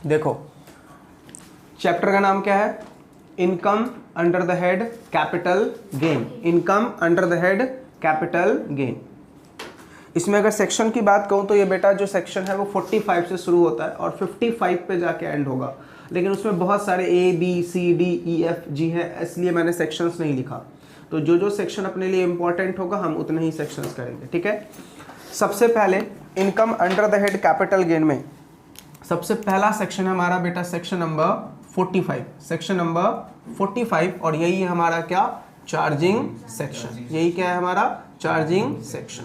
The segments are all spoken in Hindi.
देखो चैप्टर का नाम क्या है, income under the head capital gain, income under the head capital gain. इसमें अगर सेक्शन की बात कहूँ तो ये बेटा जो सेक्शन है वो 45 से शुरू होता है और 55 पे जाके एंड होगा, लेकिन उसमें बहुत सारे ABCDEFG है, इसलिए मैंने सेक्शंस नहीं लिखा। तो जो जो सेक्शन अपने लिए इंपॉर्टेंट होगा हम उतने ही सेक्शंस करेंगे, ठीक है। सबसे पहले income under the head capital gain में सबसे पहला सेक्शन है हमारा बेटा सेक्शन नंबर 45, सेक्शन नंबर 45, और यही है हमारा क्या, चार्जिंग सेक्शन। यही क्या है हमारा, चार्जिंग सेक्शन।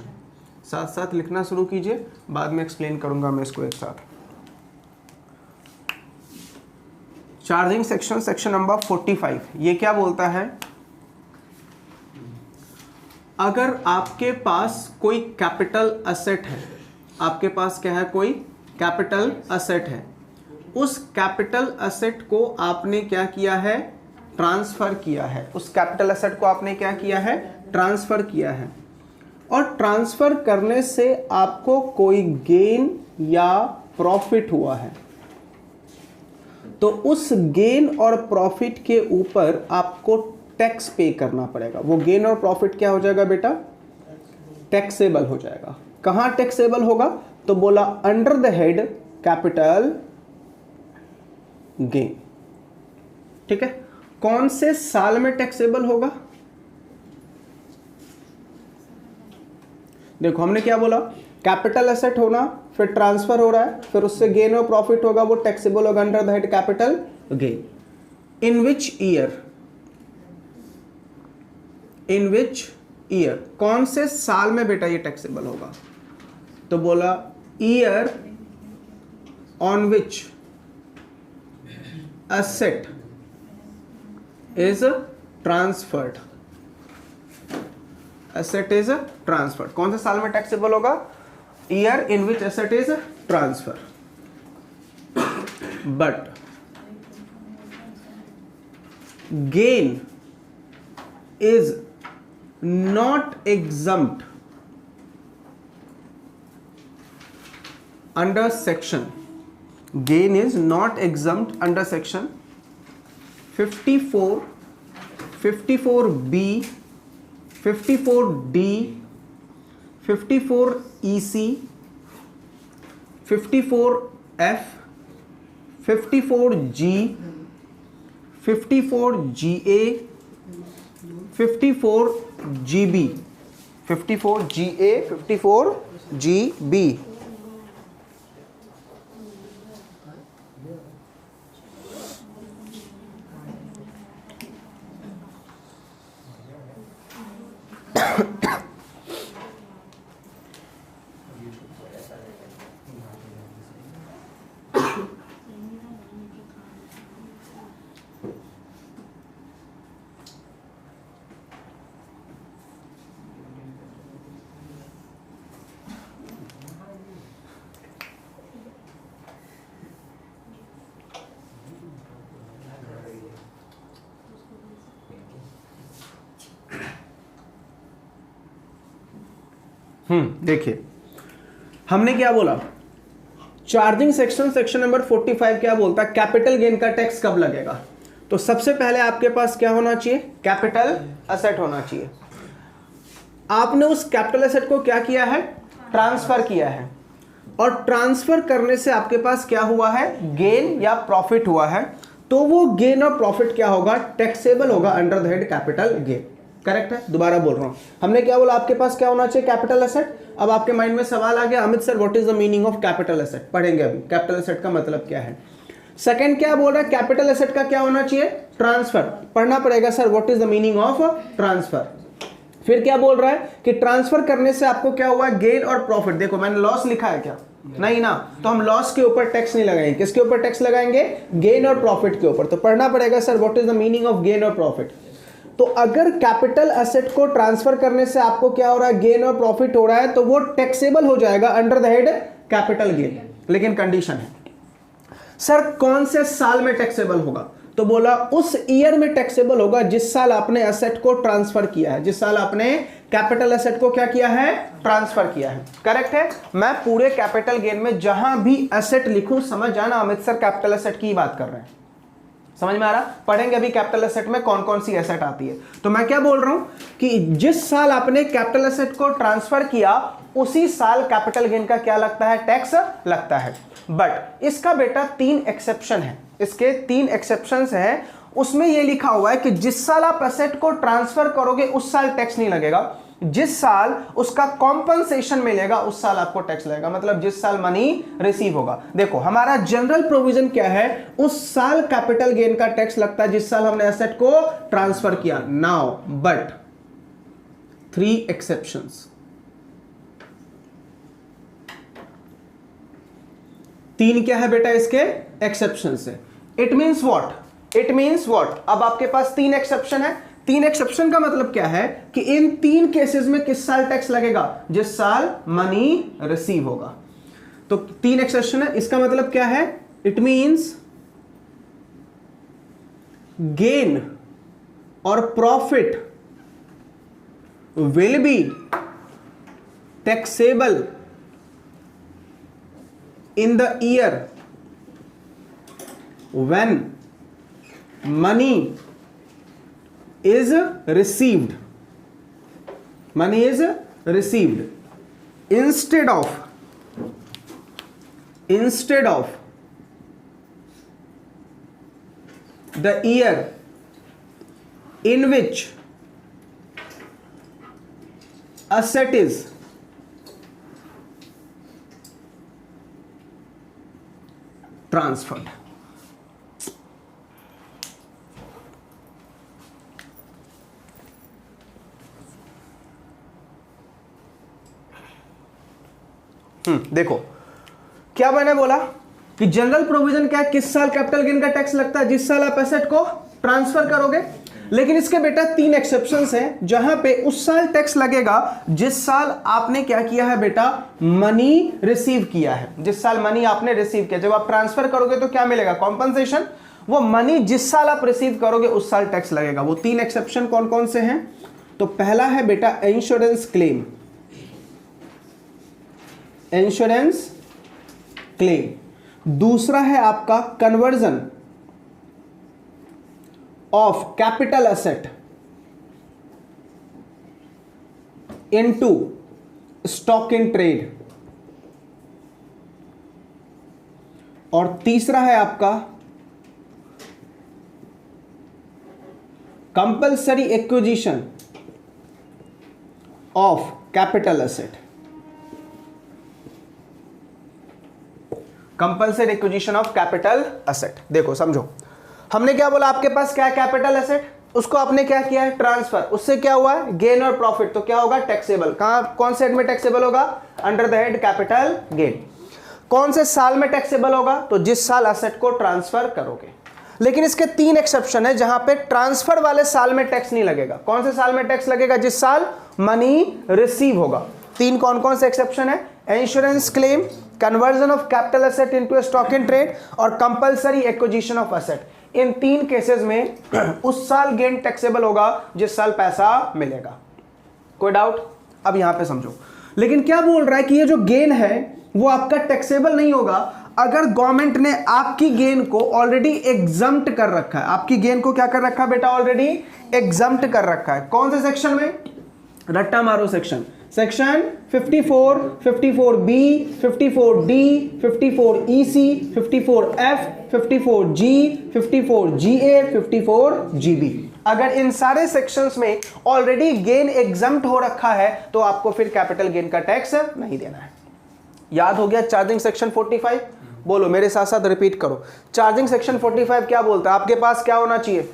साथ साथ लिखना शुरू कीजिए, बाद में एक्सप्लेन करूंगा मैं इसको एक साथ। चार्जिंग सेक्शन, सेक्शन नंबर 45, ये क्या बोलता है, अगर आपके पास कोई कैपिटल असेट है, आपके पास क्या है, कोई कैपिटल असेट है, उस कैपिटल असेट को आपने क्या किया है, ट्रांसफर किया है, उस कैपिटल असेट को आपने क्या किया है, ट्रांसफर किया है, और ट्रांसफर करने से आपको कोई गेन या प्रॉफिट हुआ है, तो उस गेन और प्रॉफिट के ऊपर आपको टैक्स पे करना पड़ेगा। वो गेन और प्रॉफिट क्या हो जाएगा बेटा, टैक्सेबल हो जाएगा। कहां टैक्सेबल होगा, तो बोला under the head capital gain, ठीक है। कौन से साल में टैक्सेबल होगा, देखो हमने क्या बोला, कैपिटल एसेट होना, फिर ट्रांसफर हो रहा है, फिर उससे गेन और प्रॉफिट होगा, वो टैक्सेबल होगा under the head capital gain. In which year, in which year, कौन से साल में बेटा ये टैक्सेबल होगा, तो बोला year on which asset is transferred, asset is transferred। कौन से साल में टैक्सेबल होगा, year in which asset is transfer। But gain is not exempt under section, gain is not exempt under section 54, 54B, 54D, 54EC, 54F, 54G, 54GA, 54GB, 54GA, 54GB। देखिए हमने क्या बोला, चार्जिंग सेक्शन, सेक्शन नंबर 45 क्या बोलता है, कैपिटल गेन का टैक्स कब लगेगा। तो सबसे पहले आपके पास क्या होना चाहिए, कैपिटल असेट होना चाहिए। आपने उस कैपिटल असेट को क्या किया है, ट्रांसफर किया है, और ट्रांसफर करने से आपके पास क्या हुआ है, गेन या प्रॉफिट हुआ है, तो वो गेन और प्रॉफिट क्या होगा, टैक्सेबल होगा under the head capital gain. Correct है, दोबारा बोल रहा हूं, हमने क्या बोला, आपके पास क्या होना चाहिए, कैपिटल एसेट। अब आपके माइंड में सवाल आ गया, Amit sir what is the meaning of capital asset, पढ़ेंगे अभी कैपिटल एसेट का मतलब क्या है। सेकंड क्या बोल रहा है, कैपिटल एसेट का क्या होना चाहिए, ट्रांसफर, पढ़ना पड़ेगा sir what is the meaning of transfer. फिर क्या बोल रहा है कि ट्रांसफर करने से आपको क्या हुआ, गेन और प्रॉफिट। देखो मैंने लॉस लिखा है क्या, नहीं ना, तो हम लॉस के ऊपर टैक्स नहीं लगाएंगे, किसके ऊपर टैक्स लगाएंगे, गेन और प्रॉफिट के ऊपर। तो पढ़ना पड़ेगा sir what is the meaning of gain और प्रॉफिट। तो अगर कैपिटल एसेट को ट्रांसफर करने से आपको क्या हो रहा है, गेन और प्रॉफिट हो रहा है, तो वो टैक्सेबल हो जाएगा under the head capital gain. लेकिन कंडीशन है, सर कौन से साल में टैक्सेबल होगा, तो बोला उस ईयर में टैक्सेबल होगा जिस साल आपने एसेट को ट्रांसफर किया है, जिस साल आपने कैपिटल एसेट को क्या किया है, ट्रांसफर किया है। करेक्ट है। मैं पूरे कैपिटल गेन में जहां भी एसेट लिखूं समझ जाना अमित सर कैपिटल एसेट की बात कर रहे हैं। समझ में आ रहा? पढ़ेंगे अभी कैपिटल एसेट में कौन कौन सी एसेट आती है। तो मैं क्या बोल रहा हूं कि जिस साल आपने कैपिटल एसेट को ट्रांसफर किया उसी साल कैपिटल गेन का क्या लगता है, टैक्स लगता है। बट इसका बेटा 3 एक्सेप्शन है, इसके 3 एक्सेप्शंस हैं। उसमें यह लिखा हुआ है कि जिस साल आप एसेट को ट्रांसफर करोगे उस साल टैक्स नहीं लगेगा, जिस साल उसका कॉम्पनसेशन मिलेगा उस साल आपको टैक्स लगेगा। मतलब जिस साल मनी रिसीव होगा। देखो हमारा जनरल प्रोविजन क्या है, उस साल कैपिटल गेन का टैक्स लगता है जिस साल हमने एसेट को ट्रांसफर किया। नाउ बट 3 एक्सेप्शंस, 3 क्या है बेटा इसके एक्सेप्शन से। It means what, it means what, अब आपके पास 3 एक्सेप्शन है। 3 एक्सेप्शन का मतलब क्या है कि इन 3 केसेस में किस साल टैक्स लगेगा, जिस साल मनी रिसीव होगा। तो 3 एक्सेप्शन है, इसका मतलब क्या है, इट मीन्स गेन और profit will be taxable in the year when money is received, money is received instead of the year in which asset is transferred. देखो क्या मैंने बोला कि जनरल प्रोविजन क्या है, किस साल कैपिटल गेन का टैक्स लगता है, जिस साल आप एसेट को ट्रांसफर करोगे। लेकिन इसके बेटा 3 एक्सेप्शंस हैं जहां पे उस साल टैक्स लगेगा जिस साल आपने क्या किया है बेटा, मनी रिसीव किया है। जिस साल मनी आपने रिसीव किया, जब आप ट्रांसफर करोगे तो क्या मिलेगा, कॉम्पनसेशन। वो मनी जिस साल आप रिसीव करोगे उस साल टैक्स लगेगा। वो 3 एक्सेप्शन कौन कौन से हैं? तो पहला है बेटा इंश्योरेंस क्लेम, इंश्योरेंस क्लेम। दूसरा है आपका conversion of capital asset into stock in trade। और तीसरा है आपका compulsory acquisition of capital asset, compulsory acquisition of capital asset. देखो समझो, हमने क्या बोला, आपके पास क्या है, कैपिटल एसेट, उसको आपने क्या किया है, ट्रांसफर। उससे क्या हुआ है, गेन और प्रॉफिट। तो क्या होगा, टैक्सेबल। कहां, कौन से हेड में टैक्सेबल होगा, under the head capital gain. कौन से साल में टैक्सेबल होगा, तो जिस साल एसेट को ट्रांसफर करोगे। लेकिन इसके 3 एक्सेप्शन है जहां पे ट्रांसफर वाले साल में टैक्स नहीं लगेगा। कौन से साल में टैक्स लगेगा, जिस साल मनी रिसीव होगा। 3 कौन कौन से एक्सेप्शन है, insurance claim, conversion of capital asset into stock in trade और कंपल्सरी एक्विजिशन ऑफ एसेट। इन 3 केसेस में उस साल गेन टैक्सेबल होगा जिस साल पैसा मिलेगा। कोई डाउट? अब यहां पे समझो। लेकिन क्या बोल रहा है कि ये जो गेन है वो आपका टैक्सेबल नहीं होगा अगर गवर्नमेंट ने आपकी गेन को ऑलरेडी एग्जम्प्ट कर रखा है। आपकी गेन को क्या कर रखा है बेटा, ऑलरेडी एग्जम्प्ट कर रखा है। कौन से सेक्शन में, रट्टा मारो section, section 54, 54B, 54D, 54EC, 54F, 54G, 54GA, 54GB। अगर इन सारे सेक्शंस में ऑलरेडी गेन एग्जम्प्ट हो रखा है तो आपको फिर कैपिटल गेन का टैक्स नहीं देना है। याद हो गया चार्जिंग सेक्शन 45? बोलो मेरे साथ साथ रिपीट करो। चार्जिंग सेक्शन 45 क्या बोलता है, आपके पास क्या होना चाहिए,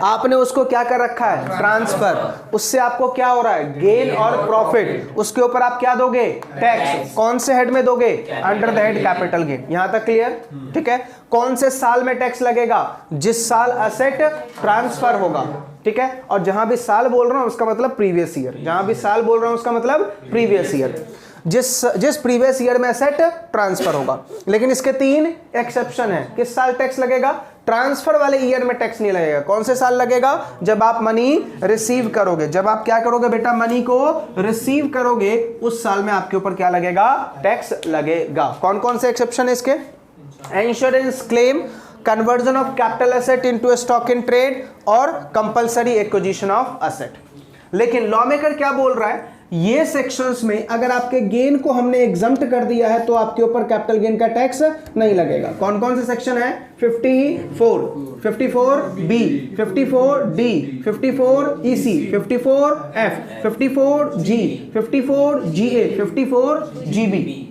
आपने उसको क्या कर रखा है, ट्रांसफर। उससे आपको क्या हो रहा है, गेन और प्रॉफिट। उसके ऊपर आप क्या दोगे, टैक्स। कौन से हेड में दोगे, under the head capital gain. यहां तक क्लियर? ठीक है। कौन से साल में टैक्स लगेगा, जिस साल एसेट ट्रांसफर होगा। ठीक है। और जहां भी साल बोल रहा हूं उसका मतलब प्रीवियस ईयर, जहां भी साल बोल रहा हूं उसका मतलब प्रीवियस ईयर, जिस प्रीवियस ईयर में एसेट ट्रांसफर होगा। लेकिन इसके 3 एक्सेप्शन है। किस साल टैक्स लगेगा, ट्रांसफर वाले ईयर में टैक्स नहीं लगेगा। कौन से साल लगेगा? जब आप मनी रिसीव करोगे। जब आप क्या करोगे बेटा? मनी को रिसीव करोगे, उस साल में आपके ऊपर क्या लगेगा? टैक्स लगेगा। कौन कौन से एक्सेप्शन है इसके? Insurance claim, conversion of capital asset into stock in trade और कंपलसरी एक्विजिशन ऑफ एसेट। लेकिन लॉ मेकर क्या बोल रहा है? ये सेक्शंस में अगर आपके गेन को हमने एग्जम्प्ट कर दिया है तो आपके ऊपर कैपिटल गेन का टैक्स नहीं लगेगा। कौन कौन से सेक्शन है? 54, 54B, 54D, 54EC, 54F, 54G, 54GA, 54GB।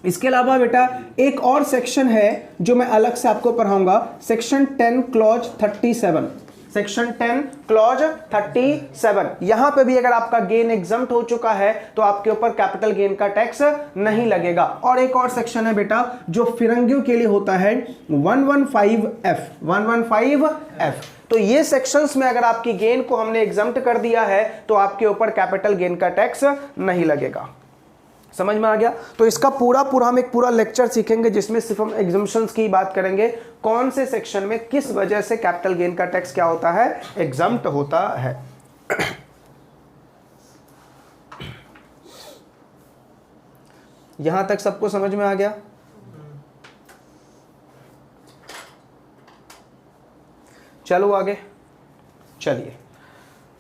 इसके अलावा बेटा एक और सेक्शन है जो मैं अलग से आपको पढ़ाऊंगा, सेक्शन 10 क्लॉज 37। सेक्शन 10 क्लॉज 37, यहां पे भी अगर आपका गेन एग्जम्प्ट हो चुका है तो आपके ऊपर कैपिटल गेन का टैक्स नहीं लगेगा। और एक और सेक्शन है बेटा जो फिरंगियों के लिए होता है, 115F, 115F। तो ये सेक्शंस में अगर आपकी गेन को हमने एग्जम्प्ट कर दिया है तो आपके ऊपर कैपिटल गेन का टैक्स नहीं लगेगा। समझ में आ गया? तो इसका पूरा हम एक पूरा लेक्चर सीखेंगे जिसमें सिर्फ हम एग्जम्पशंस की बात करेंगे, कौन से सेक्शन में किस वजह से कैपिटल गेन का टैक्स क्या होता है? एग्जम्प्ट होता है। यहां तक सबको समझ में आ गया? चलो आगे चलिए।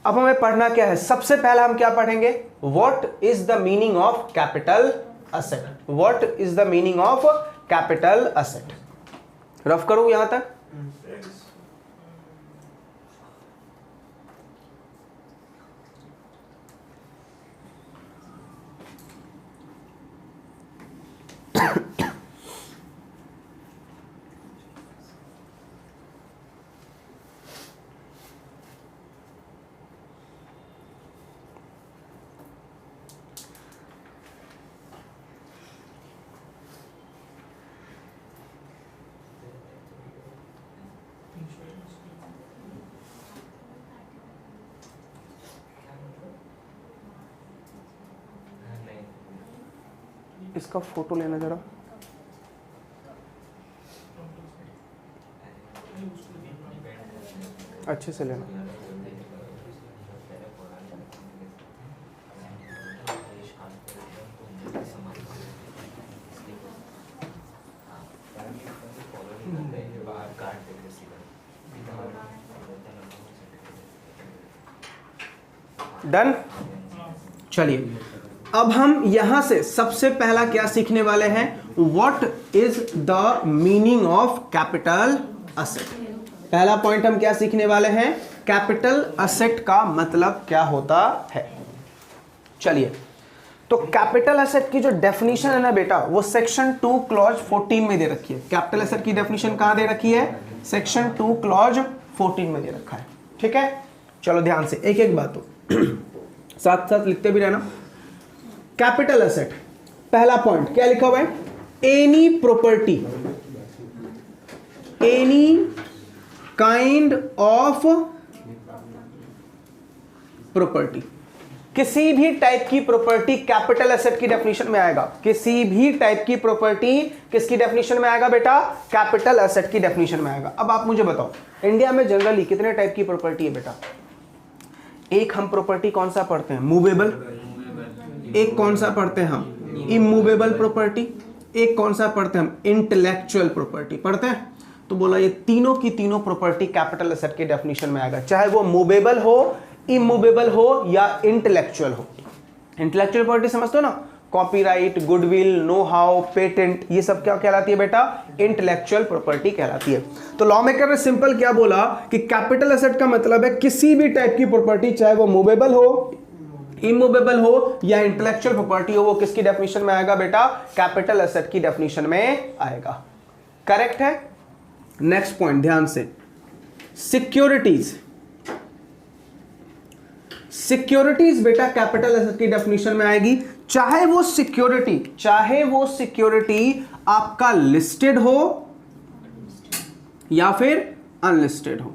अब हमें पढ़ना क्या है? सबसे पहला हम क्या पढ़ेंगे? What is the meaning of capital asset. What is the meaning of capital asset? Rough करो यहां तक। इसका फोटो लेना जरा। अच्छे से लेना। डन। चलिए अब हम यहां से सबसे पहला क्या सीखने वाले हैं? What is the meaning of capital asset. पहला पॉइंट हम क्या सीखने वाले हैं? कैपिटल असेट का मतलब क्या होता है। चलिए, तो कैपिटल असेट की जो डेफिनेशन है ना बेटा, वो सेक्शन 2 क्लॉज 14 में दे रखी है। कैपिटल असेट की डेफिनेशन कहां दे रखी है? सेक्शन 2 क्लॉज 14 में दे रखा है। ठीक है, चलो ध्यान से एक एक बात हो साथ साथ लिखते भी रहना। कैपिटल असेट, पहला पॉइंट क्या लिखा हुआ है? Any property, any kind of property, किसी भी टाइप की प्रॉपर्टी कैपिटल एसेट की डेफिनेशन में आएगा। किसी भी टाइप की प्रॉपर्टी किसकी डेफिनेशन में आएगा बेटा? कैपिटल एसेट की डेफिनेशन में आएगा। अब आप मुझे बताओ, इंडिया में जनरली कितने टाइप की प्रॉपर्टी है बेटा? एक हम प्रॉपर्टी कौन सा पढ़ते हैं? मूवेबल। एक कौन सा पढ़ते हैं हम? Immovable property. एक कौन सा पढ़ते हैं हम? इंटेलेक्चुअल प्रॉपर्टी पढ़ते हैं। तो बोला ये तीनों की तीनों प्रॉपर्टी कैपिटल एसेट के डेफिनेशन में आएगा, चाहे वो मूवेबल हो, इमूवेबल हो या इंटेलेक्चुअल हो। इंटेलेक्चुअल प्रॉपर्टी समझते हो ना? Copyright, goodwill, know how, patent, ये सब क्या कहलाती है बेटा? इंटेलेक्चुअल प्रॉपर्टी कहलाती है। तो लॉ मेकर ने सिंपल क्या बोला कि कैपिटल एसेट का मतलब है किसी भी टाइप की प्रॉपर्टी, चाहे वो मूवेबल हो, इमूवेबल हो या इंटेलेक्चुअल प्रॉपर्टी हो, वो किसकी डेफिनेशन में आएगा बेटा? कैपिटल एसेट की डेफिनेशन में आएगा। करेक्ट है। नेक्स्ट पॉइंट ध्यान से, सिक्योरिटीज। सिक्योरिटीज बेटा कैपिटल एसेट की डेफिनेशन में आएगी, चाहे वो सिक्योरिटी आपका लिस्टेड हो या फिर अनलिस्टेड हो।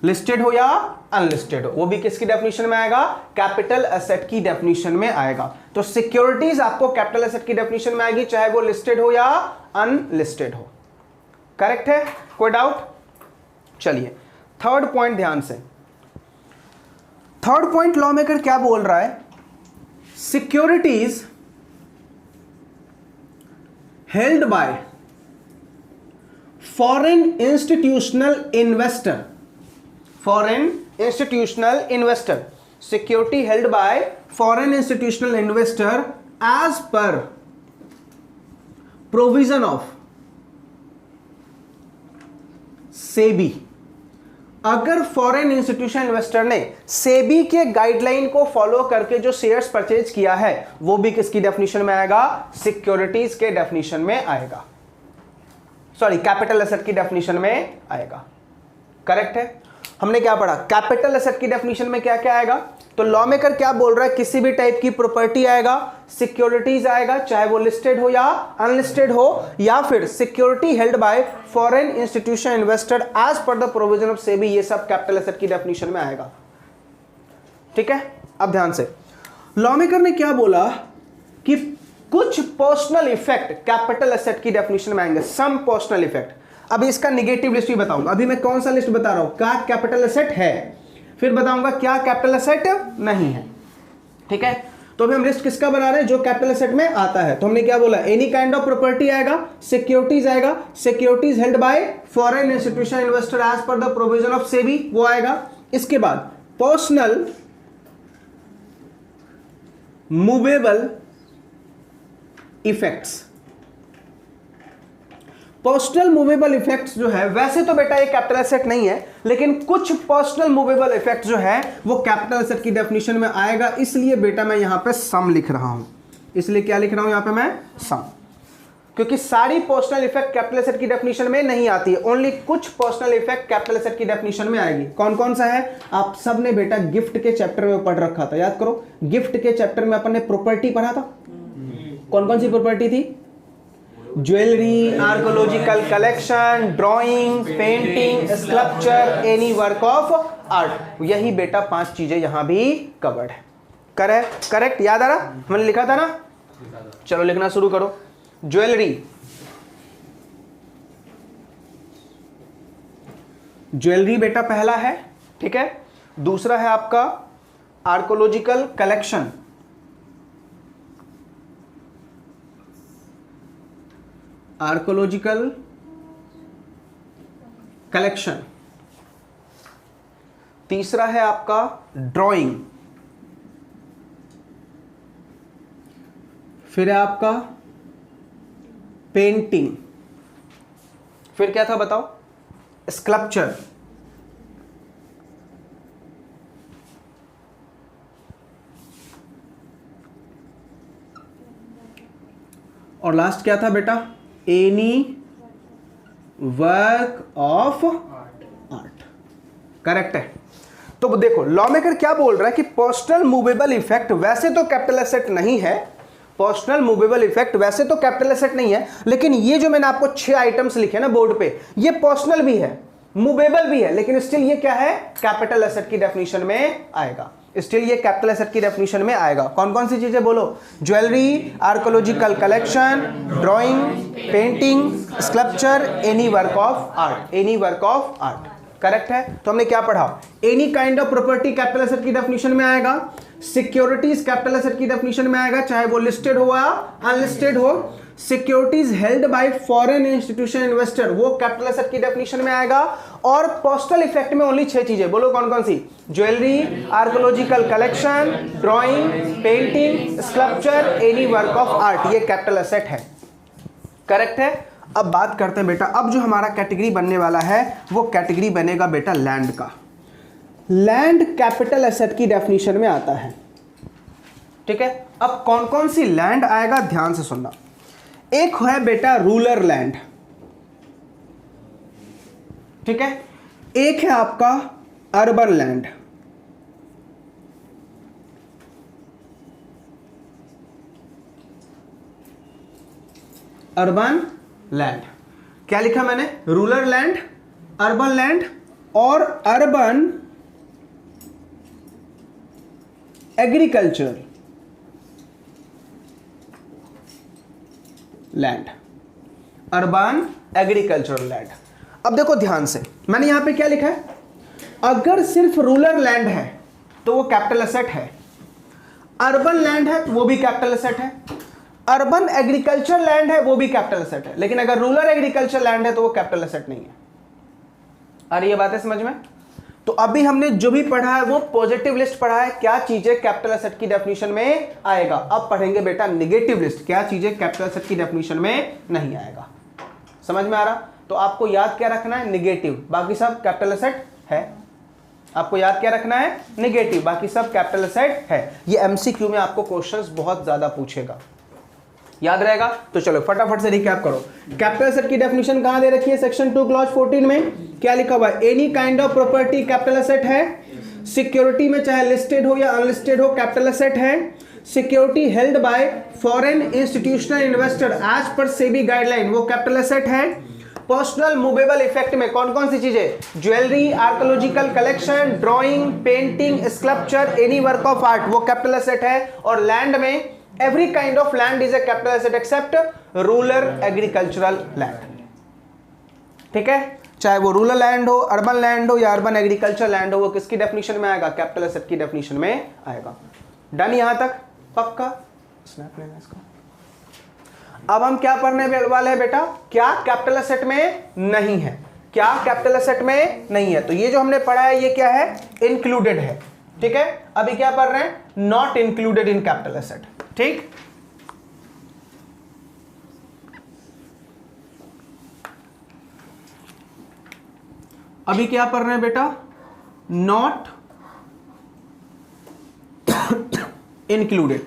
लिस्टेड हो या अनलिस्टेड हो, वो भी किसकी डेफिनेशन में आएगा? कैपिटल एसेट की डेफिनेशन में आएगा। तो सिक्योरिटीज आपको कैपिटल एसेट की डेफिनेशन में आएगी, चाहे वो लिस्टेड हो या अनलिस्टेड हो। करेक्ट है, कोई डाउट? चलिए थर्ड पॉइंट ध्यान से, थर्ड पॉइंट लॉ मेकर क्या बोल रहा है, securities held by foreign institutional investor, foreign institutional investor, security held by foreign institutional investor as per provision of SEBI. अगर फॉरेन इंस्टीट्यूशन इन्वेस्टर ने सेबी के गाइडलाइन को फॉलो करके जो शेयर्स परचेज किया है वो भी किसकी डेफिनेशन में आएगा, सिक्योरिटीज के डेफिनेशन में आएगा, सॉरी कैपिटल एसेट की डेफिनेशन में आएगा। करेक्ट है, हमने क्या पढ़ा, कैपिटल एसेट की डेफिनेशन में क्या क्या आएगा, तो लॉ मेकर क्या बोल रहा है, किसी भी टाइप की प्रॉपर्टी आएगा, सिक्योरिटीज आएगा, चाहे वो लिस्टेड हो या अनलिस्टेड हो, या फिर security held by foreign institution invested as per the provision of SEBI, ये सब कैपिटल एसेट की डेफिनेशन में आएगा। ठीक है, अब ध्यान से, लॉ मेकर ने क्या बोला कि कुछ पर्सनल इफेक्ट कैपिटल एसेट की डेफिनेशन में आएंगे, सम पर्सनल इफेक्ट। अभी इसका निगेटिव लिस्ट भी बताऊंगा, अभी मैं कौन सा लिस्ट बता रहा हूं, क्या कैपिटल एसेट है, फिर बताऊंगा क्या कैपिटल एसेट नहीं है। ठीक है, तो अभी हम लिस्ट किसका बना रहे हैं, जो कैपिटल एसेट में आता है। तो हमने क्या बोला, एनी काइंड ऑफ प्रॉपर्टी आएगा, सिक्योरिटीज आएगा, securities held by foreign institution investor as per the provision of SEBI, वो आएगा। इसके बाद personal movable effects, personal movable effects जो है, वैसे तो बेटा ये कैपिटल एसेट नहीं है, लेकिन कुछ पर्सनल मूवेबल इफेक्ट जो है वो कैपिटल एसेट की डेफिनेशन में आएगा, इसलिए बेटा मैं यहां पे सम लिख रहा हूं। इसलिए क्या लिख रहा हूं यहां पे मैं, सम, क्योंकि सारी पर्सनल इफेक्ट कैपिटल एसेट की डेफिनेशन में नहीं आती है, ओनली कुछ पर्सनल इफेक्ट कैपिटल एसेट की डेफिनेशन में आएगी। कौन कौन सा है, आप सब ने बेटा गिफ्ट के चैप्टर में पढ़ रखा था, याद करो, गिफ्ट के चैप्टर में अपन ने प्रॉपर्टी पढ़ा था, कौन कौन सी प्रॉपर्टी थी, jewellery, archaeological collection, drawing, painting, sculpture, any work of art, यही बेटा 5 चीजें यहां भी कवर्ड है। करेक्ट, याद आ रहा, मैंने लिखा था ना, चलो लिखना शुरू करो। ज्वेलरी, ज्वेलरी बेटा पहला है, ठीक है। दूसरा है आपका आर्कोलॉजिकल कलेक्शन, आर्कोलॉजिकल कलेक्शन। तीसरा है आपका ड्राइंग, फिर है आपका पेंटिंग, फिर क्या था बताओ, स्कल्पचर, और लास्ट क्या था बेटा, any work of art. Correct है। तो देखो लॉ मेकर क्या बोल रहा है कि पर्सनल मूवेबल इफेक्ट वैसे तो कैपिटल एसेट नहीं है, पर्सनल मूवेबल इफेक्ट वैसे तो कैपिटल एसेट नहीं है, लेकिन ये जो मैंने आपको 6 आइटम्स लिखे ना बोर्ड पे, ये पर्सनल भी है, मूवेबल भी है, लेकिन स्टिल ये क्या है, कैपिटल एसेट की डेफिनेशन में आएगा, स्टिल ये कैपिटल एसेट की डेफिनेशन में आएगा। कौन कौन सी चीजें बोलो, jewellery, archaeological collection, drawing, painting, sculpture, any work of art, any work of art. Correct है। तो हमने क्या पढ़ा, any kind of property capital asset की डेफिनेशन में आएगा, सिक्योरिटीज कैपिटल एसेट की डेफिनेशन में आएगा, चाहे वो लिस्टेड हो या अनलिस्टेड हो, securities held by foreign institution investor वो कैपिटल एसेट की डेफिनेशन में आएगा, और पर्सनल इफेक्ट में ओनली 6 चीजें बोलो, कौन कौन सी, jewellery, archaeological collection, drawing, painting, sculpture, any work of art, ये कैपिटल एसेट है। करेक्ट है। अब बात करते हैं बेटा, अब जो हमारा कैटेगरी बनने वाला है वो कैटेगरी बनेगा बेटा लैंड का। लैंड कैपिटल एसेट की डेफिनेशन में आता है, ठीक है। अब कौन कौन सी लैंड आएगा ध्यान से सुनना, एक है बेटा रूरल लैंड, ठीक है, एक है आपका अर्बन लैंड, अर्बन लैंड, क्या लिखा मैंने, रूरल लैंड, अर्बन लैंड और urban agriculture land. Urban agricultural land. अब देखो ध्यान से, मैंने यहां पे क्या लिखा है, अगर सिर्फ रूरल लैंड है तो वो कैपिटल एसेट है, अर्बन लैंड है वो भी कैपिटल एसेट है, अर्बन एग्रीकल्चर लैंड है वो भी कैपिटल एसेट है, लेकिन अगर रूरल एग्रीकल्चर लैंड है तो वो कैपिटल एसेट नहीं है। आ रही है बातें समझ में? तो अभी हमने जो भी पढ़ा है वो पॉजिटिव लिस्ट पढ़ा है, क्या चीजें कैपिटल एसेट की डेफिनेशन में आएगा। अब पढ़ेंगे बेटा नेगेटिव लिस्ट, क्या चीजें कैपिटल एसेट की डेफिनेशन में नहीं आएगा। समझ में आ रहा? तो आपको याद क्या रखना है, निगेटिव, बाकी सब कैपिटल एसेट है। आपको याद क्या रखना है, निगेटिव, बाकी सब कैपिटल एसेट है। ये एमसीक्यू में आपको क्वेश्चंस बहुत ज्यादा पूछेगा, याद रहेगा। तो चलो फटाफट से रिकैप करो। कैपिटल एसेट की डेफिनेशन कहां दे रखी है, सेक्शन 2 क्लॉज 14 में क्या लिखा हुआ है, any kind of property capital asset है। सिक्योरिटी में चाहे लिस्टेड हो या अनलिस्टेड हो कैपिटल एसेट है। Security held by foreign institutional investor as per SEBI guideline वो कैपिटल एसेट है। पर्सनल मूवेबल इफेक्ट में कौन कौन सी चीजें, jewellery, archaeological collection, drawing, painting, sculpture, any work of art वो कैपिटल एसेट है। और लैंड में every kind of land is a capital asset except rural agricultural land। ठीक है, चाहे वो रूरल लैंड हो, अर्बन लैंड हो या अर्बन एग्रीकल्चर लैंड हो, वो किसकी डेफिनेशन में आएगा, कैपिटल एसेट की डेफिनेशन में आएगा। डन यहां तक, पक्का? स्नैप लेना इसका। अब हम क्या पढ़ने वाले हैं बेटा, क्या कैपिटल एसेट में नहीं है, क्या कैपिटल एसेट में नहीं है। तो ये जो हमने पढ़ा है ये क्या है, इंक्लूडेड है। ठीक है, अभी क्या पढ़ रहे हैं, not included in capital asset. ठीक, अभी क्या पढ़ रहे हैं बेटा, नॉट इंक्लूडेड।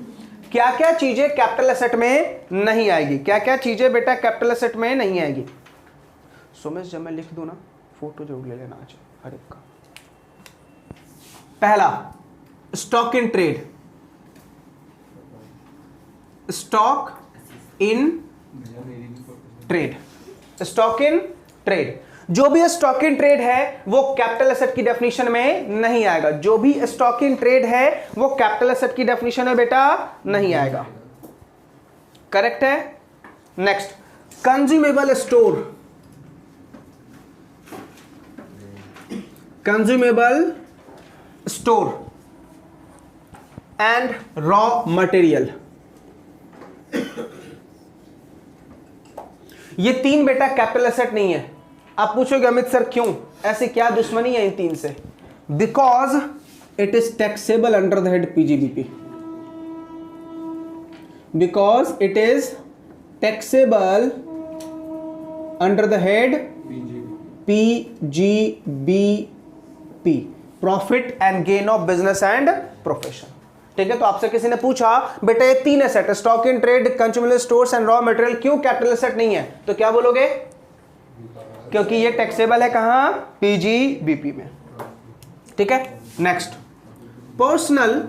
क्या क्या चीजें कैपिटल एसेट में नहीं आएगी, क्या क्या चीजें बेटा कैपिटल एसेट में नहीं आएगी। सुमेश जब मैं लिख दूं ना, फोटो जरूर ले लेना आज हर एक का। पहला, stock in trade, stock in trade, stock in trade. जो भी स्टॉक इन ट्रेड है वो कैपिटल एसेट की डेफिनेशन में नहीं आएगा। जो भी स्टॉक इन ट्रेड है वो कैपिटल एसेट की डेफिनेशन में बेटा नहीं आएगा। करेक्ट है। Next, consumable store, consumable store and raw material, ये तीन बेटा कैपिटल एसेट नहीं है। आप पूछोगे अमित सर क्यों, ऐसी क्या दुश्मनी है इन तीन से? Because it is taxable under the head PGBP, because it is taxable under the head PGBP, profit and gain of business and profession. ठीक है, तो आपसे किसी ने पूछा बेटा ये तीन asset, stock in trade, consumable stores and raw material, क्यों कैपिटल एसेट नहीं है, तो क्या बोलोगे? क्योंकि ये टैक्सेबल है कहां, पीजीबीपी में। ठीक है। नेक्स्ट, पर्सनल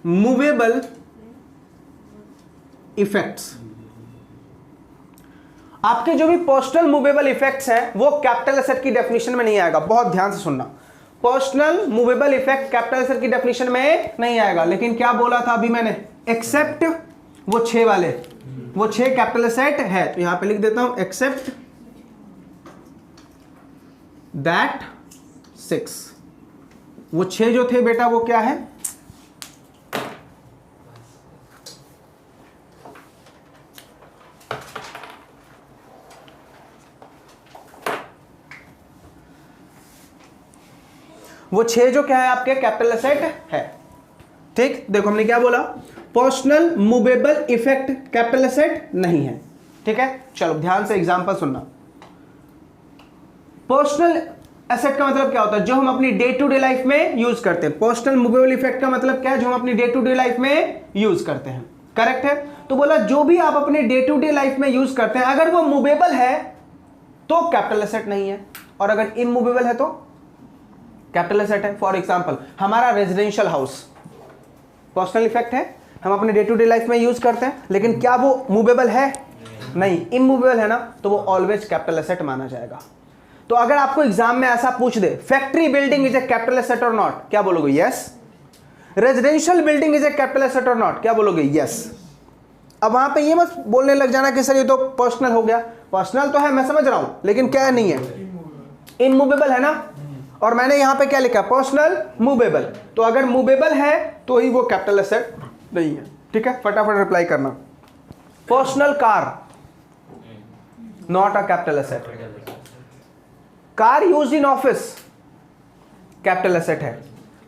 मूवेबल इफेक्ट्स, आपके जो भी पर्सनल मूवेबल इफेक्ट्स हैं वो कैपिटल एसेट की डेफिनेशन में नहीं आएगा। बहुत ध्यान से सुनना, personal movable effect capital asset की डेफिनेशन में नहीं आएगा। लेकिन क्या बोला था अभी मैंने, एक्सेप्ट वो 6 वाले, वो 6 कैपिटल एसेट है। तो यहां पे लिख देता हूं एक्सेप्ट दैट 6, वो 6 जो थे बेटा वो क्या है, वो 6 जो क्या है आपके कैपिटल एसेट है। ठीक, देखो हमने क्या बोला, personal movable effect capital asset नहीं है। ठीक है, चलो ध्यान से एग्जांपल सुनना। पर्सनल एसेट का मतलब क्या होता है, जो हम अपनी डे टू डे लाइफ में यूज करते हैं। पर्सनल मूवेबल इफेक्ट का मतलब क्या है, जो हम अपनी डे टू डे लाइफ में यूज करते हैं। करेक्ट है। तो बोला जो भी आप अपने डे टू डे लाइफ में यूज करते हैं अगर वो मूवेबल है तो कैपिटल एसेट नहीं है, और अगर इमूवेबल है तो कैपिटल एसेट है। फॉर एग्जांपल हमारा रेजिडेंशियल हाउस पर्सनल इफेक्ट है, हम अपने डे टू डे लाइफ में यूज करते हैं, लेकिन क्या वो मूवेबल है? नहीं, इमूवेबल है ना, तो वो ऑलवेज कैपिटल एसेट माना जाएगा। तो अगर आपको एग्जाम में ऐसा पूछ दे, factory building is a capital asset or not, क्या बोलोगे? Yes. Residential building is a capital asset or not, क्या बोलोगे? यस। अब वहां पे ये मत बोलने लग जाना कि सर ये तो पर्सनल हो गया, पर्सनल तो है मैं समझ रहा हूं, लेकिन क्या नहीं है, इनमूवेबल है ना, और मैंने यहां पे क्या लिखा, पर्सनल मूवेबल, तो अगर मूवेबल है तो ही वो कैपिटल एसेट नहीं है। ठीक है, फटाफट रिप्लाई करना। Personal car not a capital asset, car used in office capital asset है,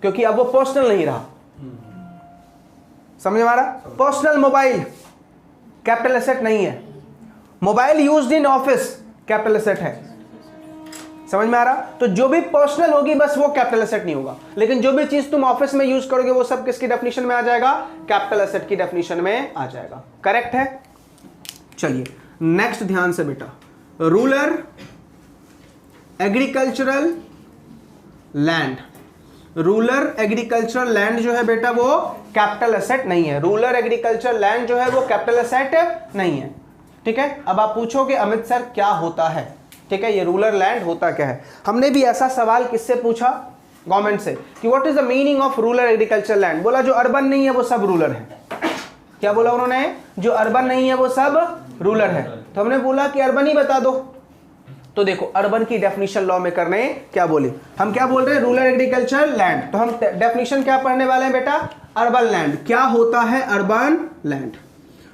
क्योंकि अब वो पर्सनल नहीं रहा, समझ में आ रहा। पर्सनल मोबाइल कैपिटल एसेट नहीं है, mobile used in office capital asset है, समझ में आ रहा। तो जो भी पर्सनल होगी बस वो कैपिटल एसेट नहीं होगा, लेकिन जो भी चीज तुम ऑफिस में यूज करोगे वो सब किसकी डेफिनेशन में आ जाएगा, कैपिटल एसेट की डेफिनेशन में आ जाएगा। करेक्ट है। चलिए नेक्स्ट ध्यान से बेटा, rural agricultural land, rural agricultural land जो है बेटा वो कैपिटल एसेट नहीं है, रूरल एग्रीकल्चरल लैंड जो है वो कैपिटल एसेट नहीं है। ठीक है, अब आप पूछोगे अमित सर क्या होता है, ठीक है, ये रूरल लैंड होता क्या है। हमने भी ऐसा सवाल किससे पूछा, गवर्नमेंट से, कि what is the meaning of rural agricultural land. बोला जो अर्बन नहीं है वो सब रूरल है। क्या बोला उन्होंने, जो अर्बन नहीं है वो सब रूरल है। तो हमने बोला कि अर्बन ही बता दो, तो देखो अर्बन की डेफिनेशन लॉ मेकर ने क्या बोली, हम क्या बोल रहे हैं, रूरल एग्रीकल्चर लैंड, तो हम डेफिनेशन क्या पढ़ने वाले हैं बेटा, अर्बन लैंड। क्या होता है अर्बन लैंड,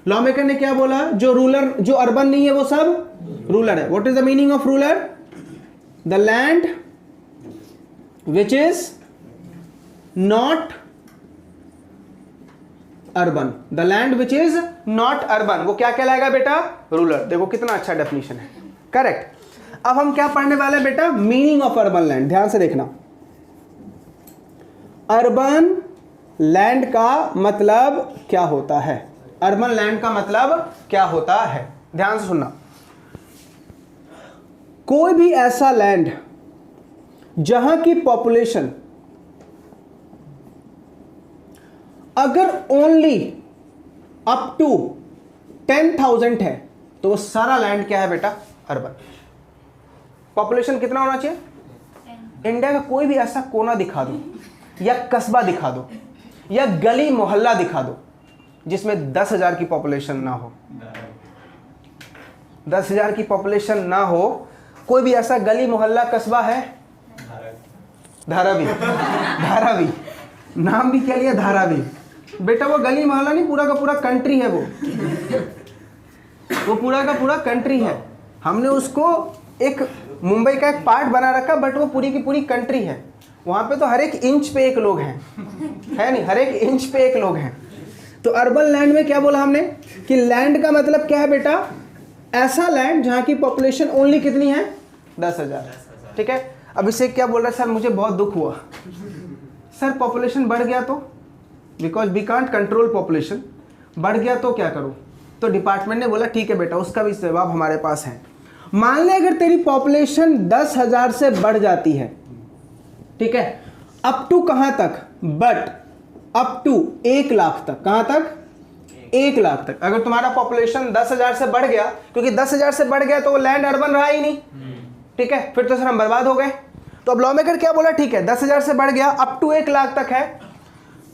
लॉ मेकर ने क्या बोला, जो रूरल, जो अर्बन नहीं है वो सब रूरल है। What is the meaning of rural, the land which is not urban, the land which is not urban, वो क्या कहलाएगा बेटा, रूरल। देखो कितना अच्छा डेफिनेशन है, करेक्ट। अब हम क्या पढ़ने वाले हैं बेटा, मीनिंग ऑफ अर्बन लैंड, ध्यान से देखना। अर्बन लैंड का मतलब क्या होता है, अर्बन लैंड का मतलब क्या होता है, ध्यान से सुनना। कोई भी ऐसा लैंड जहां की पॉपुलेशन अगर ओनली अप टू 10,000 है तो वो सारा लैंड क्या है बेटा, अर्बन। पॉपुलेशन कितना होना चाहिए, इंडिया का कोई भी ऐसा कोना दिखा दो या कस्बा दिखा दो या गली मोहल्ला दिखा दो जिसमें 10,000 की पॉपुलेशन ना हो, 10,000 की पॉपुलेशन ना हो, कोई भी ऐसा गली मोहल्ला कस्बा है, धारावी, धारावी नाम भी क्या लिया, धारावी। बेटा वो गली मोहल्ला नहीं, पूरा का पूरा कंट्री है, वो पूरा का पूरा कंट्री है। हमने उसको एक मुंबई का एक पार्ट बना रखा, बट वो पूरी की पूरी कंट्री है। वहां पे तो हर एक इंच पे एक लोग हैं, है नहीं, हर एक इंच पे एक लोग हैं। तो अर्बन लैंड में क्या बोला हमने कि लैंड का मतलब क्या है बेटा, ऐसा लैंड जहां की पॉपुलेशन ओनली कितनी है, 10,000। ठीक है, अभिषेक क्या बोल रहा है, सर मुझे बहुत दुख हुआ, सर पॉपुलेशन बढ़ गया तो, because we can't control population, बढ़ गया तो क्या करूं। तो डिपार्टमेंट ने बोला ठीक है बेटा, उसका भी जवाब हमारे पास है। मान ले अगर तेरी पॉपुलेशन 10,000 से बढ़ जाती है, ठीक है, अप टू कहां तक, बट अप टू 1 लाख तक, कहां तक, 1 लाख तक। अगर तुम्हारा पॉपुलेशन 10,000 से बढ़ गया, क्योंकि 10,000 से बढ़ गया तो वो लैंड अर्बन रहा ही नहीं, ठीक है, फिर तो सर हम बर्बाद हो गए। तो अब लॉ मेकर क्या बोला, ठीक है 10,000 से बढ़ गया, अप टू 1 लाख तक है,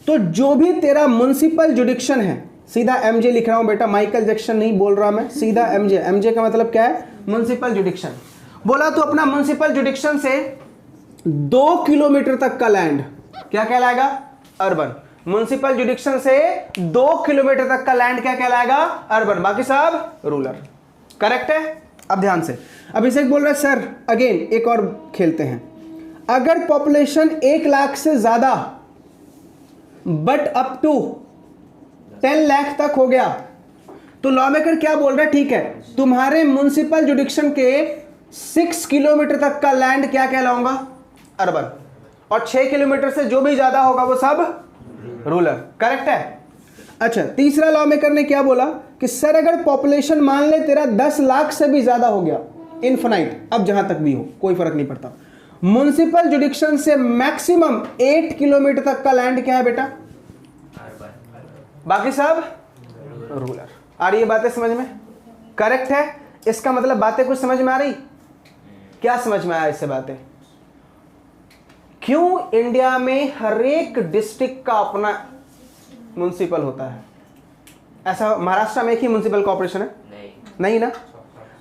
तो जो भी तेरा म्युनिसिपल जुडिक्शन है, सीधा एमजे लिख रहा हूं बेटा, माइकल जैक्सन नहीं बोल रहा मैं, सीधा एमजे। एमजे का मतलब क्या है, म्युनिसिपल जुडिक्शन। बोला तो अपना म्युनिसिपल जुडिक्शन से 2 किलोमीटर तक का लैंड क्या कहलाएगा, अर्बन। म्युनिसिपल जुडिक्शन से 2 किलोमीटर तक का लैंड क्या कहलाएगा, अर्बन, बाकी सब रूरल। करेक्ट है। अब ध्यान से, अभिषेक बोल रहा है सर अगेन एक और खेलते हैं, अगर पॉपुलेशन 1 लाख से ज्यादा बट अप टू 10 लाख तक हो गया, तो लॉ मेकर क्या बोल रहा है, ठीक है तुम्हारे म्युनिसिपल जुडिक्शन के 6 किलोमीटर तक का लैंड क्या कहलाऊंगा, अर्बन, और 6 किलोमीटर से जो भी ज्यादा होगा वो सब रूरल। करेक्ट है। अच्छा, तीसरा लॉ मेकर ने क्या बोला कि सर अगर पॉपुलेशन मान ले तेरा 10 लाख से भी ज्यादा हो गया, इनफाइनाइट, अब जहां तक भी हो कोई फर्क नहीं पड़ता, म्युनिसिपल जुडिक्शन से मैक्सिमम 8 किलोमीटर तक का लैंड क्या है बेटा, बाकी सब रूरल। आ रही है बातें समझ में, करेक्ट है। इसका मतलब बातें कुछ समझ में आ रही, क्या समझ में आया इससे बातें, क्यों इंडिया में हर एक डिस्ट्रिक्ट का अपना म्युनिसिपल होता है, ऐसा महाराष्ट्र में एक ही म्युनिसिपल कॉर्पोरेशन है? नहीं ना,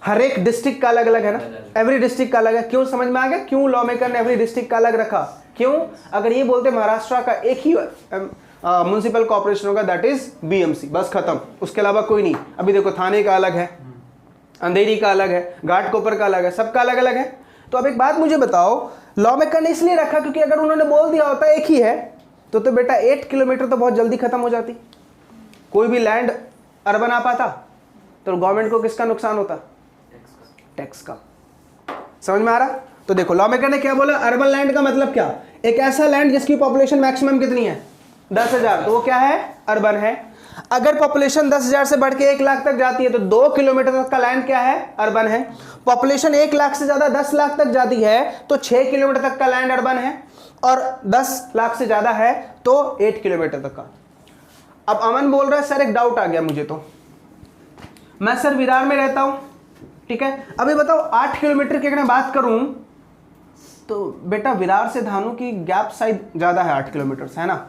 हर एक डिस्ट्रिक्ट का अलग अलग है ना, एवरी डिस्ट्रिक्ट का अलग है। क्यों, समझ में आ गया क्यों लॉ मेकर ने एवरी डिस्ट्रिक्ट का अलग रखा? क्यों? अगर ये बोलते महाराष्ट्र का एक ही म्युनिसिपल कॉर्पोरेशन होगा, दैट इज बीएमसी, बस खत्म, उसके अलावा कोई नहीं। अभी देखो थाने का अलग है, अंधेरी का अलग है, घाटकोपर का अलग है, सबका अलग अलग है। तो अब एक बात मुझे बताओ, लॉ मेकर ने इसलिए रखा क्योंकि अगर उन्होंने बोल दिया होता एक ही है तो बेटा 8 किलोमीटर तो बहुत जल्दी खत्म हो जाती, कोई भी लैंड अर्बन आ पाता, तो गवर्नमेंट को किसका नुकसान होता? टैक्स का। समझ में आ रहा? तो देखो लॉ मेकर ने क्या बोला, अर्बन लैंड का मतलब क्या? एक ऐसा लैंड जिसकी पॉपुलेशन मैक्सिमम कितनी है? 10,000, तो वो क्या है? अर्बन है। अगर पॉपुलेशन 10,000 से बढ़ के 1 लाख तक जाती है तो 2 किलोमीटर तक का लैंड क्या है? अर्बन है। पॉपुलेशन 1 लाख से ज्यादा 10 लाख तक जाती है तो 6 किलोमीटर तक का लैंड अर्बन है, और 10 लाख से ज्यादा है तो 8 किलोमीटर तक का। अब अमन बोल रहा है सर एक डाउट आ गया मुझे, तो मैं सर विरार में रहता हूं, ठीक है, अभी बताओ 8 किलोमीटर की अगर मैं बात करूं तो बेटा विरार से धानु की गैप शायद ज्यादा है 8 किलोमीटर से, है ना?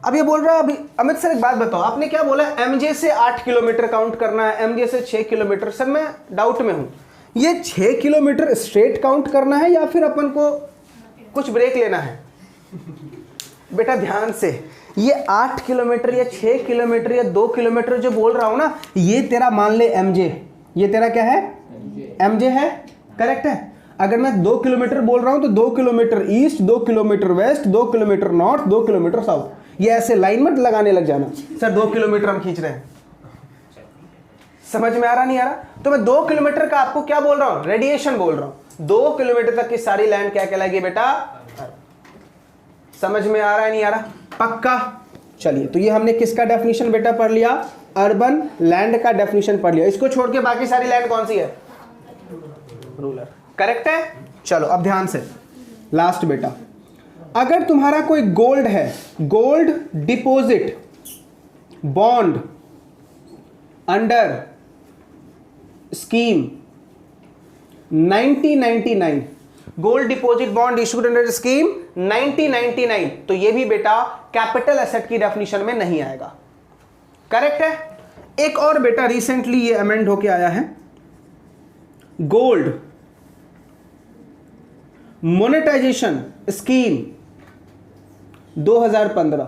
अब ये बोल रहा है, अभी अमित सर एक बात बताओ, आपने क्या बोला एमजे से 8 किलोमीटर काउंट करना है, एमजे से 6 किलोमीटर। सर मैं डाउट में हूं, ये 6 किलोमीटर स्ट्रेट काउंट करना है या फिर अपन को कुछ ब्रेक लेना है? बेटा ध्यान से, ये 8 किलोमीटर या 6 किलोमीटर या 2 किलोमीटर जो बोल रहा हूं ना, ये तेरा मान ले एमजे, ये तेरा क्या है? एमजे है, करेक्ट है। अगर मैं 2 किलोमीटर बोल रहा हूं तो 2 kilometre east, 2 kilometre west, 2 kilometre north, 2 kilometre south, ये ऐसे लाइन मत लगाने लग जाना सर 2 किलोमीटर हम खींच रहे हैं। समझ में आ रहा नहीं आ रहा? तो मैं 2 किलोमीटर का आपको क्या बोल रहा हूं? रेडिएशन बोल रहा हूं। 2 किलोमीटर तक की सारी लैंड क्या कहलाएगी बेटा? समझ में आ रहा है नहीं आ रहा? पक्का? चलिए, तो ये हमने किसका डेफिनेशन बेटा पढ़ लिया? अर्बन लैंड का डेफिनेशन पढ़ लिया। इसको छोड़ के बाकी सारी लैंड कौन सी है? रूरल, करेक्ट है। चलो अब ध्यान से, लास्ट बेटा, अगर तुम्हारा कोई गोल्ड है, gold deposit bond under scheme 1999, gold deposit bond issued under scheme 1999, तो ये भी बेटा कैपिटल एसेट की डेफिनेशन में नहीं आएगा, करेक्ट है। एक और बेटा रिसेंटली ये अमेंड होके आया है, गोल्ड मोनेटाइजेशन स्कीम 2015,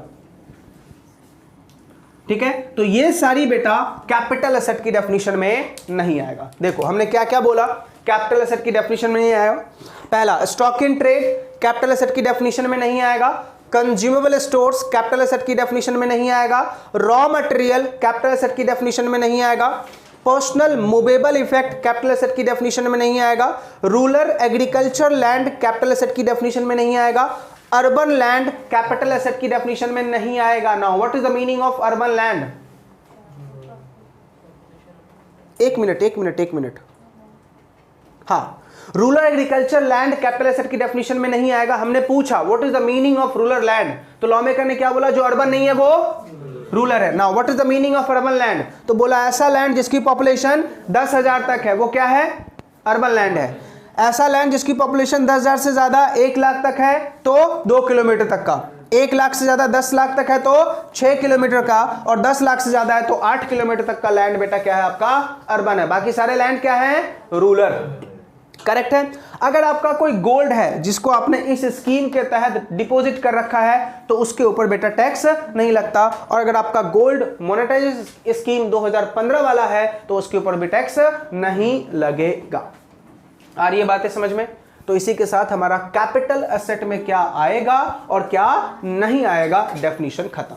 ठीक है, तो ये सारी बेटा कैपिटल एसेट की डेफिनेशन में नहीं आएगा। देखो हमने क्या क्या बोला, कैपिटल एसेट की डेफिनेशन में नहीं आएगा। पहला, stock in trade capital asset की डेफिनेशन में नहीं आएगा। कंज्यूमेबल स्टोर्स कैपिटल एसेट की डेफिनेशन में नहीं आएगा। रॉ मटेरियल कैपिटल एसेट की डेफिनेशन में नहीं आएगा। Personal movable effect capital asset की डेफिनेशन में नहीं आएगा। Rural agriculture land capital asset की डेफिनेशन में नहीं आएगा। अर्बन लैंड कैपिटल एसेट की डेफिनेशन में नहीं आएगा। Now what is the meaning of urban land? एक मिनट, हाँ, rural agriculture land capital asset की डेफिनेशन में नहीं आएगा। हमने पूछा what is the meaning of rural land, तो लॉ मेकर ने क्या बोला? जो अर्बन नहीं है वो रूरल है। Now what is the meaning of urban land? तो बोला ऐसा लैंड जिसकी पॉपुलेशन 10,000 तक है, वो क्या है? अर्बन लैंड है। ऐसा लैंड जिसकी पॉपुलेशन 10,000 से ज्यादा 1 लाख तक है तो 2 किलोमीटर तक का, 1 लाख से ज्यादा 10 लाख तक है तो 6 किलोमीटर का, और 10 लाख से ज्यादा है तो 8 किलोमीटर तक का लैंड बेटा क्या है? आपका अर्बन है। बाकी सारे लैंड क्या है? रूरल, करेक्ट है। अगर आपका कोई गोल्ड है जिसको आपने इस स्कीम के तहत डिपॉजिट कर रखा है तो उसके ऊपर बेटा टैक्स नहीं लगता, और अगर आपका गोल्ड मोनेटाइज स्कीम 2015 वाला है तो उसके ऊपर भी टैक्स नहीं लगेगा। आ रही है बातें समझ में? तो इसी के साथ हमारा कैपिटल एसेट में क्या आएगा और क्या नहीं आएगा डेफिनेशन खत्म।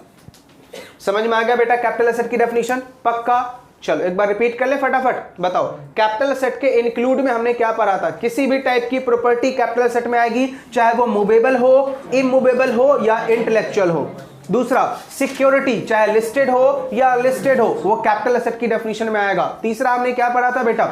समझ में आ गया बेटा कैपिटल एसेट की डेफिनेशन? पक्का? चलो एक बार रिपीट कर ले फटाफट, बताओ कैपिटल एसेट के इंक्लूड में हमने क्या पढ़ा था? किसी भी टाइप की प्रॉपर्टी कैपिटल एसेट में आएगी, चाहे वो मूवेबल हो, इमूवेबल हो या इंटेलेक्चुअल हो। दूसरा, सिक्योरिटी चाहे लिस्टेड हो या लिस्टेड हो, वो कैपिटल एसेट की डेफिनेशन में आएगा। तीसरा हमने क्या पढ़ा था बेटा?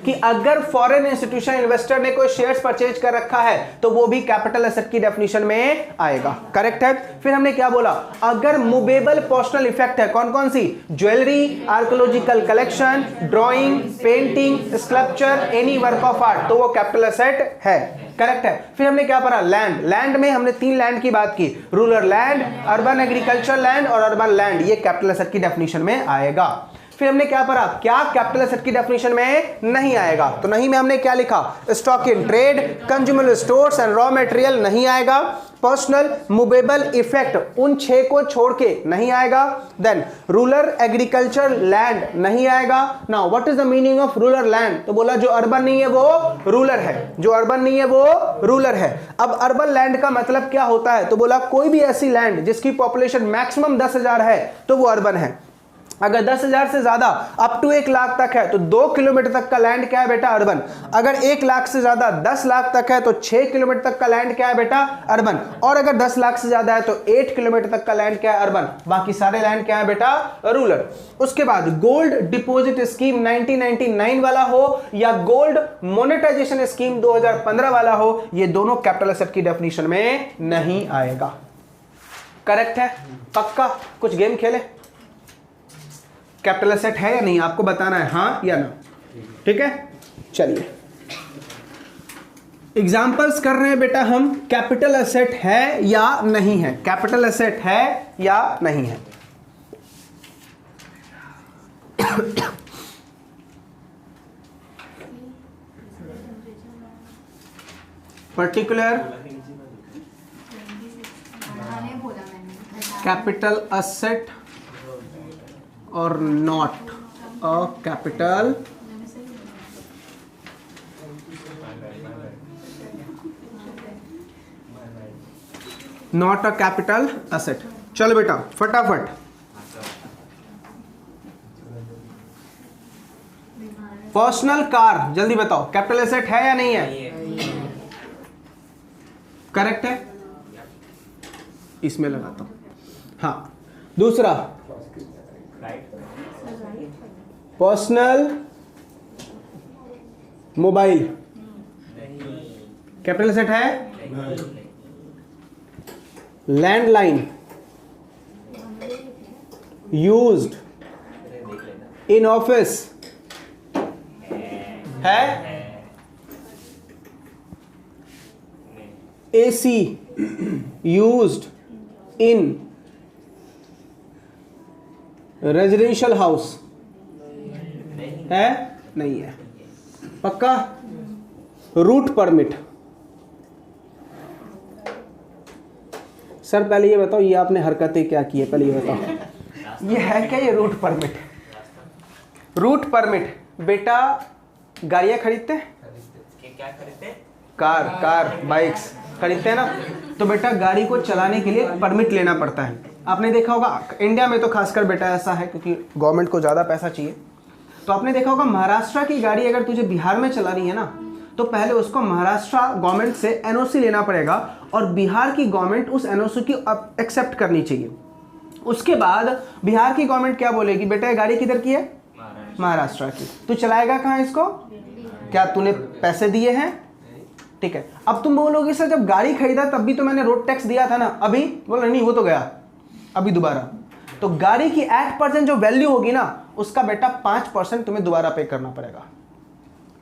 कि अगर फॉरेन इंस्टीट्यूशन इन्वेस्टर ने कोई शेयर्स परचेज कर रखा है तो वो भी कैपिटल एसेट की डेफिनेशन में आएगा, करेक्ट है। फिर हमने क्या बोला? अगर मूवेबल पर्सनल इफेक्ट है, कौन कौन सी? Jewellery, archaeological collection, drawing, painting, sculpture, any work of art, तो वो कैपिटल एसेट है, करेक्ट है। फिर हमने क्या पढ़ा, लैंड। लैंड में हमने 3 लैंड की बात की, rural land, urban agriculture land और अर्बन लैंड। ये कैपिटल एसेट की डेफिनेशन में आएगा। फिर हमने क्या पढ़ा, क्या कैपिटल एसेट की डेफिनेशन में नहीं आएगा, तो नहीं में हमने क्या लिखा, stock in trade, consumer stores and raw material नहीं आएगा। पर्सनल मूवेबल इफेक्ट, उन 6 को छोड़ के नहीं आएगा। देन रूरल एग्रीकल्चर लैंड नहीं आएगा। Now what is the meaning of rural land, तो बोला जो अर्बन नहीं है वो रूरल है, जो अर्बन नहीं है वो रूरल है। अब अर्बन लैंड का मतलब क्या होता है, तो बोला कोई भी ऐसी लैंड जिसकी पॉपुलेशन मैक्सिमम 10,000 है तो वो अर्बन है। अगर 10,000 से ज्यादा अप टू 1 लाख तक है तो 2 किलोमीटर तक का लैंड क्या है बेटा, अर्बन। अगर 1 लाख से ज्यादा 10 लाख तक है तो 6 किलोमीटर तक का लैंड क्या है बेटा, अर्बन। और अगर 10 लाख से ज्यादा है तो 8 किलोमीटर तक का लैंड क्या है, अर्बन। बाकी सारे लैंड क्या है बेटा, रूरल। उसके बाद गोल्ड डिपॉजिट स्कीम 1999 वाला हो या गोल्ड मोनेटाइजेशन स्कीम 2015 वाला हो, ये दोनों कैपिटल एसेट की डेफिनेशन में नहीं आएगा। करेक्ट है, पक्का। कुछ गेम खेले, कैपिटल एसेट है या नहीं आपको बताना है, हाँ या ना, ठीक है। चलिए एग्जांपल्स कर रहे हैं बेटा हम, कैपिटल एसेट है या नहीं है, कैपिटल एसेट है या नहीं है। Particular capital asset or not a capital not a capital asset. चलो बेटा फटाफट, पर्सनल कार जल्दी बताओ, कैपिटल एसेट है या नहीं है, करेक्ट है, इसमें लगाता हूं। हाँ, दूसरा पर्सनल मोबाइल कैपिटल एसेट है। लैंडलाइन यूज्ड इन ऑफिस है। AC used in residential house है, नहीं है, पक्का। रूट परमिट, सर पहले ये बताओ, ये आपने हरकतें क्या की है, पहले ये बताओ, ये है क्या ये रूट परमिट? रूट परमिट बेटा गाड़ियां खरीदते हैं, क्या खरीदते हैं, कार बाइक्स खरीदते हैं ना, तो बेटा गाड़ी को चलाने के लिए परमिट लेना पड़ता है। आपने देखा होगा इंडिया में तो खासकर बेटा ऐसा है क्योंकि गवर्नमेंट को ज़्यादा पैसा चाहिए, तो आपने देखा होगा महाराष्ट्र की गाड़ी अगर तुझे बिहार में चलानी है ना, तो पहले उसको महाराष्ट्र गवर्नमेंट से एनओसी लेना पड़ेगा और बिहार की गवर्नमेंट उस एनओसी की एक्सेप्ट करनी चाहिए। उसके बाद बिहार की गवर्नमेंट क्या बोलेगी, बेटा ये गाड़ी किधर की है, महाराष्ट्र की, तू चलाएगा कहाँ इसको, क्या तूने पैसे दिए हैं, ठीक है। अब तुम बोलोगे सर जब गाड़ी खरीदा तब भी तो मैंने रोड टैक्स दिया था ना, अभी बोला नहीं वो तो गया, अभी दोबारा। तो गाड़ी की 8% जो वैल्यू होगी ना उसका बेटा 5% तुम्हें दोबारा पे करना पड़ेगा,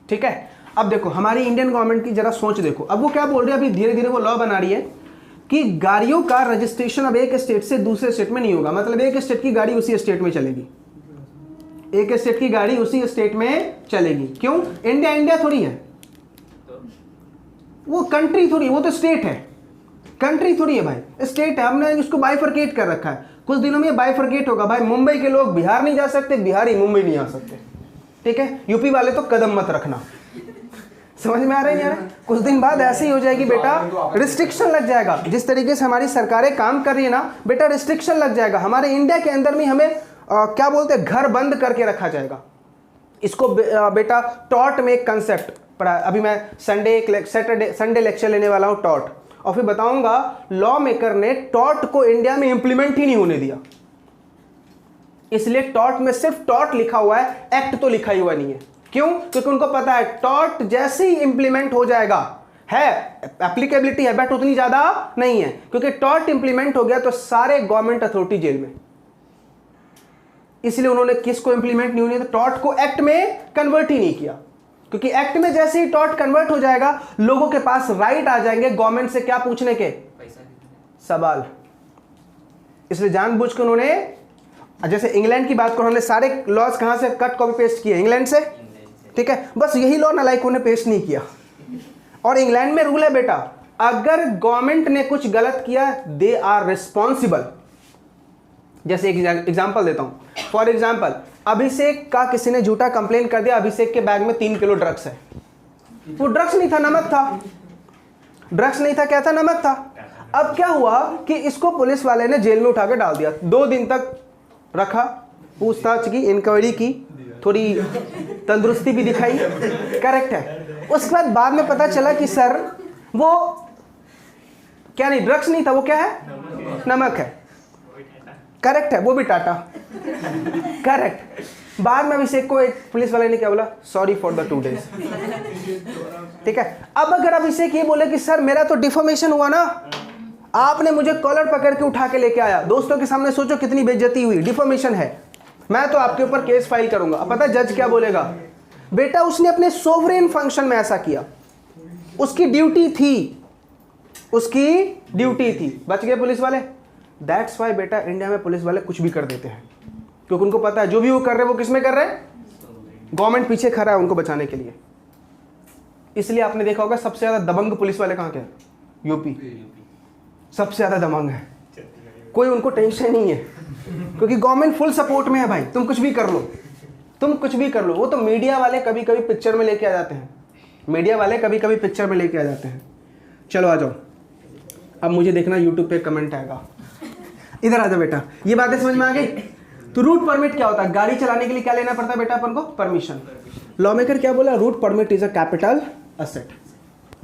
ठीक है। अब देखो हमारी इंडियन गवर्नमेंट की जरा सोच देखो, अब वो क्या बोल रही है, अभी धीरे धीरे वो लॉ बना रही है कि गाड़ियों का रजिस्ट्रेशन अब एक स्टेट से दूसरे स्टेट में नहीं होगा, मतलब एक स्टेट की गाड़ी उसी स्टेट में चलेगी, एक स्टेट की गाड़ी उसी स्टेट में चलेगी। क्यों, इंडिया इंडिया थोड़ी है, वो कंट्री थोड़ी, वो तो स्टेट है, कंट्री थोड़ी है भाई, स्टेट है। हमने इसको बाइफरकेट कर रखा है, कुछ दिनों में बाइफरकेट होगा भाई, मुंबई के लोग बिहार नहीं जा सकते, बिहारी मुंबई नहीं आ सकते, ठीक है। यूपी वाले तो कदम मत रखना, समझ में आ रहा है यार, कुछ दिन बाद ऐसे ही हो जाएगी बेटा, रिस्ट्रिक्शन लग जाएगा। जिस तरीके से हमारी सरकारें काम कर रही है ना बेटा, रिस्ट्रिक्शन लग जाएगा। हमारे इंडिया के अंदर में हमें क्या बोलते हैं, घर बंद करके रखा जाएगा। इसको बेटा टॉट में एक कंसेप्ट पढ़ा, अभी मैं संडे लेक्चर लेने वाला हूँ टॉट, और फिर बताऊंगा लॉ मेकर ने टॉट को इंडिया में इंप्लीमेंट ही नहीं होने दिया, इसलिए टॉट में सिर्फ टॉट लिखा हुआ है, एक्ट तो लिखा ही हुआ नहीं है। क्यों, क्योंकि उनको पता है टॉट जैसे ही इंप्लीमेंट हो जाएगा, है एप्लीकेबिलिटी है बट उतनी ज्यादा नहीं है, क्योंकि टॉट इंप्लीमेंट हो गया तो सारे गवर्नमेंट अथॉरिटी जेल में, इसलिए उन्होंने किसको इंप्लीमेंट नहीं होने, तो टॉट को एक्ट में कन्वर्ट ही नहीं किया। क्योंकि एक्ट में जैसे ही टॉर्ट कन्वर्ट हो जाएगा, लोगों के पास राइट आ जाएंगे गवर्नमेंट से क्या पूछने के, सवाल। इसलिए जानबूझ के उन्होंने, जैसे इंग्लैंड की बात करो, हमने सारे लॉज कहां से कट कॉपी पेस्ट किए, इंग्लैंड से, ठीक है। बस यही लॉ नालायकों ने पेस्ट नहीं किया। और इंग्लैंड में रूल है बेटा, अगर गवर्नमेंट ने कुछ गलत किया दे आर रिस्पॉन्सिबल। जैसे एक एग्जांपल देता हूं, फॉर एग्जांपल अभिषेक का किसी ने झूठा कंप्लेन कर दिया, अभिषेक के बैग में 3 किलो ड्रग्स है। वो ड्रग्स नहीं था, नमक था। ड्रग्स नहीं था, क्या था, नमक था। अब क्या हुआ कि इसको पुलिस वाले ने जेल में उठा के डाल दिया, 2 दिन तक रखा, पूछताछ की, इंक्वायरी की, थोड़ी तंदुरुस्ती भी दिखाई, करेक्ट है। उसके बाद में पता चला कि सर वो क्या नहीं, ड्रग्स नहीं था, वो क्या है, नमक है, करेक्ट है, वो भी टाटा, करेक्ट। बाद में अभिषेक को एक पुलिस वाले ने क्या बोला, सॉरी फॉर द 2 days, ठीक है। अब अगर अभिषेक ये बोले कि सर मेरा तो डिफॉर्मेशन हुआ ना, आपने मुझे कॉलर पकड़ के उठा के लेके आया, दोस्तों के सामने सोचो कितनी बेइज्जती हुई, डिफॉर्मेशन है, मैं तो आपके ऊपर केस फाइल करूंगा। अब पता जज क्या बोलेगा, बेटा उसने अपने सोवरेन फंक्शन में ऐसा किया, उसकी ड्यूटी थी, उसकी ड्यूटी थी, बच गए पुलिस वाले। दैट्स वाई बेटा इंडिया में पुलिस वाले कुछ भी कर देते हैं, क्योंकि उनको पता है जो भी वो कर रहे हैं वो किस में कर रहे हैं, गवर्नमेंट पीछे खड़ा है उनको बचाने के लिए। इसलिए आपने देखा होगा सबसे ज्यादा दबंग पुलिस वाले कहाँ के, यूपी सबसे ज्यादा दबंग है, कोई उनको टेंशन नहीं है, क्योंकि गवर्नमेंट फुल सपोर्ट में है भाई, तुम कुछ भी कर लो, तुम कुछ भी कर लो। वो तो मीडिया वाले कभी कभी पिक्चर में लेके आ जाते हैं, मीडिया वाले कभी कभी पिक्चर में लेके आ जाते हैं। चलो आ जाओ, अब मुझे देखना यूट्यूब पे कमेंट आएगा, इधर आ जाओ बेटा, ये बातें समझ में आ गई। तो रूट परमिट क्या होता है, गाड़ी चलाने के लिए क्या लेना पड़ता है बेटा अपन को, परमिशन। लॉ मेकर क्या बोला, route permit is a capital asset,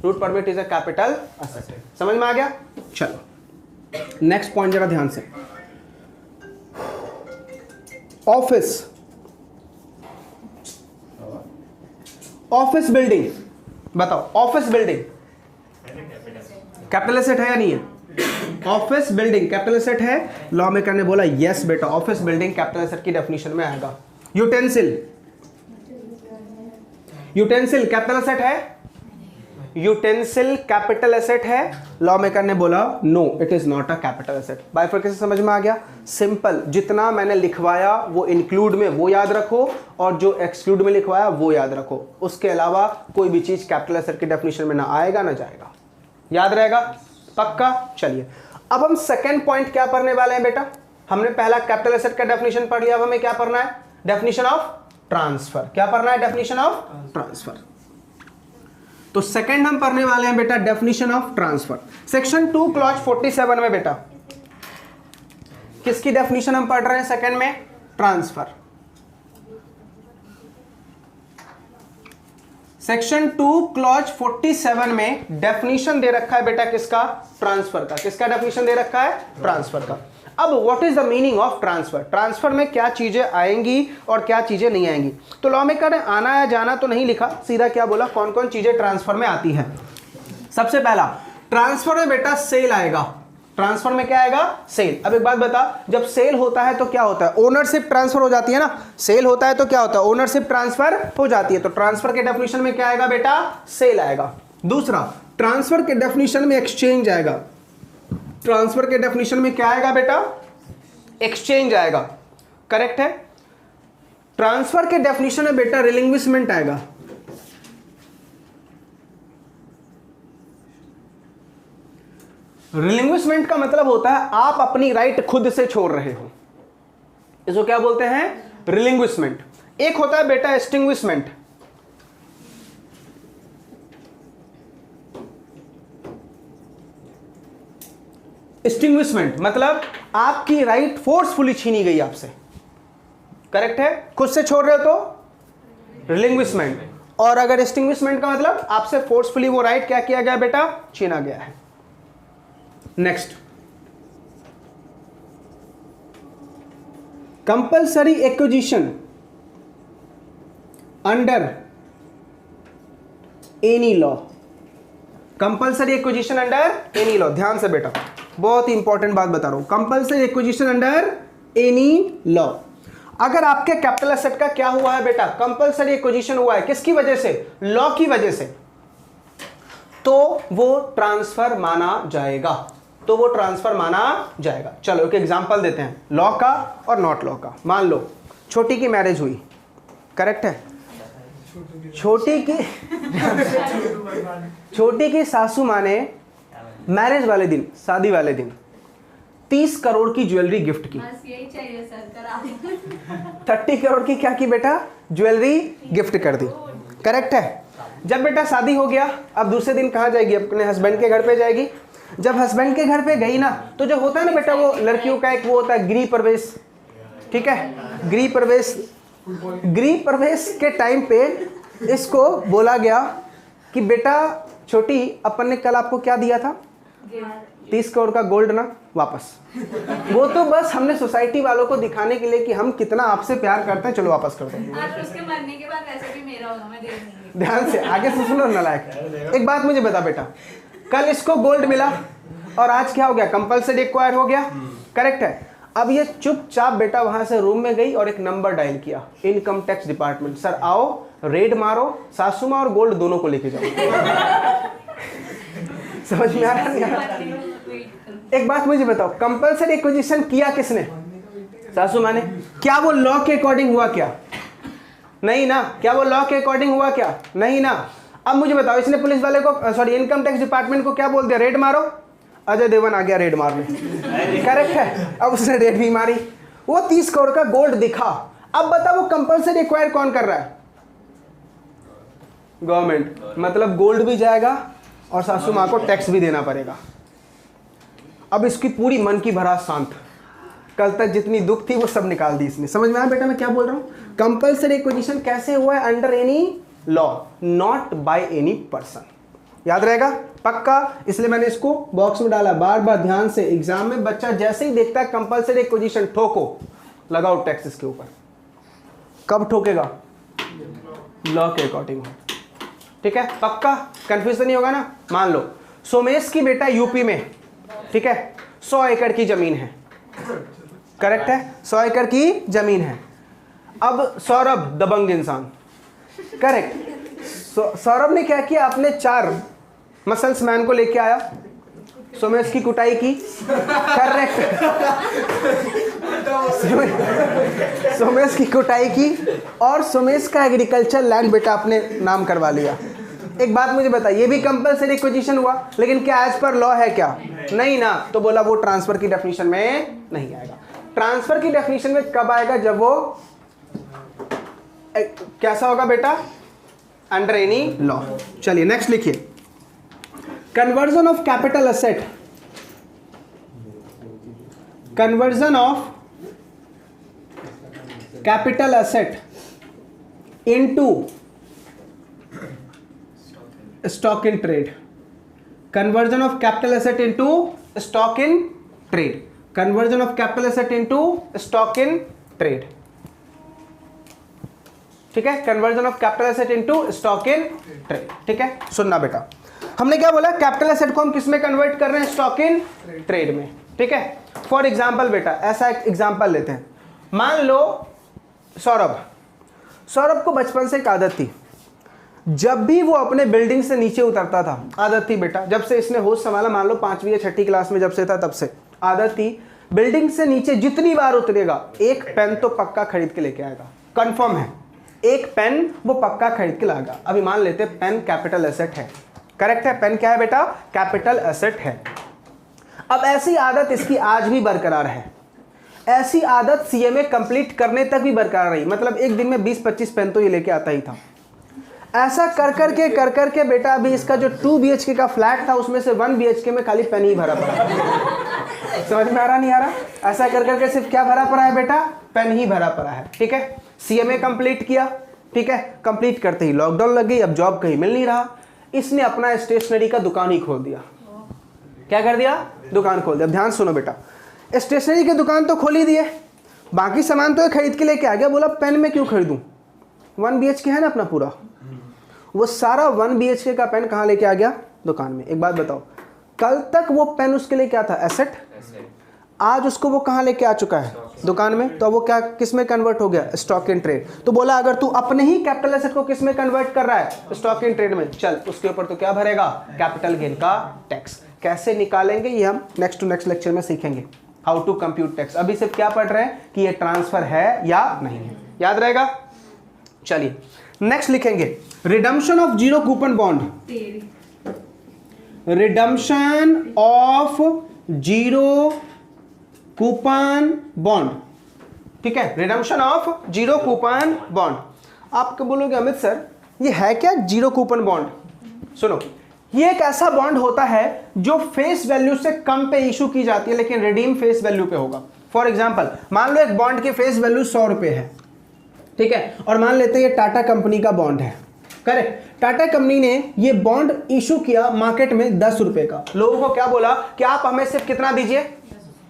route permit is a capital asset, समझ में आ गया। चलो नेक्स्ट पॉइंट जरा ध्यान से, ऑफिस, ऑफिस बिल्डिंग, बताओ ऑफिस बिल्डिंग कैपिटल एसेट है या नहीं है, ऑफिस बिल्डिंग कैपिटल एसेट है। लॉ मेकर ने बोला यस बेटा, ऑफिस बिल्डिंग कैपिटल एसेट की डेफिनेशन में आएगा। यूटेंसिल, यूटेंसिल कैपिटल एसेट है, यूटेंसिल कैपिटल एसेट है। लॉ मेकर ने बोला no it is not a capital asset. Bifurcation समझ में आ गया, सिंपल, जितना मैंने लिखवाया वो इंक्लूड में वो याद रखो और जो एक्सक्लूड में लिखवाया वो याद रखो, उसके अलावा कोई भी चीज कैपिटल एसेट की डेफिनेशन में ना आएगा ना जाएगा, याद रहेगा पक्का। चलिए अब हम सेकंड पॉइंट क्या पढ़ने वाले हैं बेटा, हमने पहला कैपिटल एसेट का डेफिनेशन पढ़ लिया, अब हमें क्या पढ़ना है, डेफिनेशन ऑफ ट्रांसफर। क्या पढ़ना है, डेफिनेशन ऑफ ट्रांसफर। तो सेकंड हम पढ़ने वाले हैं बेटा definition of transfer. Section 2 clause 47 में बेटा किसकी डेफिनेशन हम पढ़ रहे हैं, सेकंड में ट्रांसफर। सेक्शन 2 क्लॉज 47 में डेफिनेशन दे रखा है बेटा किसका, ट्रांसफर का। किसका डेफिनेशन दे रखा है, ट्रांसफर का। अब what is the meaning of transfer, transfer में क्या चीजें आएंगी और क्या चीजें नहीं आएंगी। तो लॉ मेकर ने आना या जाना तो नहीं लिखा, सीधा क्या बोला, कौन कौन चीजें ट्रांसफर में आती है। सबसे पहला ट्रांसफर में बेटा सेल आएगा, ट्रांसफर में क्या आएगा, सेल। अब एक बात बता, जब सेल होता है तो क्या होता है, ओनरशिप ट्रांसफर हो जाती है ना, सेल होता है तो क्या होता है, ओनरशिप ट्रांसफर हो जाती है। तो ट्रांसफर के डेफिनेशन में क्या आएगा बेटा, सेल आएगा। दूसरा, ट्रांसफर के डेफिनेशन में एक्सचेंज आएगा, ट्रांसफर के डेफिनेशन में क्या आएगा बेटा, एक्सचेंज आएगा, करेक्ट है। ट्रांसफर के डेफिनेशन में बेटा रिलिंग्विशमेंट आएगा, रिलिंग्विशमेंट का मतलब होता है आप अपनी राइट खुद से छोड़ रहे हो, इसको क्या बोलते हैं, रिलिंग्विशमेंट। एक होता है बेटा एक्सटिंग्विशमेंट, एक्सटिंग्विशमेंट मतलब आपकी राइट फोर्सफुली छीनी गई आपसे, करेक्ट है, खुद से छोड़ रहे हो तो रिलिंग्विशमेंट। और अगर एक्सटिंग्विशमेंट का मतलब आपसे फोर्सफुली वो राइट क्या किया गया बेटा, छीना गया है। Next, compulsory acquisition under any law, compulsory acquisition under any law. ध्यान से बेटा, बहुत ही इंपॉर्टेंट बात बता रहा हूं, compulsory acquisition under any law. अगर आपके कैपिटल एसेट का क्या हुआ है बेटा, कंपलसरी एक्विजिशन हुआ है, किसकी वजह से, लॉ की वजह से, तो वो ट्रांसफर माना जाएगा, तो वो ट्रांसफर माना जाएगा। चलो एक एग्जांपल देते हैं लॉ का और नॉट लॉ का। मान लो छोटी की मैरिज हुई, करेक्ट है, छोटी की सासू माँ ने मैरिज वाले दिन, शादी वाले दिन 30 करोड़ की ज्वेलरी गिफ्ट की। बस यही चाहिए सर, करा 30 करोड़ की क्या की बेटा, ज्वेलरी गिफ्ट कर दी, करेक्ट है। जब बेटा शादी हो गया, अब दूसरे दिन कहाँ जाएगी, अपने हस्बैंड के घर पे जाएगी। जब हस्बैंड के घर पे गई ना, तो जो होता है ना बेटा, वो लड़कियों का एक वो होता है गृह प्रवेश, ठीक है, गृह प्रवेश के टाइम पे इसको बोला गया कि बेटा छोटी, अपन ने कल आपको क्या दिया था, 30 करोड़ का गोल्ड ना, वापस। वो तो बस हमने सोसाइटी वालों को दिखाने के लिए कि हम कितना आपसे प्यार करते हैं, चलो वापस कर दो। उसके मरने के बाद वैसे भी मेरा होगा, मैं दे दूंगी। ध्यान से आगे से सुनो नालायक। एक बात मुझे बता बेटा, कल इसको गोल्ड मिला और आज क्या हो गया, कंपलसरी एक्वायर हो गया, करेक्ट है। अब ये चुपचाप बेटा वहां से रूम में गई और एक नंबर डायल किया, इनकम टैक्स डिपार्टमेंट, सर आओ रेड मारो, सासू माँ और गोल्ड दोनों को लेके जाओ। समझ में आ रहा है? एक बात मुझे बताओ, कंपलसरी एक्विजिशन किया किसने, सासू माँ ने। क्या वो लॉ के अकॉर्डिंग हुआ क्या, नहीं ना। क्या वो लॉ के अकॉर्डिंग हुआ क्या, नहीं ना। अब मुझे बताओ, इसने पुलिस वाले को, सॉरी इनकम टैक्स डिपार्टमेंट को क्या बोल दिया, रेड मारो, अजय देवगन आ गया रेड मारने, करेक्ट है। अब उसने रेड भी मारी, वो 30 करोड़ का गोल्ड दिखा। अब बता वो कंपलसरी एक्वायर कौन कर रहा है, गवर्नमेंट, मतलब गोल्ड भी जाएगा और सासू माँ को टैक्स भी देना पड़ेगा। अब इसकी पूरी मन की भरा शांत, कल तक जितनी दुख थी वो सब निकाल दी इसने। समझ में आया बेटा मैं क्या बोल रहा हूँ। कंपलसरी एक्विजिशन कैसे हुआ है, under any law, not by any person. याद रहेगा पक्का, इसलिए मैंने इसको बॉक्स में डाला। बार बार ध्यान से, एग्जाम में बच्चा जैसे ही देखता है कंपलसरी एक्विजिशन, ठोको, लगाओ टैक्स इसके ऊपर। कब ठोकेगा, लॉ के अकॉर्डिंग हो, ठीक है, पक्का, कंफ्यूजन नहीं होगा ना। मान लो सोमेश की बेटा यूपी में, ठीक है, 100 एकड़ की जमीन है, करेक्ट है, 100 एकड़ की जमीन है। अब सौरभ दबंग इंसान, करेक्ट, सौरभ ने क्या किया, अपने 4 मसल्स मैन को लेके आया, सोमेश की कुटाई की, करेक्ट, सोमेश की कुटाई की और सोमेश का एग्रीकल्चर लैंड बेटा अपने नाम करवा लिया। एक बात मुझे बता, ये भी कंपलसरी एक्विजिशन हुआ, लेकिन क्या एज पर लॉ है क्या, नहीं ना। तो बोला वो ट्रांसफर की डेफिनेशन में नहीं आएगा। ट्रांसफर की डेफिनेशन में कब आएगा, जब वो कैसा होगा बेटा, अंडर एनी लॉ। चलिए नेक्स्ट लिखिए, conversion of capital asset, conversion of capital asset into stock in trade, conversion of capital asset into stock in trade, conversion of capital asset into stock in trade, ठीक है, conversion of capital asset into stock in trade, ठीक है। सुनना बेटा, हमने क्या बोला, कैपिटल एसेट को हम किस में कन्वर्ट कर रहे हैं, स्टॉक इन ट्रेड में, ठीक है। फॉर एग्जांपल बेटा, ऐसा एक एग्जांपल लेते हैं, मान लो सौरभ को बचपन से एक आदत थी, जब भी वो अपने बिल्डिंग से नीचे उतरता था, आदत थी बेटा, जब से इसने होश संभाला, मान लो 5वीं या 6ठी क्लास में जब से था, तब से आदत थी, बिल्डिंग से नीचे जितनी बार उतरेगा एक पेन तो पक्का खरीद के लेके आएगा, कंफर्म है, एक पेन वो पक्का खरीद के लाएगा। अभी मान लेते पेन कैपिटल एसेट है, करेक्ट है, पेन क्या है बेटा, कैपिटल एसेट है। अब ऐसी आदत इसकी आज भी बरकरार है, ऐसी आदत सीएमए कंप्लीट करने तक भी बरकरार रही, मतलब एक दिन में 20-25 पेन तो ये लेके आता ही था। ऐसा कर करके बेटा अभी इसका जो 2 BHK का फ्लैट था, उसमें से 1 BHK में खाली पेन ही भरा पड़ा है। समझ में आ रहा नहीं आ रहा, ऐसा कर करके सिर्फ क्या भरा पड़ा है बेटा, पेन ही भरा पड़ा है, ठीक है। सीएमए कंप्लीट किया, ठीक है, कंप्लीट करते ही लॉकडाउन लग गई, अब जॉब कहीं मिल नहीं रहा, इसने अपना स्टेशनरी का दुकान ही खोल दिया। क्या कर दिया, दुकान खोल दिया। ध्यान सुनो बेटा, स्टेशनरी की दुकान तो खोल ही दिए, बाकी सामान तो खरीद के लेके आ गया, बोला पेन में क्यों खरीदूं, 1 BHK है ना अपना पूरा, वो सारा 1 BHK का पेन कहाँ लेके आ गया, दुकान में। एक बात बताओ, कल तक वो पेन उसके लिए क्या था, एसेट, आज उसको वो कहाँ लेके आ चुका है, दुकान में, तो वो क्या किस में कन्वर्ट हो गया, स्टॉक इन ट्रेड। तो बोला अगर तू अपने ही कैपिटल एसेट को किस में कन्वर्ट कर रहा है, स्टॉक इन ट्रेड में, चल उसके ऊपर तो क्या भरेगा, कैपिटल गेन का टैक्स। कैसे निकालेंगे ये हम नेक्स्ट टू नेक्स्ट लेक्चर में सीखेंगे, हाउ टू कंप्यूट टैक्स। अभी सिर्फ क्या पढ़ रहे हैं कि ये ट्रांसफर है या नहीं है, याद रहेगा। चलिए नेक्स्ट लिखेंगे redemption of zero coupon bond, redemption of zero coupon bond, ठीक है, redemption of zero coupon bond. आप बोलोगे अमित सर ये है क्या जीरो कूपन बॉन्ड? सुनो, ये एक ऐसा बॉन्ड होता है जो फेस वैल्यू से कम पे इशू की जाती है लेकिन रिडीम फेस वैल्यू पे होगा। फॉर एग्जांपल मान लो एक बॉन्ड की फेस वैल्यू 100 रुपए है, ठीक है, और मान लेते हैं ये टाटा कंपनी का बॉन्ड है, करेक्ट। टाटा कंपनी ने ये बॉन्ड इशू किया मार्केट में 10 रुपए का। लोगों को क्या बोला कि आप हमें सिर्फ कितना दीजिए,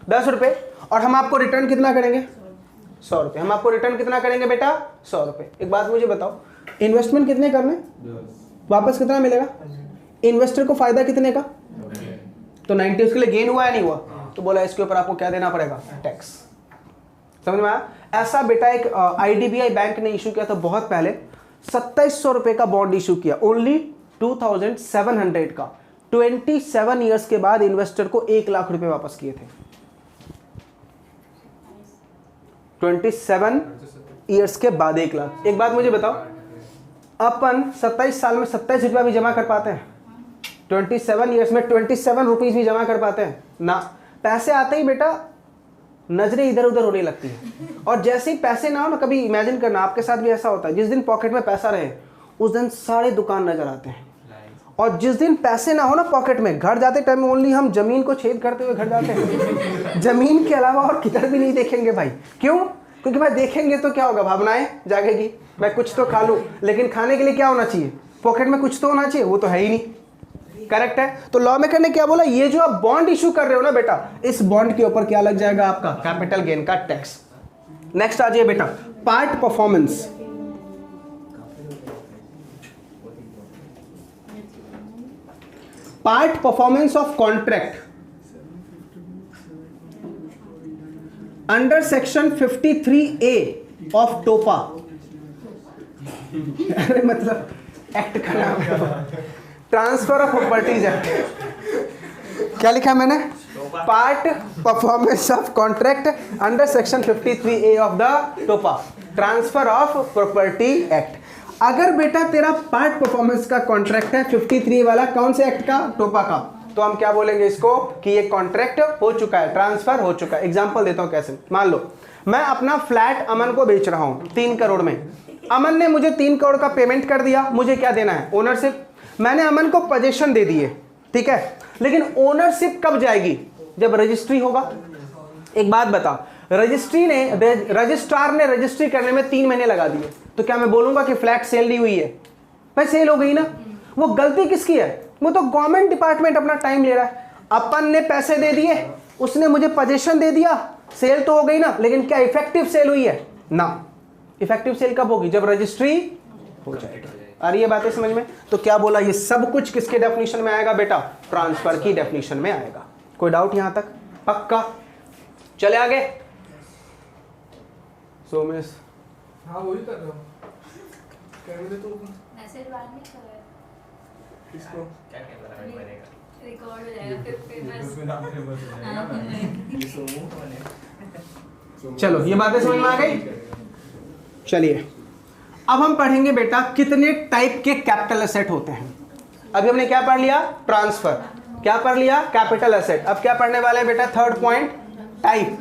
10 रुपए, और हम आपको रिटर्न कितना करेंगे, 100 रुपए। हम आपको रिटर्न कितना करेंगे बेटा, 100 रुपए। एक बात मुझे बताओ, इन्वेस्टमेंट कितने करने, वापस कितना मिलेगा, इन्वेस्टर को फायदा कितने का, तो 90, उसके लिए गेन हुआ या नहीं हुआ, तो बोला इसके ऊपर आपको क्या देना पड़ेगा, टैक्स। समझ में आया। ऐसा बेटा एक आईडीबीआई बैंक ने इशू किया था बहुत पहले, 2700 रुपए का बॉन्ड इशू किया, ओनली 2700 का। 27 ईयर्स के बाद इन्वेस्टर को 1 लाख रुपए वापस किए थे। 27 ईयर्स के बाद 1 लाख। एक बात मुझे बताओ, अपन 27 साल में 27 रुपया भी जमा कर पाते हैं? 27 ईयर्स में 27 रुपीज भी जमा कर पाते हैं ना? पैसे आते ही बेटा नजरें इधर उधर होने लगती है, और जैसे ही पैसे ना हो ना, कभी इमेजिन करना आपके साथ भी ऐसा होता है, जिस दिन पॉकेट में पैसा रहे उस दिन सारे दुकान नजर आते हैं, और जिस दिन पैसे ना हो ना पॉकेट में, घर जाते टाइम ओनली हम जमीन को छेद करते हुए घर जाते हैं। जमीन के अलावा और किधर भी नहीं देखेंगे भाई। क्यों? क्योंकि भाई देखेंगे तो क्या होगा, भावनाएं जागेगी, मैं कुछ तो खा लूं, लेकिन खाने के लिए क्या होना चाहिए, पॉकेट में कुछ तो होना चाहिए, वो तो है ही नहीं। करेक्ट है। तो लॉ मेकर ने क्या बोला, ये जो आप बॉन्ड इशू कर रहे हो ना बेटा, इस बॉन्ड के ऊपर क्या लग जाएगा, आपका कैपिटल गेन का टैक्स। नेक्स्ट आ जाइए बेटा, part performance. Part performance of contract under section 53A of टोपा। अरे मतलब एक्ट का नाम है, ट्रांसफर ऑफ प्रॉपर्टीज एक्ट। क्या लिखा है मैंने, part performance of contract under section 53A of the टोपा, ट्रांसफर ऑफ प्रॉपर्टी एक्ट। अगर बेटा तेरा पार्ट परफॉर्मेंस का कॉन्ट्रैक्ट है 53 वाला, कौन से एक्ट का, टोपा का, तो हम क्या बोलेंगे इसको कि ये कॉन्ट्रैक्ट हो चुका है, ट्रांसफर हो चुका है। एग्जांपल देता हूं कैसे। मान लो मैं अपना फ्लैट अमन को बेच रहा हूं 3 करोड़ में, अमन ने मुझे 3 करोड़ का पेमेंट कर दिया, मुझे क्या देना है, ओनरशिप। मैंने अमन को पोजीशन दे दी है, ठीक है, लेकिन ओनरशिप कब जाएगी, जब रजिस्ट्री होगा। एक बात बता, रजिस्ट्रार ने रजिस्ट्री करने में 3 महीने लगा दिए, तो क्या मैं बोलूंगा कि फ्लैट सेल नहीं हुई है, भाई सेल हो गई ना। वो गलती किसकी है, वो तो गवर्नमेंट डिपार्टमेंट अपना टाइम ले रहा है। अपन ने पैसे दे दिए, उसने मुझे पोजीशन दे दिया, सेल तो हो गई ना, लेकिन क्या इफेक्टिव सेल हुई है ना। इफेक्टिव सेल कब होगी, जब रजिस्ट्री हो जाएगी। आ रही है बातें समझ में। तो क्या बोला, ये सब कुछ किसके डेफिनेशन में आएगा बेटा, ट्रांसफर की डेफिनेशन में आएगा। कोई डाउट यहां तक, पक्का। चले आगे। सोमेश, हाँ वही कर रहा हूँ, कैमरे तो मैसेज बाद में करो, किसको क्या कैमरा में बनेगा, रिकॉर्ड हो जाएगा फिर फेमस। उसमें नाम फेमस हो जाएगा ना। ये सोमू तो बने। चलो ये बातें समझ में आ गई। चलिए अब हम पढ़ेंगे बेटा कितने टाइप के कैपिटल एसेट होते हैं। अभी हमने क्या पढ़ लिया, ट्रांसफर, क्या पढ़ लिया, कैपिटल एसेट। अब क्या पढ़ने वाले हैं बेटा, third point, type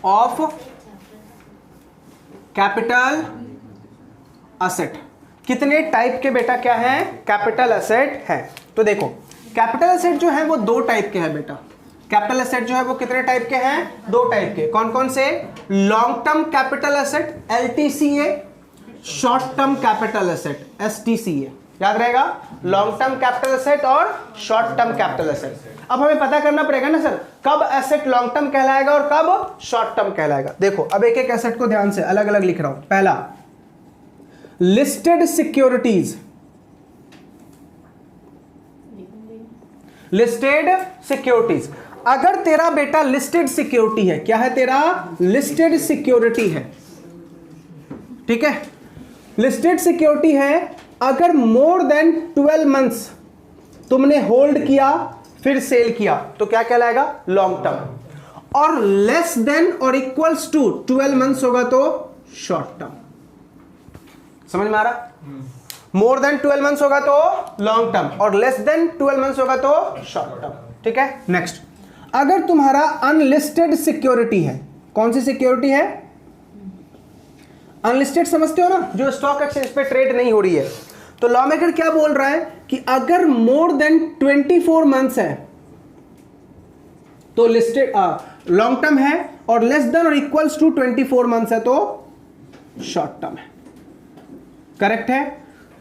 of capital asset. कितने टाइप के बेटा क्या है, कैपिटल एसेट है। तो देखो कैपिटल एसेट जो है वो 2 टाइप के हैं बेटा। कैपिटल एसेट जो है वो कितने टाइप के हैं, 2 टाइप के। कौन कौन से, long term capital asset LTCA, short term capital asset STCA। याद रहेगा, लॉन्ग टर्म कैपिटल एसेट और शॉर्ट टर्म कैपिटल एसेट। अब हमें पता करना पड़ेगा ना सर, कब एसेट लॉन्ग टर्म कहलाएगा और कब शॉर्ट टर्म कहलाएगा। देखो अब एक एक एसेट को ध्यान से अलग अलग लिख रहा हूं। पहला, लिस्टेड सिक्योरिटीज, लिस्टेड सिक्योरिटीज। अगर तेरा बेटा लिस्टेड सिक्योरिटी है, क्या है तेरा? लिस्टेड सिक्योरिटी है, ठीक है, लिस्टेड सिक्योरिटी है, अगर मोर देन 12 मंथ्स तुमने होल्ड किया फिर सेल किया तो क्या कहलाएगा? Long term. और लेस देन और इक्वल्स टू 12 मंथ्स होगा तो शॉर्ट टर्म। समझ में आ रहा? मोर देन 12 मंथ्स होगा तो लॉन्ग टर्म और लेस देन 12 मंथ्स होगा तो शॉर्ट टर्म, ठीक है। नेक्स्ट, अगर तुम्हारा अनलिस्टेड सिक्योरिटी है, कौन सी सिक्योरिटी है? अनलिस्टेड समझते हो ना, जो स्टॉक एक्सचेंज पे ट्रेड नहीं हो रही है। तो लॉ मेकर क्या बोल रहा है कि अगर मोर देन 24 मंथ्स है तो लिस्टेड लॉन्ग टर्म है, और लेस देन और इक्वल्स टू 24 मंथ्स है तो शॉर्ट टर्म है। करेक्ट है?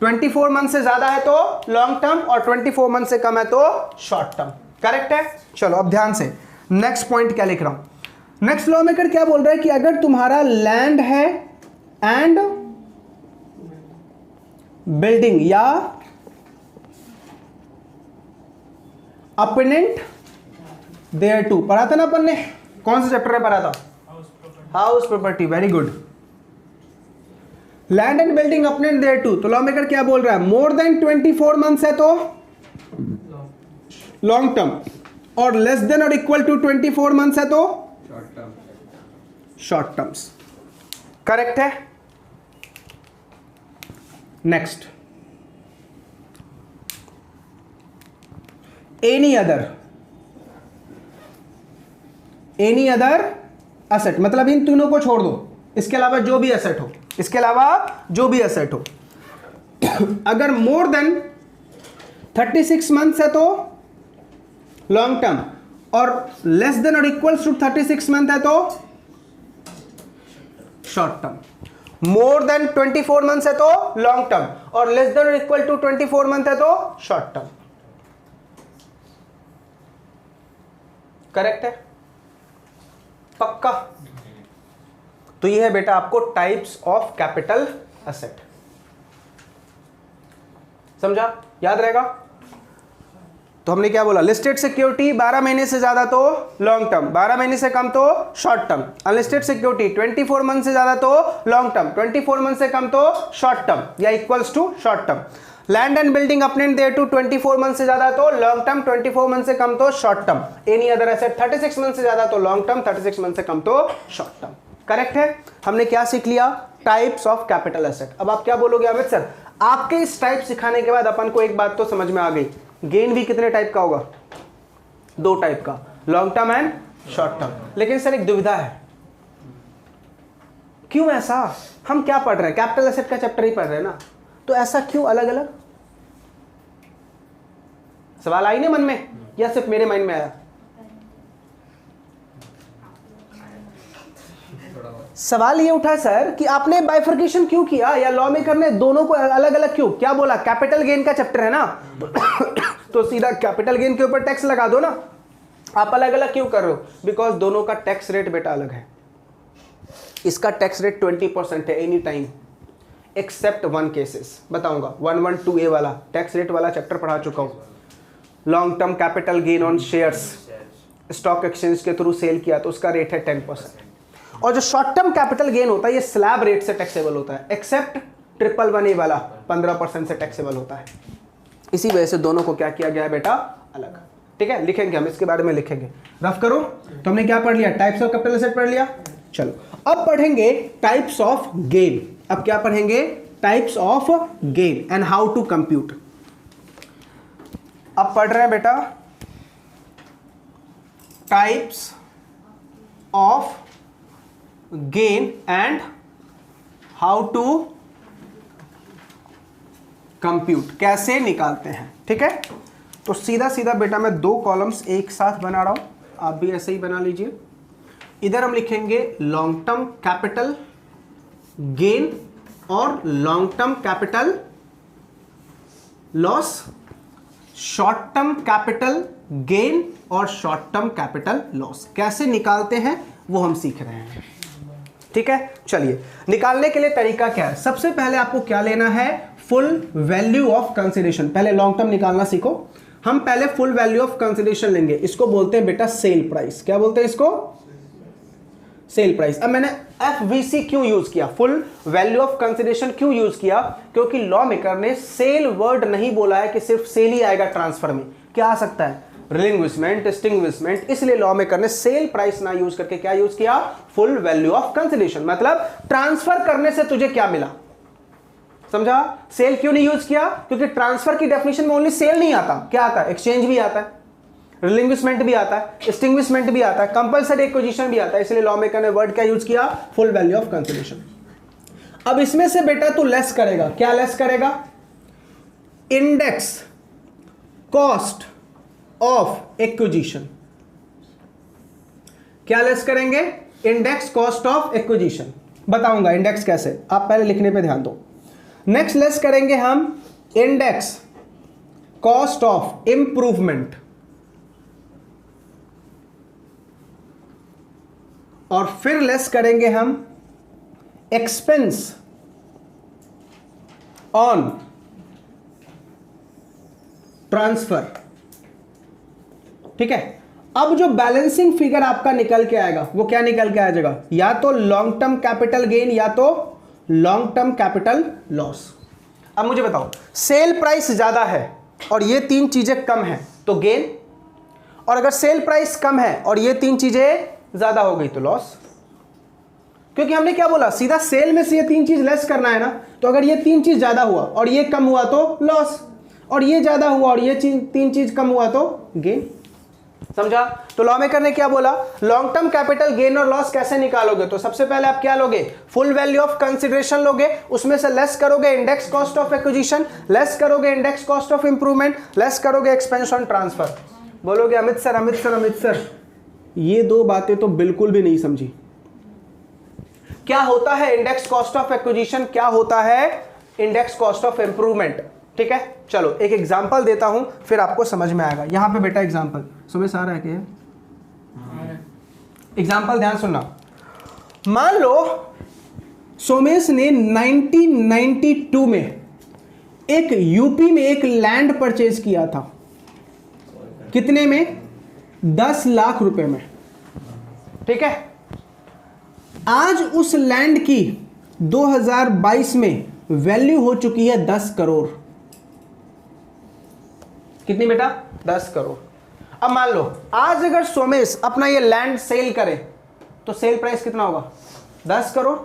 24 मंथ से ज्यादा है तो लॉन्ग टर्म और 24 मंथ से कम है तो शॉर्ट टर्म। करेक्ट है? चलो अब ध्यान से नेक्स्ट पॉइंट क्या लिख रहा हूं। नेक्स्ट लॉ मेकर क्या बोल रहा है कि अगर तुम्हारा लैंड है एंड बिल्डिंग या अपोनेंट देयर टू, पढ़ा था ना अपन ने, कौन सा चैप्टर में पढ़ा था? House property, very good. Land and building opponent there to, तो लॉ मेकर क्या बोल रहा है? मोर देन 24 मंथ्स है तो लॉन्ग टर्म, और लेस देन और इक्वल टू 24 मंथ्स है तो शॉर्ट टर्म्स। करेक्ट है? नेक्स्ट, एनी अदर असेट, मतलब इन तीनों को छोड़ दो, इसके अलावा जो भी एसेट हो, इसके अलावा जो भी एसेट हो अगर मोर देन 36 मंथ्स है तो लॉन्ग टर्म, और लेस देन और इक्वल्स टू 36 मंथ है तो short term. More than 24 months है तो लॉन्ग टर्म, और लेस देन और इक्वल टू 24 मंथ है तो शॉर्ट टर्म। करेक्ट है? पक्का? तो ये है बेटा आपको टाइप्स ऑफ कैपिटल एसेट। समझा? याद रहेगा? तो हमने क्या बोला? लिस्टेड सिक्योरिटी 12 महीने से ज्यादा तो लॉन्ग टर्म, 12 महीने से कम तो short term. Unlisted security 24 month से ज्यादा तो लॉन्ग टर्म, 24 मंथ से कम तो शॉर्ट टर्म या equals to short term. Land and building opponent there to 24 month से ज्यादा तो लॉन्ग टर्म, 24 मंथ से कम तो short term. Any other asset 36 month से ज्यादा तो लॉन्ग टर्म, 36 मंथ से कम तो शॉर्ट टर्म। करेक्ट है? हमने क्या सीख लिया? Types of capital asset. अब आप क्या बोलोगे अमित सर, आपके इस टाइप सिखाने के बाद अपन को एक बात तो समझ में आ गई, गेन भी कितने टाइप का होगा? 2 टाइप का, long term and short term. लेकिन सर एक दुविधा है, क्यों ऐसा? हम क्या पढ़ रहे हैं? कैपिटल एसेट का चैप्टर ही पढ़ रहे हैं ना, तो ऐसा क्यों अलग अलग? सवाल आई ना मन में, या सिर्फ मेरे माइंड में आया? सवाल ये उठा सर कि आपने बाइफर्केशन क्यों किया, या लॉ मेकर ने दोनों को अलग अलग क्यों? क्या बोला? कैपिटल गेन का चैप्टर है ना तो सीधा कैपिटल गेन के ऊपर टैक्स लगा दो ना। आप अलग अलग क्यों कर रहे हो? बिकॉज दोनों का टैक्स रेट बेटा अलग है। इसका टैक्स रेट 20% है एनी टाइम एक्सेप्ट 1 केसेस। बताऊंगा 112A वाला टैक्स रेट वाला चैप्टर पढ़ा चुका हूं। Long term capital gain on shares, stock exchange के थ्रू सेल किया तो उसका रेट है 10%। और जो शॉर्ट टर्म कैपिटल गेन होता है ये स्लैब रेट से टैक्सेबल होता है, एक्सेप्ट 111A वाला 15% से टैक्सेबल होता है। इसी वजह से दोनों को क्या किया गया है बेटा? अलग। ठीक है, लिखेंगे हम इसके बारे में, लिखेंगे। रफ करो। तो हमने क्या पढ़ लिया? टाइप्स ऑफ कैपिटल एसेट पढ़ लिया। चलो अब पढ़ेंगे टाइप्स ऑफ गेन। अब क्या पढ़ेंगे? Types of gain and how to compute. अब पढ़ रहे हैं बेटा types of gain and how to compute, कैसे निकालते हैं। ठीक है, तो सीधा सीधा बेटा मैं 2 कॉलम्स एक साथ बना रहा हूं, आप भी ऐसे ही बना लीजिए। इधर हम लिखेंगे लॉन्ग टर्म कैपिटल गेन और long term capital loss, short term capital gain और शॉर्ट टर्म कैपिटल लॉस। कैसे निकालते हैं वो हम सीख रहे हैं। ठीक है, चलिए निकालने के लिए तरीका क्या है? सबसे पहले आपको क्या लेना है? Full value of consideration. पहले लॉन्ग टर्म निकालना सीखो। हम पहले फुल वैल्यू ऑफ कंसिडरेशन लेंगे, इसको बोलते हैं बेटा सेल प्राइस। क्या बोलते हैं इसको? Sale price. अब मैंने FVC क्यों यूज किया, फुल वैल्यू ऑफ कंसिडरेशन क्यों यूज किया? क्योंकि लॉ मेकर ने सेल वर्ड नहीं बोला है कि सिर्फ सेल ही आएगा ट्रांसफर में, क्या आ सकता है? रिलिंग्विशमेंट, एक्सटिंग्विशमेंट। इसलिए लॉ मेकर ने सेल प्राइस ना यूज करके क्या यूज किया? Full value of consideration. मतलब ट्रांसफर करने से तुझे क्या मिला, समझा? सेल क्यों नहीं यूज किया? क्योंकि ट्रांसफर की डेफिनेशन में ओनली सेल नहीं आता, क्या आता है? एक्सचेंज भी आता है, रिलिंग्विशमेंट भी आता है, एक्सटिंग्विशमेंट भी आता है, कंपल्सरी एक्विजिशन भी आता है। इसलिए लॉ मेकर ने वर्ड क्या यूज किया? Full value of consideration. अब इसमें से बेटा तू लेस करेगा, क्या लेस करेगा? Index cost of acquisition. क्या लेस करेंगे? Index cost of acquisition. बताऊंगा इंडेक्स कैसे, आप पहले लिखने पे ध्यान दो। नेक्स्ट लेस करेंगे हम इंडेक्स कॉस्ट ऑफ इंप्रूवमेंट, और फिर लेस करेंगे हम एक्सपेंस ऑन ट्रांसफर। ठीक है, अब जो बैलेंसिंग फिगर आपका निकल के आएगा वो क्या निकल के आ जाएगा? या तो लॉन्ग टर्म कैपिटल गेन या तो लॉन्ग टर्म कैपिटल लॉस। अब मुझे बताओ, सेल प्राइस ज्यादा है और ये तीन चीजें कम है तो गेन, और अगर सेल प्राइस कम है और ये तीन चीजें ज्यादा हो गई तो लॉस। क्योंकि हमने क्या बोला, सीधा सेल में से ये तीन चीज लेस करना है ना, तो अगर ये तीन चीज ज्यादा हुआ और ये कम हुआ तो लॉस, और ये ज्यादा हुआ और ये तीन चीज कम हुआ तो गेन। समझा? तो लॉ मेकर ने क्या बोला, लॉन्ग टर्म कैपिटल गेन और लॉस कैसे निकालोगे? तो सबसे पहले आप क्या लोगे? फुल वैल्यू ऑफ कंसिडरेशन लोगे, उसमें से लेस करोगे index cost of acquisition, less करोगे index cost of improvement, less करोगे एक्सपेंस ऑन ट्रांसफर। बोलोगे Amit sir Amit sir Amit sir ये दो बातें तो बिल्कुल भी नहीं समझी। क्या होता है इंडेक्स कॉस्ट ऑफ एक्विजिशन, क्या होता है इंडेक्स कॉस्ट ऑफ इंप्रूवमेंट? ठीक है, चलो एक एग्जांपल देता हूं फिर आपको समझ में आएगा। यहां पे बेटा एग्जांपल सुबह सारा है क्या? एग्जांपल ध्यान सुनना। मान लो सोमेश ने 1992 में एक यूपी में एक लैंड परचेज किया था। कितने में? 10 लाख रुपए में। ठीक है, आज उस लैंड की 2022 में वैल्यू हो चुकी है 10 करोड़। कितनी बेटा? 10 करोड़। अब मान लो आज अगर सोमेश अपना ये लैंड सेल करे तो सेल प्राइस कितना होगा? 10 करोड़,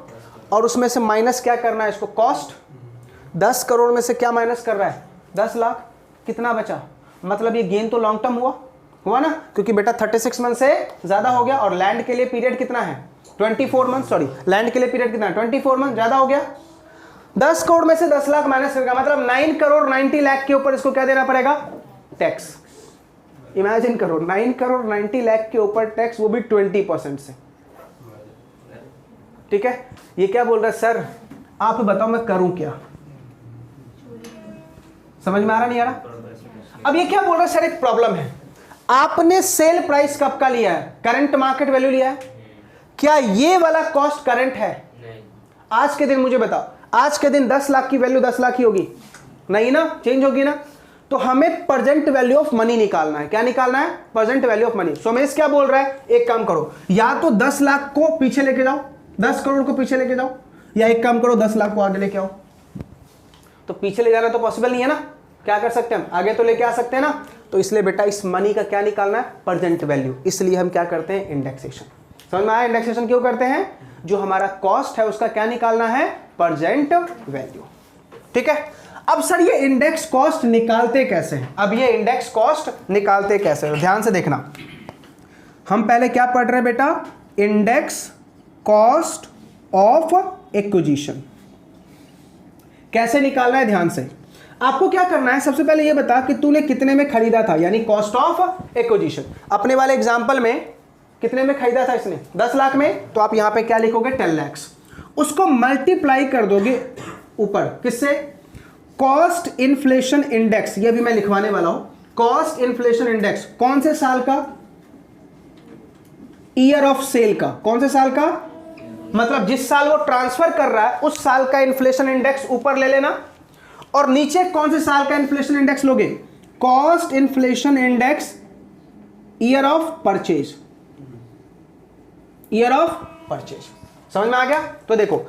और उसमें से माइनस क्या करना है इसको? कॉस्ट। 10 करोड़ में से क्या माइनस कर रहा है? 10 लाख। कितना बचा? मतलब ये गेन तो लॉन्ग टर्म हुआ ना, क्योंकि बेटा 36 मंथ से ज्यादा हो गया, और लैंड के लिए पीरियड कितना है? 24 मंथ। सॉरी, लैंड के लिए पीरियड कितना है? 24 मंथ, ज्यादा हो गया। 10 करोड़ में से 10 लाख माइनस करेगा, मतलब 9 करोड़ 90 लाख के ऊपर इसको क्या देना पड़ेगा? टैक्स। इमेजिन करो 9 करोड़ 90 लाख के ऊपर टैक्स, वो भी 20% से। ठीक है, ये क्या बोल रहा है? सर आप बताओ मैं करूं क्या? समझ में आ रहा नहीं आ रहा? अब ये क्या बोल रहा है? सर एक प्रॉब्लम है, आपने सेल प्राइस कब का लिया है? करंट मार्केट वैल्यू लिया है। क्या ये वाला कॉस्ट करंट है? नहीं। आज के दिन मुझे बताओ, आज के दिन 10 लाख की वैल्यू 10 लाख ही होगी? नहीं ना, चेंज होगी ना। तो हमें प्रेजेंट वैल्यू ऑफ मनी निकालना है। क्या निकालना है? Present value of money. Somesh क्या बोल रहा है? एक काम करो, या तो 10 लाख को पीछे लेके जाओ, 10 करोड़ को पीछे लेके जाओ, या एक काम करो 10 लाख को आगे लेके आओ। तो पीछे ले जाना तो पॉसिबल नहीं है ना, क्या कर सकते हैं हम? आगे तो लेके आ सकते हैं ना। तो इसलिए बेटा इस मनी का क्या निकालना है? Present value. इसलिए हम क्या करते हैं? इंडेक्सेशन। समझ में आया? इंडेक्सेशन क्यों करते हैं? जो हमारा कॉस्ट है उसका क्या निकालना है? Present value. ठीक है, अब सर ये इंडेक्स कॉस्ट निकालते कैसे हैं? अब ये इंडेक्स कॉस्ट निकालते कैसे हैं? ध्यान से देखना। हम पहले क्या पढ़ रहे हैं बेटा? Index cost of acquisition. कैसे निकालना है? ध्यान से। आपको क्या करना है, सबसे पहले ये बता कि तूने कितने में खरीदा था, यानी कॉस्ट ऑफ एक्विजिशन। अपने वाले एग्जांपल में कितने में खरीदा था इसने? 10 लाख में। तो आप यहां पे क्या लिखोगे? 10 लाख। उसको मल्टीप्लाई कर दोगे ऊपर, किससे? Cost inflation index. ये भी मैं लिखवाने वाला हूं। कॉस्ट इन्फ्लेशन इंडेक्स कौन से साल का? ईयर ऑफ सेल का। कौन से साल का? मतलब जिस साल वो ट्रांसफर कर रहा है उस साल का इन्फ्लेशन इंडेक्स ऊपर ले लेना, और नीचे कौन से साल का इन्फ्लेशन इंडेक्स लोगे? Cost inflation index year of purchase, year of purchase. समझ में आ गया? तो देखो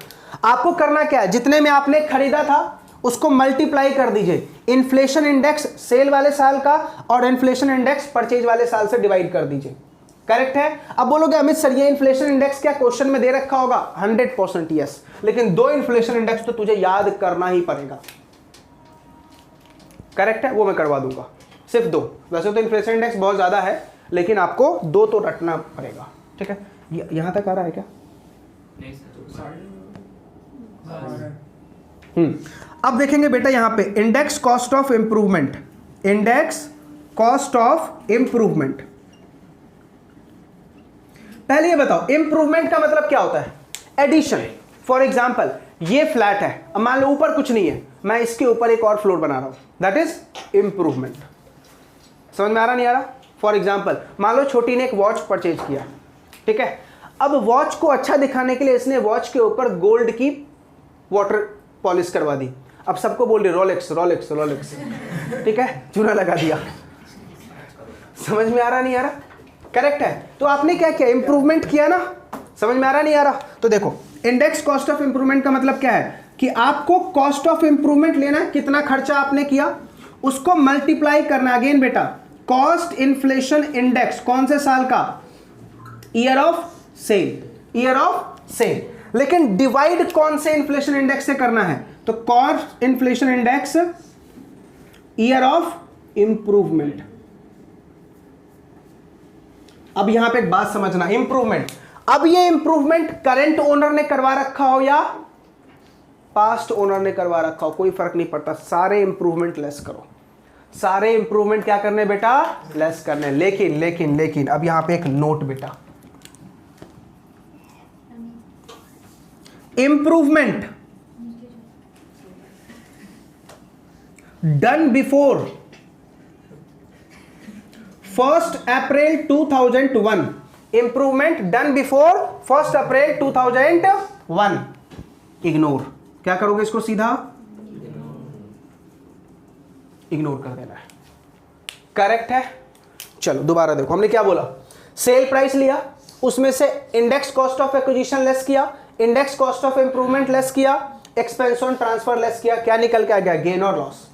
आपको करना क्या है, जितने में आपने खरीदा था उसको मल्टीप्लाई कर दीजिए, इन्फ्लेशन इंडेक्स सेल वाले साल का और इन्फ्लेशन इंडेक्स परचेज वाले साल से डिवाइड कर दीजिए। करेक्ट है? अब बोलोगे अमित सर ये इन्फ्लेशन इंडेक्स क्या क्वेश्चन में दे रखा होगा? 100% यस, लेकिन 2 इन्फ्लेशन इंडेक्स तो तुझे याद करना ही पड़ेगा। करेक्ट है? वो मैं करवा दूंगा, सिर्फ 2। वैसे तो इन्फ्लेशन इंडेक्स बहुत ज्यादा है, लेकिन आपको 2 तो रटना पड़ेगा। ठीक है? यहां तक आ रहा है क्या? नहीं सर। अब देखेंगे बेटा यहां पे index cost of improvement, index cost of improvement. पहले ये बताओ इंप्रूवमेंट का मतलब क्या होता है? एडिशन। फॉर एग्जांपल ये फ्लैट है, अब मान लो ऊपर कुछ नहीं है, मैं इसके ऊपर एक और फ्लोर बना रहा हूं, दैट इज इंप्रूवमेंट। समझ में आ रहा नहीं आ रहा? फॉर एग्जांपल मान लो छोटी ने एक वॉच परचेज किया, ठीक है? अब वॉच को अच्छा दिखाने के लिए इसने वॉच के ऊपर गोल्ड की वाटर पॉलिश करवा दी। अब सबको बोल रही रोलेक्स रोलेक्स रोलेक्स, ठीक है? चूना लगा दिया। समझ में आ रहा नहीं आ रहा? करेक्ट है? तो आपने क्या किया? इंप्रूवमेंट किया ना। समझ में आ रहा नहीं आ रहा? तो देखो इंडेक्स कॉस्ट ऑफ इंप्रूवमेंट का मतलब क्या है कि आपको कॉस्ट ऑफ इंप्रूवमेंट लेना है, कितना खर्चा आपने किया उसको मल्टीप्लाई करना। अगेन बेटा कॉस्ट इन्फ्लेशन इंडेक्स कौन से साल का? Year of sale, year of sale. लेकिन डिवाइड कौन से इन्फ्लेशन इंडेक्स से करना है? तो cost inflation index year of improvement. अब यहां पे एक बात समझना, इंप्रूवमेंट, अब ये इंप्रूवमेंट करंट ओनर ने करवा रखा हो या पास्ट ओनर ने करवा रखा हो, कोई फर्क नहीं पड़ता, सारे इंप्रूवमेंट लेस करो। सारे इंप्रूवमेंट क्या करने बेटा? लेस करने। लेकिन लेकिन लेकिन अब यहां पे एक नोट बेटा, improvement done before 1 April 2001, improvement done before 1 April 2001 ignore. क्या करोगे इसको? सीधा इग्नोर कर देना है। करेक्ट है? चलो दोबारा देखो, हमने क्या बोला? सेल प्राइस लिया, उसमें से index cost of acquisition less किया, index cost of improvement less किया, एक्सपेंस ऑन ट्रांसफर लेस किया, क्या निकल के आ गया? गेन और लॉस।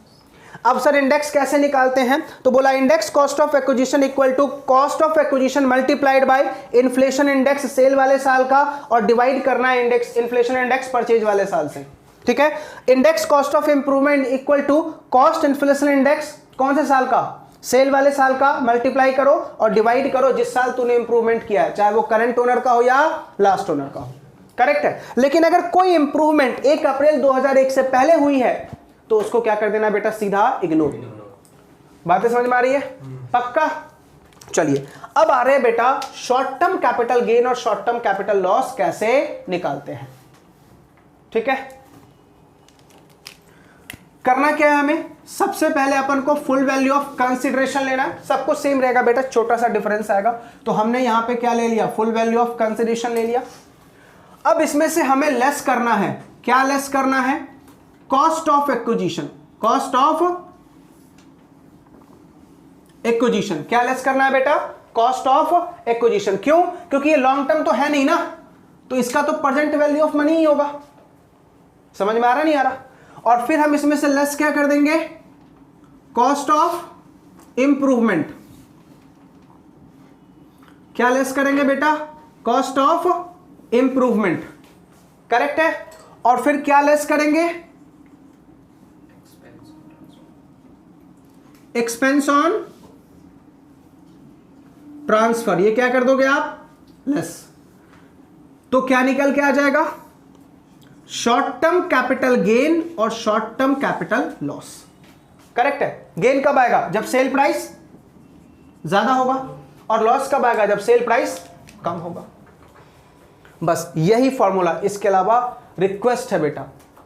अब सर इंडेक्स कैसे निकालते हैं? तो बोला index cost of acquisition equal to cost of acquisition multiplied by inflation index sale वाले साल का और डिवाइड करना है इंडेक्स इन्फ्लेशन इंडेक्स परचेज वाले साल से। ठीक है? Index cost of improvement equal to cost inflation index कौन से साल का? सेल वाले साल का, मल्टीप्लाई करो और डिवाइड करो जिस साल तूने इंप्रूवमेंट किया है, चाहे वो करंट ओनर का हो या लास्ट ओनर का हो। करेक्ट है? लेकिन अगर कोई इंप्रूवमेंट 1 अप्रैल 2001 से पहले हुई है तो उसको क्या कर देना बेटा? सीधा इग्नोर। बातें समझ में आ रही है? पक्का? चलिए अब आ रहे हैं बेटा शॉर्ट टर्म कैपिटल गेन और शॉर्ट टर्म कैपिटल लॉस कैसे निकालते हैं। ठीक है? करना क्या है हमें? सबसे पहले अपन को फुल वैल्यू ऑफ कंसिडरेशन लेना है। सब कुछ सेम रहेगा बेटा, छोटा सा डिफरेंस आएगा। तो हमने यहां पे क्या ले लिया? फुल वैल्यू ऑफ कंसिडरेशन ले लिया। अब इसमें से हमें लेस करना है, क्या लेस करना है? Cost of acquisition, cost of acquisition. क्या लेस करना है बेटा? Cost of acquisition. क्यों? क्योंकि ये लॉन्ग टर्म तो है नहीं ना, तो इसका तो प्रेजेंट वैल्यू ऑफ मनी ही होगा। समझ में आ रहा नहीं आ रहा? और फिर हम इसमें से लेस क्या कर देंगे? Cost of improvement. क्या लेस करेंगे बेटा? Cost of improvement. करेक्ट है? और फिर क्या लेस करेंगे? Expense on transfer. ये क्या कर दोगे आप? लेस। तो क्या निकल के आ जाएगा? शॉर्ट टर्म कैपिटल गेन और short term capital loss. Correct है? गेन कब आएगा? जब सेल प्राइस ज्यादा होगा, और लॉस कब आएगा? जब सेल प्राइस कम होगा। बस यही फॉर्मूला। इसके अलावा रिक्वेस्ट है बेटा,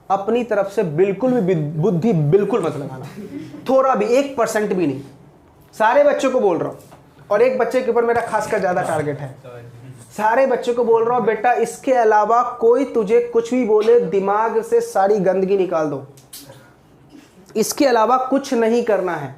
अपनी तरफ से बिल्कुल भी बुद्धि बिल्कुल मत लगाना, थोड़ा भी, 1% भी नहीं। सारे बच्चों को बोल रहा हूं, और एक बच्चे के ऊपर मेरा खासकर ज्यादा टारगेट है। सारे बच्चों को बोल रहा हूं बेटा, इसके अलावा कोई तुझे कुछ भी बोले, दिमाग से सारी गंदगी निकाल दो। इसके अलावा कुछ नहीं करना है।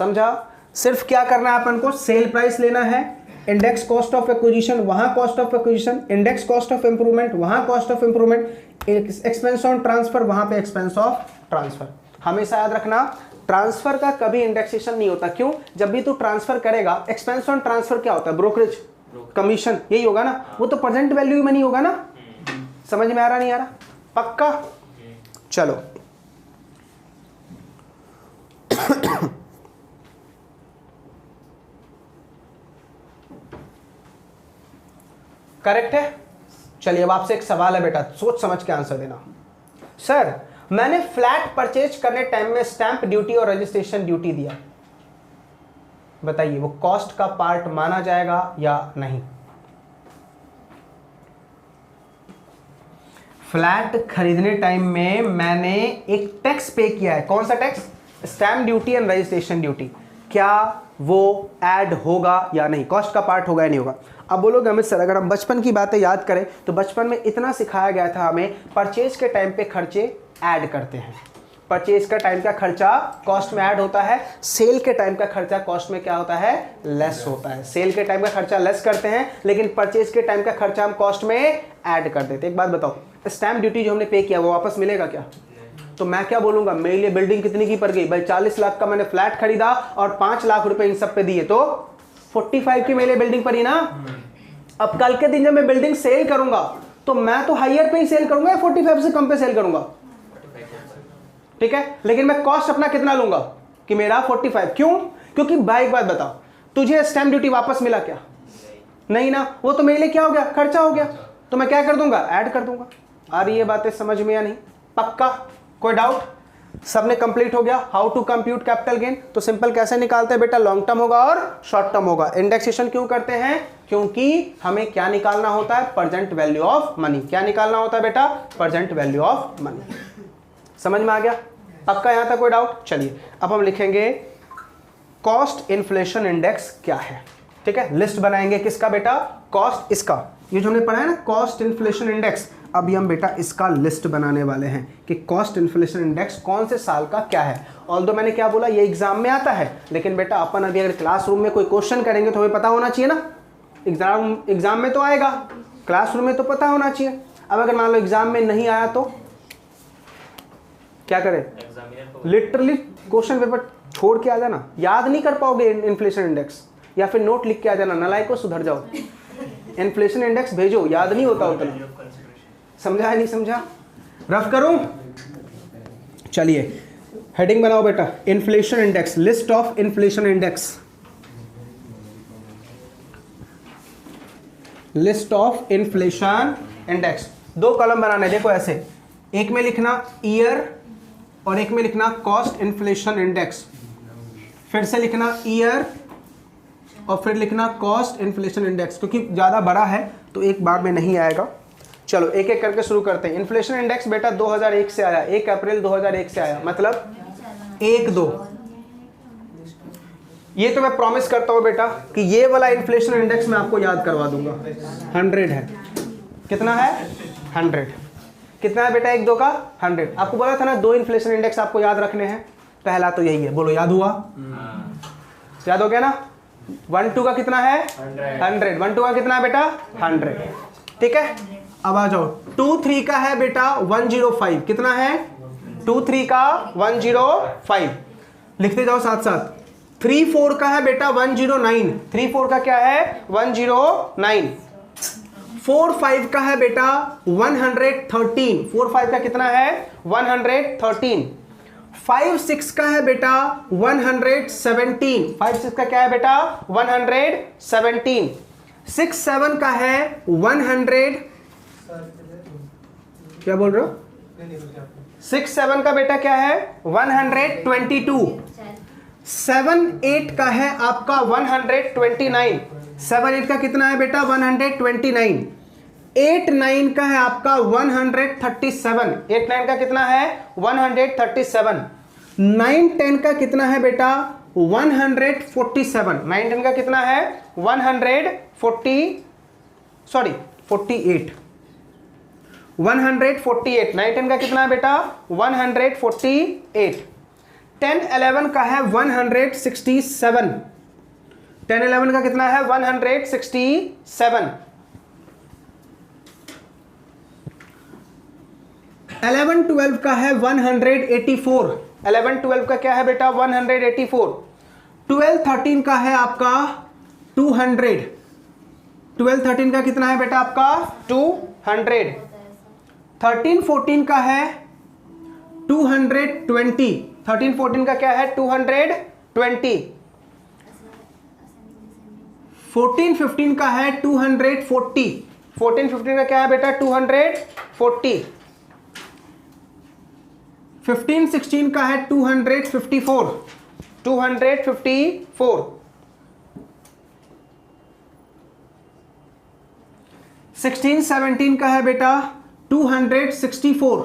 समझा? सिर्फ क्या करना है अपन को, सेल प्राइस लेना है, इंडेक्स कॉस्ट ऑफ एक्विजिशन वहां cost of acquisition, index cost of improvement वहां cost of improvement, expense on transfer वहां पे एक्सपेंस ऑफ ट्रांसफर। हमेशा याद रखना ट्रांसफर का कभी इंडेक्सेशन नहीं होता। क्यों? जब भी तू ट्रांसफर करेगा, एक्सपेंस ऑन ट्रांसफर क्या होता है? ब्रोकरेज, कमीशन, यही होगा ना, वो तो प्रेजेंट वैल्यू में नहीं होगा ना। समझ में आ रहा नहीं आ रहा? पक्का? चलो करेक्ट है। चलिए अब आपसे एक सवाल है बेटा, सोच समझ के आंसर देना। सर मैंने फ्लैट परचेज करने टाइम में स्टैंप ड्यूटी और रजिस्ट्रेशन ड्यूटी दिया, बताइए वो कॉस्ट का पार्ट माना जाएगा या नहीं? फ्लैट खरीदने टाइम में मैंने एक टैक्स पे किया है, कौन सा tax? Stamp duty and registration duty, क्या वो ऐड होगा या नहीं? कॉस्ट का पार्ट होगा या नहीं होगा? अब बोलोगे अमित सर अगर हम बचपन की बातें याद करें तो बचपन में इतना सिखाया गया था हमें, परचेज के टाइम पे खर्चे ऐड करते हैं। परचेज का टाइम का खर्चा कॉस्ट में ऐड होता है, सेल के टाइम का खर्चा कॉस्ट में क्या होता है? लेस होता है। सेल के टाइम का खर्चा लेस करते हैं, लेकिन परचेज के टाइम का खर्चा हम कॉस्ट में ऐड कर देते हैं। एक बात बताओ, स्टैंप ड्यूटी जो हमने पे किया वो वापस मिलेगा क्या? तो मैं क्या बोलूंगा, मेरे लिए बिल्डिंग कितनी की पड़ गई भाई? 40 लाख का मैंने फ्लैट खरीदा और 5 लाख रुपए इन सब पे दिए, तो 45 की मेरे लिए बिल्डिंग पड़ी ना। अब कल के दिन जब मैं बिल्डिंग सेल करूंगा तो मैं तो हाईयर पे ही सेल करूंगा या 45 से कम पे सेल करूंगा? ठीक है, लेकिन मैं कॉस्ट अपना कितना लूंगा कि मेरा 45। क्यों? क्योंकि भाई एक बात बताओ, तुझे स्टैंप ड्यूटी वापस मिला क्या? नहीं ना, वो तो मेरे लिए क्या हो गया? खर्चा हो गया। तो मैं क्या कर दूंगा? ऐड कर दूंगा। आ रही है बातें समझ में या नहीं? पक्का? कोई डाउट? सबने कंप्लीट हो गया। How to compute capital gain? तो सिंपल कैसे निकालते हैं बेटा, लॉन्ग टर्म होगा और शॉर्ट टर्म होगा। इंडेक्सेशन क्यों करते हैं? क्योंकि हमें क्या निकालना होता है? Present value of money. क्या निकालना होता है बेटा? Present value of money. समझ में आ गया? पक्का? यहां तक कोई डाउट? चलिए अब हम लिखेंगे कॉस्ट इन्फ्लेशन इंडेक्स क्या है। ठीक है, लिस्ट बनाएंगे किसका बेटा? कॉस्ट, इसका ये जो हमने पढ़ा है ना कॉस्ट इन्फ्लेशन इंडेक्स, अभी हम बेटा इसका लिस्ट बनाने वाले हैं कि कॉस्ट इन्फ्लेशन इंडेक्स कौन से साल का क्या है। ऑल्दो मैंने क्या बोला, ये एग्जाम में आता है, लेकिन बेटा अपन अभी अगर क्लासरूम में कोई क्वेश्चन करेंगे तो हमें पता होना चाहिए ना। एग्जाम में तो आएगा, क्लासरूम में तो पता होना चाहिए। अब अगर मान लो एग्जाम में नहीं आया तो क्या करें? लिटरली क्वेश्चन पेपर छोड़ के आ जाना, याद नहीं कर पाओगे इन्फ्लेशन इंडेक्स, या फिर नोट लिख के आ जाना, नलायक को सुधर जाओ। इन्फ्लेशन इंडेक्स भेजो, याद नहीं होता उतना। समझा है नहीं समझा? रफ करूं? चलिए हेडिंग बनाओ बेटा, inflation index, list of inflation index, list of inflation index. 2 column बनाने, देखो ऐसे, एक में लिखना ईयर और एक में लिखना कॉस्ट इन्फ्लेशन इंडेक्स, फिर से लिखना ईयर और फिर लिखना कॉस्ट इन्फ्लेशन इंडेक्स, क्योंकि ज़्यादा बड़ा है तो एक बार में नहीं आएगा। चलो एक एक करके शुरू करते हैं। इन्फ्लेशन इंडेक्स बेटा 2001 से आया, 1 अप्रैल 2001 से आया, मतलब 1-2। ये तो मैं प्रॉमिस करता हूं बेटा कि ये वाला इन्फ्लेशन इंडेक्स मैं आपको याद करवा दूंगा। 100 है। कितना है? 100। कितना है बेटा 1-2 का? 100। आपको बोला था ना 2 इन्फ्लेशन इंडेक्स आपको याद रखने हैं, पहला तो यही है, बोलो याद हुआ? याद हो गया ना? 1-2 का कितना है? 100। 1-2 का कितना है बेटा? 100। ठीक है, अब आ जाओ 2-3 का है बेटा 105। कितना है? 2-3 का 105, लिखते जाओ साथ साथ। 3-4 का है बेटा 109। 3-4 का क्या है? 109। 4-5 का है बेटा 113। 4-5 का कितना है? 113। 5-6 का है बेटा 117। 5-6 का क्या है बेटा? 117। 6-7 का है 100, क्या बोल रहे हो? 6-7 का बेटा क्या है? 122। 7-8 का है आपका 129। 7-8 का कितना है बेटा? 129। 8-9 का है आपका 137। 8-9 का कितना है? 137। 9-10 का कितना है बेटा? 147। 9-10 का कितना है? 48। 148। 9-10 का कितना है बेटा? 148। 1011 का है 167, 1011 का कितना है 167, 1112 का है 184, 1112 का क्या है बेटा 184, 1213 का है आपका 200, 1213 का कितना है बेटा आपका 200, 1314 का है 220, 1314 का क्या है 220, 1415 का है 240, 1415 का क्या है बेटा 240, 1516 का है 254, 254, 1617 का है बेटा 264,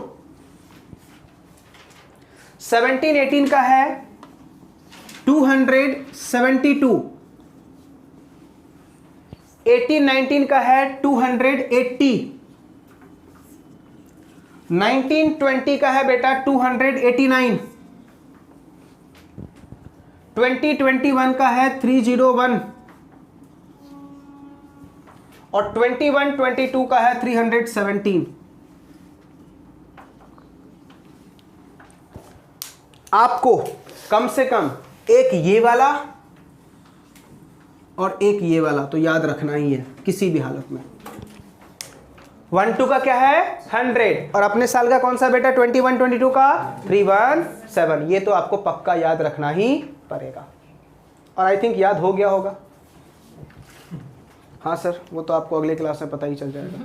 1718 का है 272, 1819 का है 280, 1920 का है बेटा 289, 2021 का है 301 और 2122 का है 317। आपको कम से कम एक ये वाला और एक ये वाला तो याद रखना ही है किसी भी हालत में। 12 का क्या है 100 और अपने साल का कौन सा बेटा 21 22 का 317, ये तो आपको पक्का याद रखना ही पड़ेगा और आई थिंक याद हो गया होगा। हाँ सर, वो तो आपको अगले क्लास में पता ही चल जाएगा।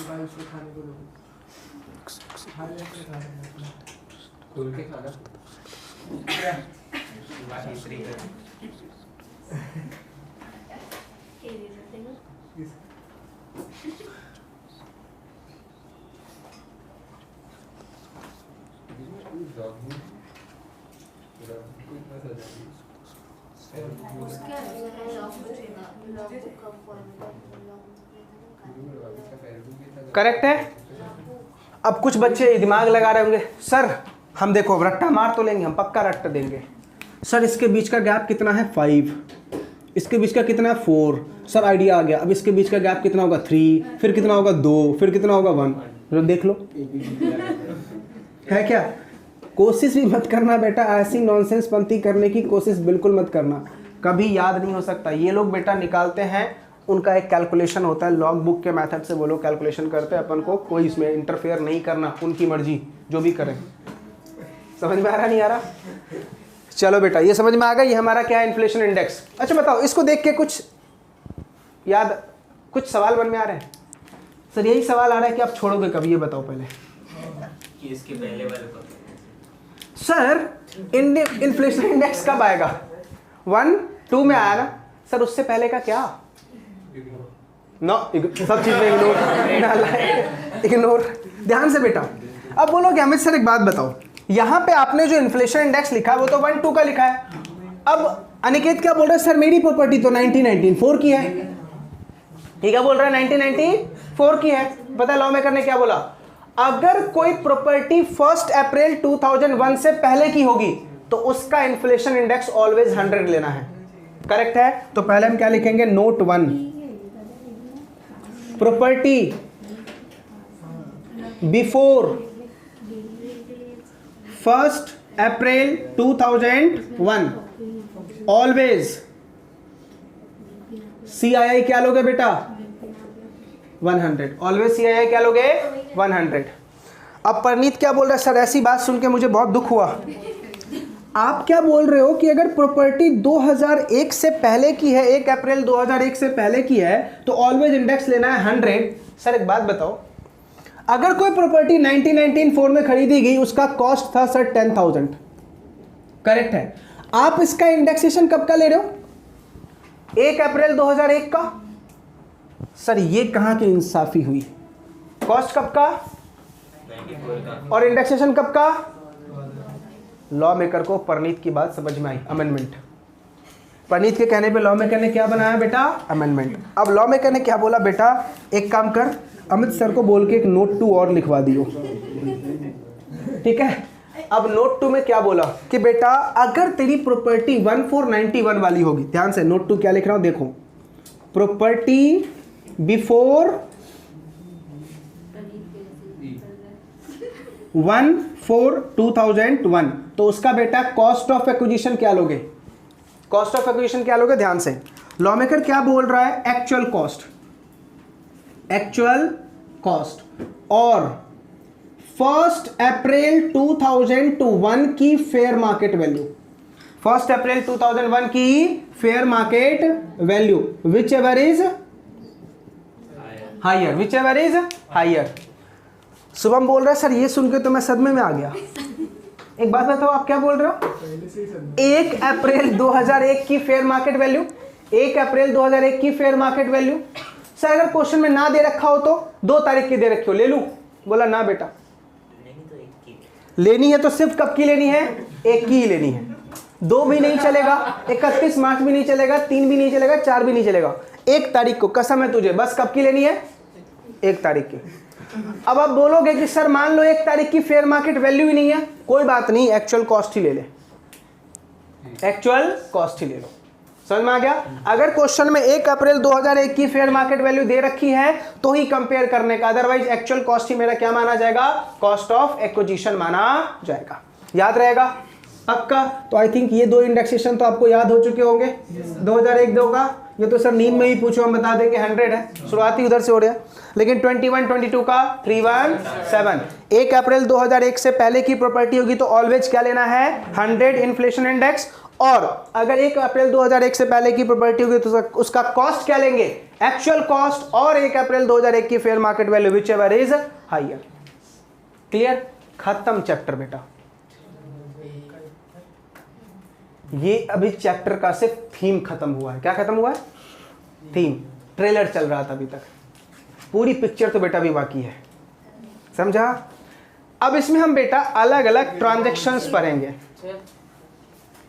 भाई उसको खाने को दो, खा ले के खा ले खोल के खाना बाकी फ्री कर करेक्ट है। अब कुछ बच्चे दिमाग लगा रहे होंगे सर हम देखो रट्टा मार तो लेंगे, हम पक्का रट्टा देंगे। सर इसके बीच का गैप कितना है 5, इसके बीच का कितना है 4, सर आइडिया आ गया। अब इसके बीच का गैप कितना होगा 3, फिर कितना होगा 2, फिर कितना होगा 1, तो देख लो है क्या। कोशिश भी मत करना बेटा, ऐसी नॉनसेंस पंक्ति करने की कोशिश बिल्कुल मत करना, कभी याद नहीं हो सकता। ये लोग बेटा निकालते हैं, उनका एक कैलकुलेशन होता है, लॉग बुक के मेथड से वो लोग कैलकुलेशन करते हैं, अपन को कोई इसमें इंटरफेयर नहीं करना, उनकी मर्जी जो भी करें। समझ में आ रहा नहीं आ रहा? चलो बेटा ये समझ में आ गया, ये हमारा क्या है इन्फ्लेशन इंडेक्स। अच्छा बताओ इसको देख के कुछ याद, कुछ सवाल मन में आ रहे हैं? सर यही सवाल आ रहा है कि आप छोड़ोगे कभी, ये बताओ पहले। कि इसके पहले वाले को सर इन्फ्लेशन इंडेक्स कब आएगा? 1 2 में आया ना सर, उससे पहले का क्या? नो सब चीज में इग्नोर। ध्यान से बेटा, अब बोलोगे अमित सर एक बात बताओ, यहाँ पे आपने जो इन्फ्लेशन इंडेक्स लिखा है वो तो 1 2 का लिखा है। अब अनिकेत क्या बोल रहा है? सर मेरी प्रॉपर्टी तो 1994 की है। ठीक है बोल रहा है 1994 की है। पता है लॉ में करने क्या बोला? अगर कोई प्रॉपर्टी 1 अप्रैल 2001 से पहले की होगी तो उसका इन्फ्लेशन इंडेक्स ऑलवेज 100 लेना है। करेक्ट है? तो पहले हम क्या लिखेंगे? Note 1, property before 1 April 2001 always CII क्या लोगे बेटा? 100। ऑलवेज CII क्या लोगे? 100। अब परनीत क्या बोल रहा है? सर ऐसी बात सुन के मुझे बहुत दुख हुआ। आप क्या बोल रहे हो कि अगर प्रॉपर्टी 2001 से पहले की है, 1 अप्रैल 2001 से पहले की है तो ऑलवेज इंडेक्स लेना है 100। सर एक बात बताओ, अगर कोई प्रॉपर्टी 1994 में खरीदी गई, उसका कॉस्ट था सर 10,000, करेक्ट है? आप इसका इंडेक्सेशन कब का ले रहे हो? 1 अप्रैल 2001 का। सर ये कहां की इंसाफी हुई? कॉस्ट कब का 94 का और इंडेक्सेशन कब का? लॉ मेकर को परनीत की बात समझ में आई, अमेंडमेंट। परनीत के कहने पे लॉ मेकर ने क्या बनाया बेटा, अमेंडमेंट। अब लॉ मेकर ने क्या बोला बेटा, एक काम कर, अमित सर को बोल के एक नोट 2 और लिखवा दियो, ठीक है। अब नोट 2 में क्या बोला कि बेटा अगर तेरी प्रॉपर्टी 1491 वाली होगी, ध्यान से नोट 2 क्या लिख रहा हूं देखो, प्रॉपर्टी बिफोर 2001 तो उसका बेटा कॉस्ट ऑफ एक्विजिशन क्या लोगे, कॉस्ट ऑफ एक्विजिशन क्या लोगे, ध्यान से। लॉ मेकर क्या बोल रहा है, एक्चुअल कॉस्ट, एक्चुअल कॉस्ट, और 1 अप्रैल 2001 की फेयर मार्केट वैल्यू, 1 अप्रैल 2001 की fair market value, whichever is higher, whichever is higher. Shubham बोल रहा है सर ये सुन के तो मैं सदमे में आ गया। एक बात बताओ, आप क्या बोल रहे हो, 1 अप्रैल 2001 की फेयर मार्केट वैल्यू, 1 अप्रैल 2001 की फेयर मार्केट वैल्यू। सर अगर क्वेश्चन में ना दे रखा हो तो 2 तारीख की दे रखी हो, ले लूं? बोला ना बेटा, लेनी है तो सिर्फ कब की लेनी है, 1 की ही लेनी है। 2 भी नहीं चलेगा, 31 मार्च भी नहीं चलेगा, 3 भी नहीं चलेगा, 4 भी नहीं चलेगा, 1 तारीख को, कसम है तुझे, बस कब की लेनी है, 1 तारीख की। अब आप बोलोगे कि सर मान लो 1 तारीख की फेयर मार्केट वैल्यू ही नहीं है, कोई बात नहीं, एक्चुअल कॉस्ट ही ले ले, एक्चुअल कॉस्ट ही ले लो। समझ में आ गया? अगर क्वेश्चन में 1 अप्रैल 2001 की फेयर मार्केट वैल्यू दे रखी है तो ही कंपेयर करने का, अदरवाइज एक्चुअल कॉस्ट ही मेरा क्या माना जाएगा, कॉस्ट ऑफ एक्विजिशन माना जाएगा। याद रहेगा पक्का? तो आई थिंक ये 2 इंडेक्सेशन तो आपको याद हो चुके होंगे। 2001 2 का ये तो सर नींद में ही पूछो, हम बता देंगे 100 है, शुरुआती उधर से हो रहा है। लेकिन 21 22 का 317, 1 अप्रैल 2001 से पहले की प्रॉपर्टी होगी तो ऑलवेज क्या लेना है, 100 इन्फ्लेशन इंडेक्स। और अगर 1 अप्रैल 2001 से पहले की प्रॉपर्टी होगी तो उसका कॉस्ट क्या लेंगे, एक्चुअल कॉस्ट, और 1 अप्रैल 2001 की fair market value, whichever is higher. Clear? खत्म चैप्टर बेटा। ये अभी चैप्टर का सिर्फ थीम खत्म हुआ है। क्या खत्म हुआ है, थीम। ट्रेलर चल रहा था अभी तक, पूरी पिक्चर तो बेटा भी बाकी है, समझा? अब इसमें हम बेटा अलग अलग ट्रांजैक्शंस पढ़ेंगे।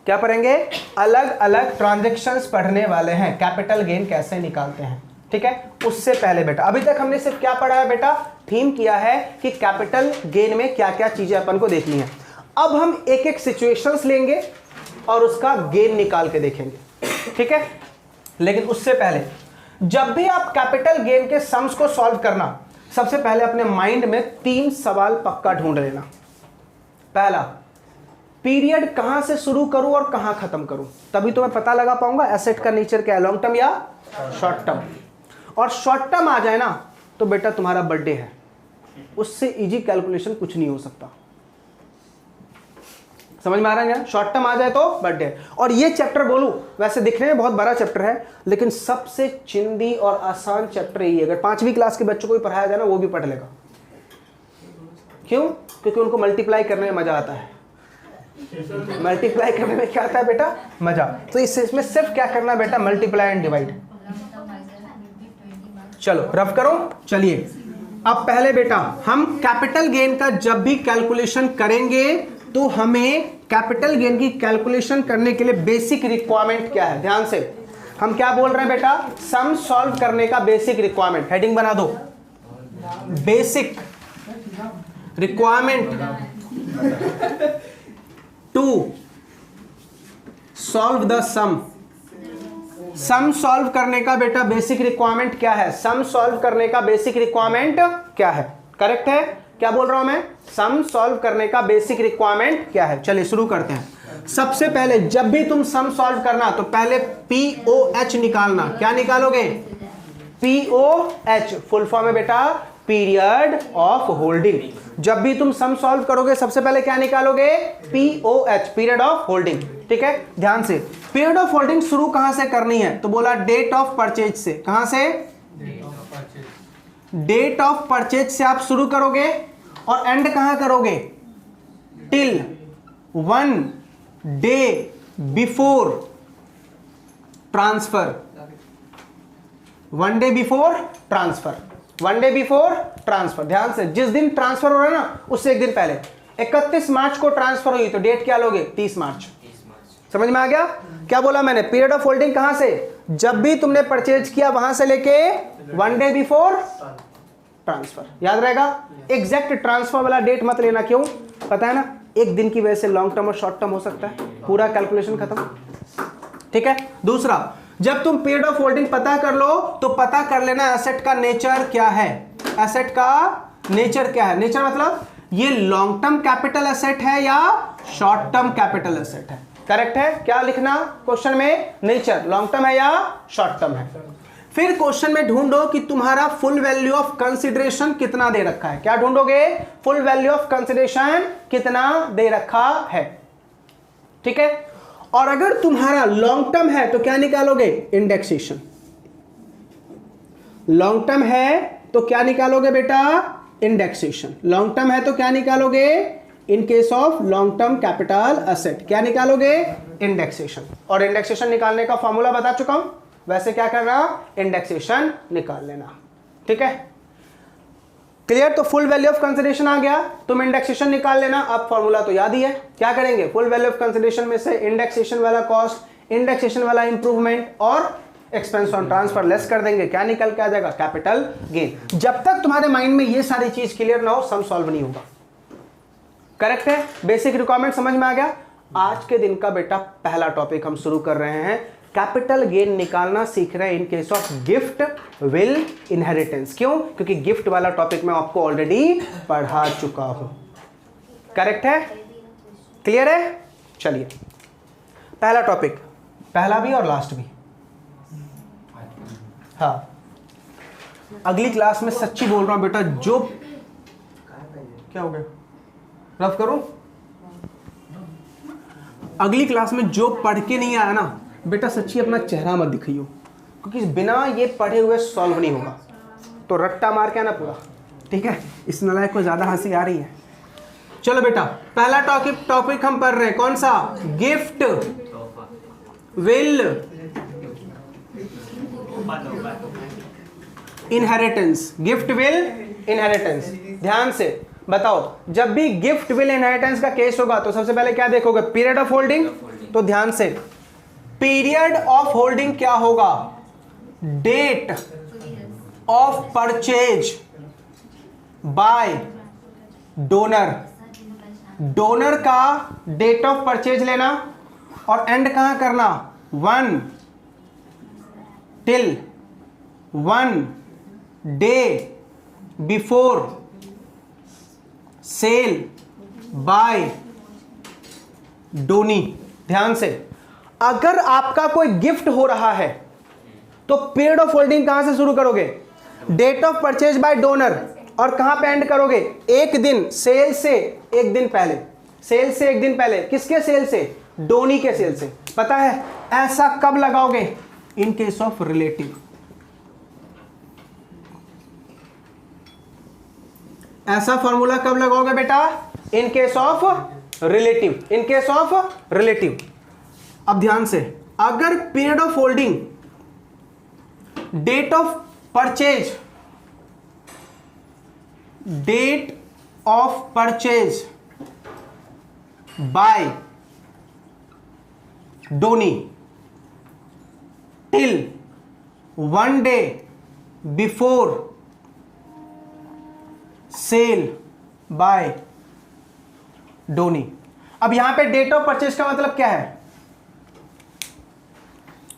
क्या पढ़ेंगे, अलग अलग ट्रांजैक्शंस पढ़ने वाले हैं, कैपिटल गेन कैसे निकालते हैं, ठीक है। उससे पहले बेटा अभी तक हमने सिर्फ क्या पढ़ा है बेटा, थीम किया है कि कैपिटल गेन में क्या क्या चीजें अपन को देखनी है। अब हम एक एक सिचुएशंस लेंगे और उसका गेन निकाल के देखेंगे, ठीक है। लेकिन उससे पहले जब भी आप कैपिटल गेन के सम्स को सॉल्व करना, सबसे पहले अपने माइंड में 3 सवाल पक्का ढूंढ लेना। पहला, पीरियड कहां से शुरू करूं और कहां खत्म करूं, तभी तो मैं पता लगा पाऊंगा एसेट का नेचर क्या है, लॉन्ग टर्म या शॉर्ट टर्म। और शॉर्ट टर्म आ जाए ना तो बेटा तुम्हारा बर्थडे है, उससे इजी कैलकुलेशन कुछ नहीं हो सकता। समझ में आ रहा है? शॉर्ट टर्म आ जाए तो बर्थडे। और ये चैप्टर बोलूं, वैसे दिखने में बहुत बड़ा चैप्टर है, लेकिन सबसे चिंदी और आसान चैप्टर ये, अगर 5वीं क्लास के बच्चों को भी पढ़ाया जाए ना वो भी पढ़ लेगा। क्यों? क्योंकि उनको मल्टीप्लाई करने में मजा आता है। मल्टीप्लाई करने में क्या आता है बेटा, मजा। तो इसमें सिर्फ क्या करना बेटा, मल्टीप्लाई एंड डिवाइड। चलो रफ करो। चलिए अब पहले बेटा हम कैपिटल गेन का जब भी कैलकुलेशन करेंगे तो हमें कैपिटल गेन की कैलकुलेशन करने के लिए बेसिक रिक्वायरमेंट क्या है, ध्यान से। हम क्या बोल रहे हैं बेटा, सम सॉल्व करने का बेसिक रिक्वायरमेंट, हेडिंग बना दो, basic requirement to solve the sum. Sum solve करने का बेटा बेसिक रिक्वायरमेंट क्या है, सम सॉल्व करने का बेसिक रिक्वायरमेंट क्या है, करेक्ट है? क्या बोल रहा हूं मैं, सम सॉल्व करने का बेसिक रिक्वायरमेंट क्या है। चलिए शुरू करते हैं। सबसे पहले जब भी तुम सम सॉल्व करना तो पहले POH निकालना। क्या निकालोगे, POH फुल फॉर्म है बेटा पीरियड ऑफ होल्डिंग। जब भी तुम सम सॉल्व करोगे सबसे पहले क्या निकालोगे, POH पीरियड ऑफ होल्डिंग, ठीक है। ध्यान से, पीरियड ऑफ होल्डिंग शुरू कहां से करनी है, तो बोला डेट ऑफ परचेज से। कहां से, डेट ऑफ परचेज से आप शुरू करोगे और एंड कहां करोगे, till 1 day before transfer. 1 day before transfer, 1 day before transfer. ध्यान से, जिस दिन ट्रांसफर हो रहा है ना उससे 1 दिन पहले। 31 मार्च को ट्रांसफर हुई तो डेट क्या लोगे? 30 मार्च। 30 मार्च। समझ में आ गया क्या बोला मैंने? पीरियड ऑफ होल्डिंग कहां से? जब भी तुमने परचेज किया वहां से लेके 1 डे बिफोर ट्रांसफर। याद रहेगा? एग्जैक्ट ट्रांसफर वाला डेट मत लेना। क्यों? पता है ना, एक दिन की वजह से लॉन्ग टर्म और शॉर्ट टर्म हो सकता है, पूरा कैलकुलेशन खत्म। ठीक है। दूसरा, जब तुम पीरियड ऑफ होल्डिंग पता कर लो तो पता कर लेना एसेट का नेचर क्या है। एसेट का नेचर क्या है? नेचर मतलब ये लॉन्ग टर्म कैपिटल एसेट है या शॉर्ट टर्म कैपिटल एसेट है। करेक्ट है? क्या लिखना क्वेश्चन में? नेचर, लॉन्ग टर्म है या शॉर्ट टर्म है। फिर क्वेश्चन में ढूंढो कि तुम्हारा फुल वैल्यू ऑफ कंसिडरेशन कितना दे रखा है। क्या ढूंढोगे? फुल वैल्यू ऑफ कंसिडरेशन कितना दे रखा है। ठीक है। और अगर तुम्हारा लॉन्ग टर्म है तो क्या निकालोगे? इंडेक्सेशन। लॉन्ग टर्म है तो क्या निकालोगे बेटा? इंडेक्सेशन। लॉन्ग टर्म है तो क्या निकालोगे? इन case of long term capital asset क्या निकालोगे? इंडेक्सेशन। और इंडेक्सेशन निकालने का फॉर्मूला बता चुका हूं, वैसे क्या करना? इंडेक्सेशन निकाल लेना। ठीक है, क्लियर? तो फुल वैल्यू ऑफ कंसिडरेशन आ गया, तुम इंडेक्सेशन निकाल लेना। अब फॉर्मूला तो याद ही है। क्या करेंगे? फुल वैल्यू ऑफ कंसिडरेशन में से इंडेक्सेशन वाला कॉस्ट, इंडेक्सेशन वाला इंप्रूवमेंट और एक्सपेंस ऑन ट्रांसफर लेस कर देंगे। क्या निकल के आ जाएगा? Capital gain. जब तक तुम्हारे माइंड में ये सारी चीज क्लियर ना हो, सम सॉल्व नहीं होगा। करेक्ट है? बेसिक रिक्वायरमेंट समझ में आ गया। आज के दिन का बेटा पहला टॉपिक हम शुरू कर रहे हैं, कैपिटल गेन निकालना सीख रहे हैं इन case of gift, will, inheritance. क्यों? क्योंकि गिफ्ट वाला टॉपिक मैं आपको ऑलरेडी पढ़ा चुका हूं। करेक्ट है? क्लियर है? चलिए, पहला टॉपिक, पहला भी और लास्ट भी। हाँ, अगली क्लास में सच्ची बोल रहा हूं बेटा, जो क्या हो गया, रफ करूं? अगली क्लास में जो पढ़ के नहीं आया ना बेटा, सच्ची अपना चेहरा मत दिखाइयो, क्योंकि बिना ये पढ़े हुए सॉल्व नहीं होगा। तो रट्टा मार के आना पूरा। ठीक है? इस नालायक को ज्यादा हंसी आ रही है। चलो बेटा, पहला टॉपिक हम पढ़ रहे हैं, कौन सा? Gift, will, inheritance. Gift, will, inheritance. ध्यान से बताओ, जब भी गिफ्ट, विल, इनहेरिटेंस का केस होगा तो सबसे पहले क्या देखोगे? Period of holding. तो ध्यान से, पीरियड ऑफ होल्डिंग क्या होगा? Date of purchase by donor. Donor का डेट ऑफ परचेज लेना और एंड कहां करना? 1 till 1 day before sale by donee. ध्यान से, अगर आपका कोई गिफ्ट हो रहा है तो पीरियड ऑफ होल्डिंग कहां से शुरू करोगे? Date of purchase by donor. और कहां पे एंड करोगे? एक दिन, सेल से एक दिन पहले। सेल से एक दिन पहले, किसके सेल से? डोनी के सेल से। पता है ऐसा कब लगाओगे? In case of relative. ऐसा फॉर्मूला कब लगाओगे बेटा? In case of relative. In case of relative. अब ध्यान से, अगर period of holding, date of purchase, date of purchase by donee till 1 day before sale by donee. अब यहां पे डेट ऑफ परचेज का मतलब क्या है?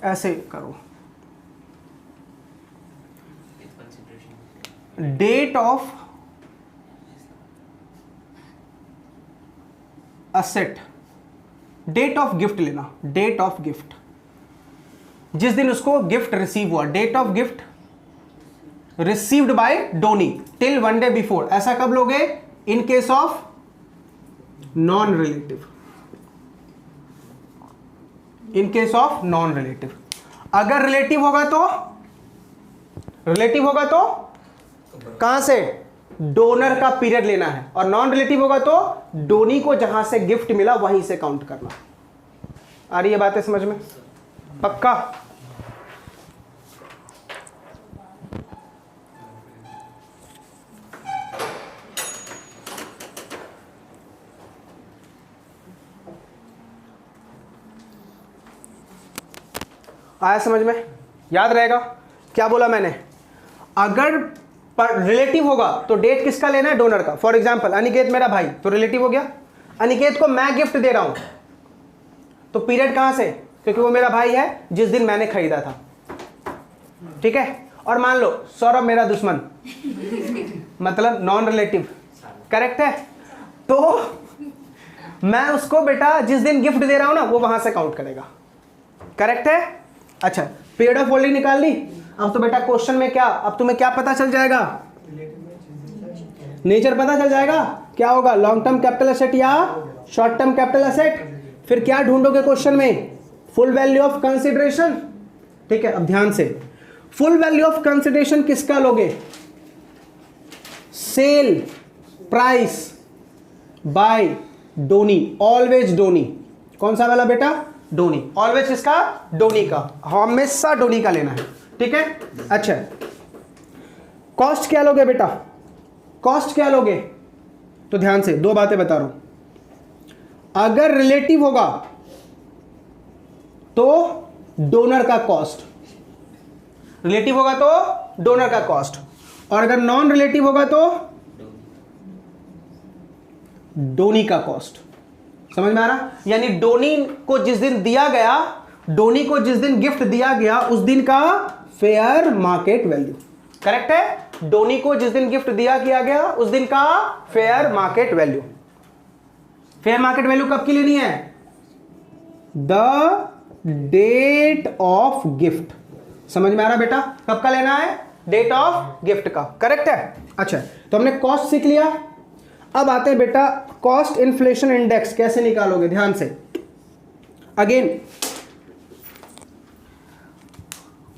ऐसे करो, date of asset, date of gift लेना। डेट ऑफ गिफ्ट, जिस दिन उसको गिफ्ट रिसीव हुआ, date of gift received by donee till 1 day before. ऐसा कब लोगे? In case of non relative. In case of non relative. अगर रिलेटिव होगा तो, रिलेटिव होगा तो कहां से? डोनर का पीरियड लेना है। और नॉन रिलेटिव होगा तो डोनी को जहां से गिफ्ट मिला वहीं से काउंट करना। आ रही है बातें समझ में? पक्का? आया समझ में? याद रहेगा क्या बोला मैंने? अगर रिलेटिव होगा तो डेट किसका लेना है? डोनर का। फॉर एग्जाम्पल अनिकेत मेरा भाई, तो रिलेटिव हो गया। अनिकेत को मैं गिफ्ट दे रहा हूं, तो पीरियड कहां से? क्योंकि वो मेरा भाई है जिस दिन मैंने खरीदा था, ठीक है। और मान लो सौरभ मेरा दुश्मन, मतलब नॉन रिलेटिव, करेक्ट है। तो मैं उसको बेटा जिस दिन गिफ्ट दे रहा हूं ना, वो वहां से काउंट करेगा, करेक्ट है। अच्छा, पीरियड ऑफ होल्डिंग निकाल ली। अब तो बेटा क्वेश्चन में क्या, अब तुम्हें क्या पता चल जाएगा? नेचर पता चल जाएगा। क्या होगा? लॉन्ग टर्म कैपिटल एसेट या शॉर्ट टर्म कैपिटल एसेट। फिर क्या ढूंढोगे क्वेश्चन में? फुल वैल्यू ऑफ कंसिडरेशन, ठीक है। अब ध्यान से, फुल वैल्यू ऑफ कंसिडरेशन किसका लोगे? Sale price by donee, always donee. कौन सा वाला बेटा? डोनी। ऑलवेज किसका? डोनी का, हमेशा डोनी का लेना है, ठीक है। अच्छा, कॉस्ट क्या लोगे बेटा? कॉस्ट क्या लोगे? तो ध्यान से दो बातें बता रहा हूं। अगर रिलेटिव होगा तो डोनर का कॉस्ट, रिलेटिव होगा तो डोनर का कॉस्ट, और अगर नॉन रिलेटिव होगा तो डोनी का कॉस्ट। समझ में आ रहा? यानी डोनी को जिस दिन दिया गया, डोनी को जिस दिन गिफ्ट दिया गया, उस दिन का फेयर मार्केट वैल्यू, करेक्ट है। डोनी को जिस दिन गिफ्ट दिया गया उस दिन का fair market value. Fair market value कब की लेनी है? The date of gift. समझ में आ रहा बेटा? कब का लेना है? डेट ऑफ गिफ्ट का, करेक्ट है। अच्छा, तो हमने कॉस्ट सीख लिया। अब आते हैं बेटा कॉस्ट इन्फ्लेशन इंडेक्स कैसे निकालोगे? ध्यान से, अगेन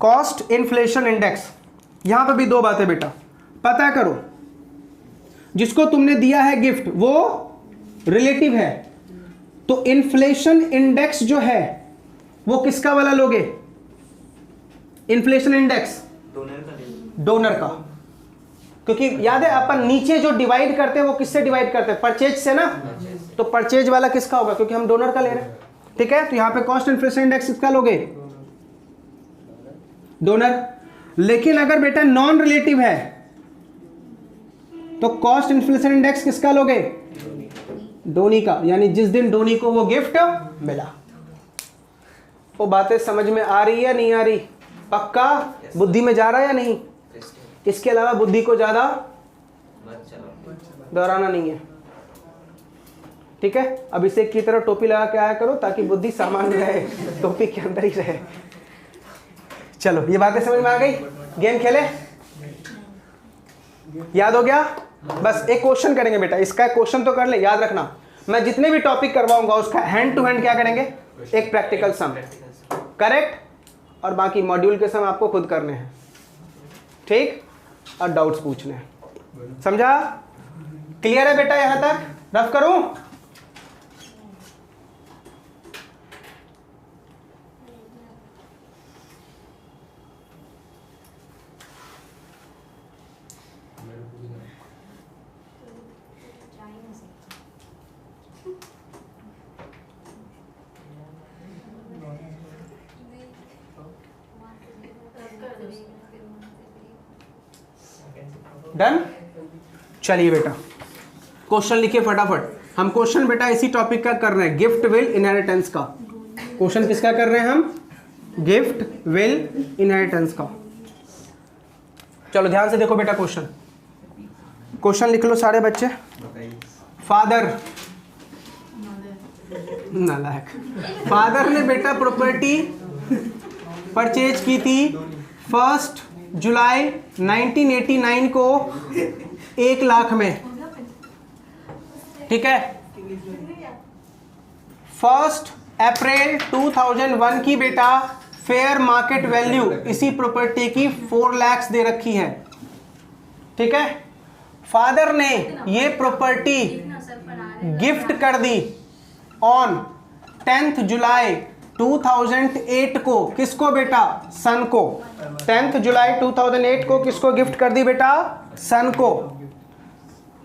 कॉस्ट इन्फ्लेशन इंडेक्स। यहां पर भी दो बातें बेटा पता करो। जिसको तुमने दिया है गिफ्ट वो रिलेटिव है, तो इन्फ्लेशन इंडेक्स जो है वो किसका वाला लोगे? इन्फ्लेशन इंडेक्स डोनर का। क्योंकि याद है अपन नीचे जो डिवाइड करते हैं वो किससे डिवाइड करते हैं? परचेज से ना। तो परचेज वाला किसका होगा? क्योंकि हम डोनर का ले रहे हैं, ठीक है। तो यहां पे कॉस्ट इन्फ्लेशन इंडेक्स किसका लोगे? डोनर। लेकिन अगर बेटा नॉन रिलेटिव है तो कॉस्ट इन्फ्लेशन इंडेक्स किसका लोगे? डोनी का। यानी जिस दिन डोनी को वो गिफ्ट मिला। वो बातें समझ में आ रही है नहीं आ रही? पक्का बुद्धि में जा रहा है या नहीं? इसके अलावा बुद्धि को ज्यादा दोहराना नहीं है, ठीक है। अब इसे की तरह टोपी लगा के आया करो ताकि बुद्धि सामान्य रहे, टोपी के अंदर ही रहे। चलो, ये बातें समझ में आ गई? गेम खेले? याद हो गया? बस एक क्वेश्चन करेंगे बेटा, इसका क्वेश्चन तो कर ले। याद रखना, मैं जितने भी टॉपिक करवाऊंगा उसका हैंड टू हैंड क्या करेंगे? एक प्रैक्टिकल सम, करेक्ट। और बाकी मॉड्यूल के सम आपको खुद करने हैं, ठीक, और डाउट्स पूछने हैं। समझा? क्लियर है बेटा? यहां तक रफ करूं? डन? चलिए बेटा क्वेश्चन लिखिए फटाफट। हम क्वेश्चन बेटा इसी टॉपिक का कर रहे हैं, गिफ्ट विल इनहेरिटेंस का। क्वेश्चन किसका कर रहे हैं हम? गिफ्ट विल इनहेरिटेंस का। चलो ध्यान से देखो बेटा क्वेश्चन। क्वेश्चन लिख लो सारे बच्चे। फादर, नालायक, फादर ने बेटा प्रॉपर्टी परचेज की थी 1 जुलाई 1989 को 1 लाख में, ठीक है। 1 अप्रैल 2001 की बेटा फेयर मार्केट वैल्यू इसी प्रॉपर्टी की 4 लाख दे रखी है, ठीक है। फादर ने ये प्रॉपर्टी गिफ्ट कर दी ऑन 10 जुलाई 2008 को। किसको बेटा? सन को। 10 जुलाई 2008 को किसको गिफ्ट कर दी बेटा? सन को।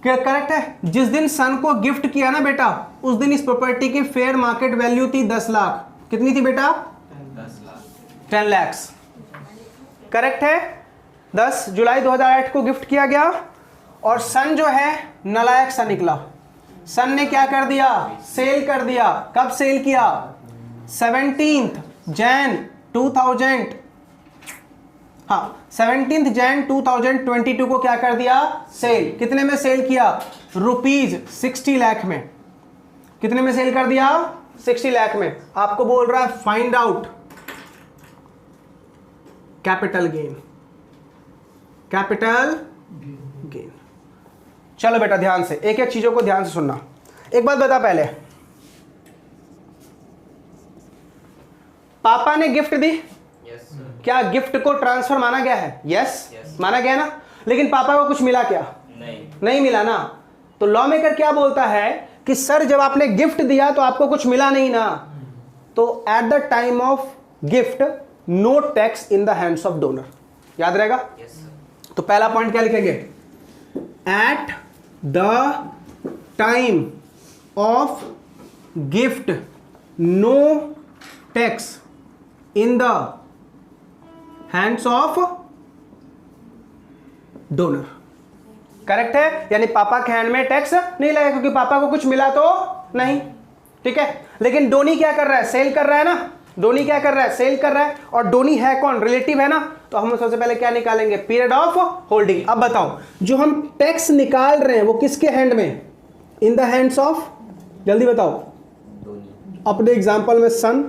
क्या करेक्ट है? जिस दिन सन को गिफ्ट किया ना बेटा, उस दिन इस प्रॉपर्टी की फेयर मार्केट वैल्यू थी 10 लाख। कितनी थी बेटा? 10 लाख। 10 लाख। करेक्ट है। 10 जुलाई 2008 को गिफ्ट किया गया और सन जो है नालायक सा निकला। सन ने क्या कर दिया? सेल कर दिया। कब सेल किया? 17 जैन 2000, हाँ 17 जैन 2022 को क्या कर दिया? सेल। कितने में सेल किया? ₹60 लाख में। कितने में सेल कर दिया? 60 लाख में। आपको बोल रहा है find out capital gain. Capital gain. चलो बेटा ध्यान से, एक एक चीजों को ध्यान से सुनना। एक बात बता, पहले पापा ने गिफ्ट दी, यस सर। क्या गिफ्ट को ट्रांसफर माना गया है? यस माना गया ना। लेकिन पापा को कुछ मिला क्या? नहीं मिला ना। तो लॉ मेकर क्या बोलता है कि सर जब आपने गिफ्ट दिया तो आपको कुछ मिला नहीं ना, तो at the time of gift no tax in the hands of donor. याद रहेगा? Yes sir. तो पहला पॉइंट क्या लिखेंगे? At the time of gift no tax in the hands of donor. Correct है। यानी पापा के हैंड में टैक्स नहीं लगेगा क्योंकि पापा को कुछ मिला तो नहीं। ठीक है। लेकिन डोनी क्या कर रहा है? सेल कर रहा है ना। डोनी क्या कर रहा है? सेल कर रहा है। और डोनी है कौन? रिलेटिव है ना। तो हम सबसे पहले क्या निकालेंगे? Period of holding. अब बताओ जो हम टैक्स निकाल रहे हैं वो किसके हैंड में? इन द हैंड्स ऑफ, जल्दी बताओ। अपने एग्जांपल में सन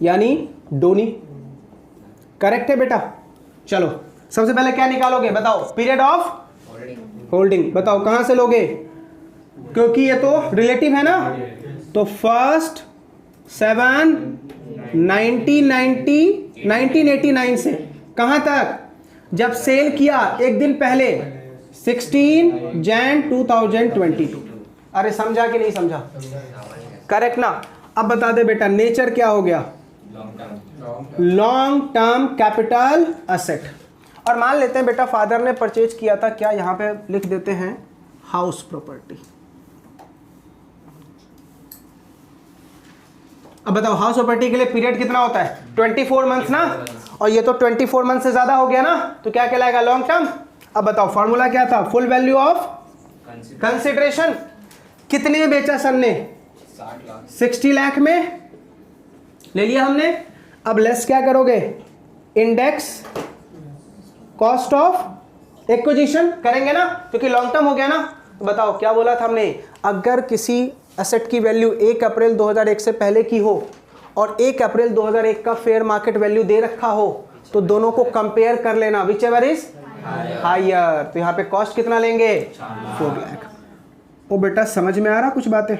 यानी डोनी। करेक्ट है बेटा। चलो सबसे पहले क्या निकालोगे? बताओ। Period of holding. बताओ कहां से लोगे? क्योंकि ये तो रिलेटिव है ना। तो 1 7 1989 से कहां तक? जब सेल किया एक दिन पहले 16 जैन 2022। अरे समझा कि नहीं समझा? करेक्ट ना। अब बता दे बेटा नेचर क्या हो गया? Long term capital asset. और मान लेते हैं बेटा फादर ने परचेज किया था, क्या यहां पे लिख देते हैं हाउस प्रॉपर्टी। अब बताओ हाउस प्रॉपर्टी के लिए पीरियड कितना होता है? 24 मंथ्स ना। और ये तो 24 मंथ से ज्यादा हो गया ना, तो क्या कहलाएगा? Long term. अब बताओ फॉर्मूला क्या था? Full value of consideration. कितने में बेचा सन ने? 60 लाख में ले लिया हमने। अब लेस क्या करोगे? इंडेक्स कॉस्ट ऑफ एक्विजिशन करेंगे ना, क्योंकि लॉन्ग टर्म हो गया ना। तो बताओ क्या बोला था हमने? अगर किसी एसेट की वैल्यू 1 अप्रैल 2001 से पहले की हो और 1 अप्रैल 2001 का फेयर मार्केट वैल्यू दे रखा हो तो दोनों को कंपेयर कर लेना, विच एवर इज हायर। तो यहाँ पे कॉस्ट कितना लेंगे? 4 लाख। ओ बेटा समझ में आ रहा कुछ बातें?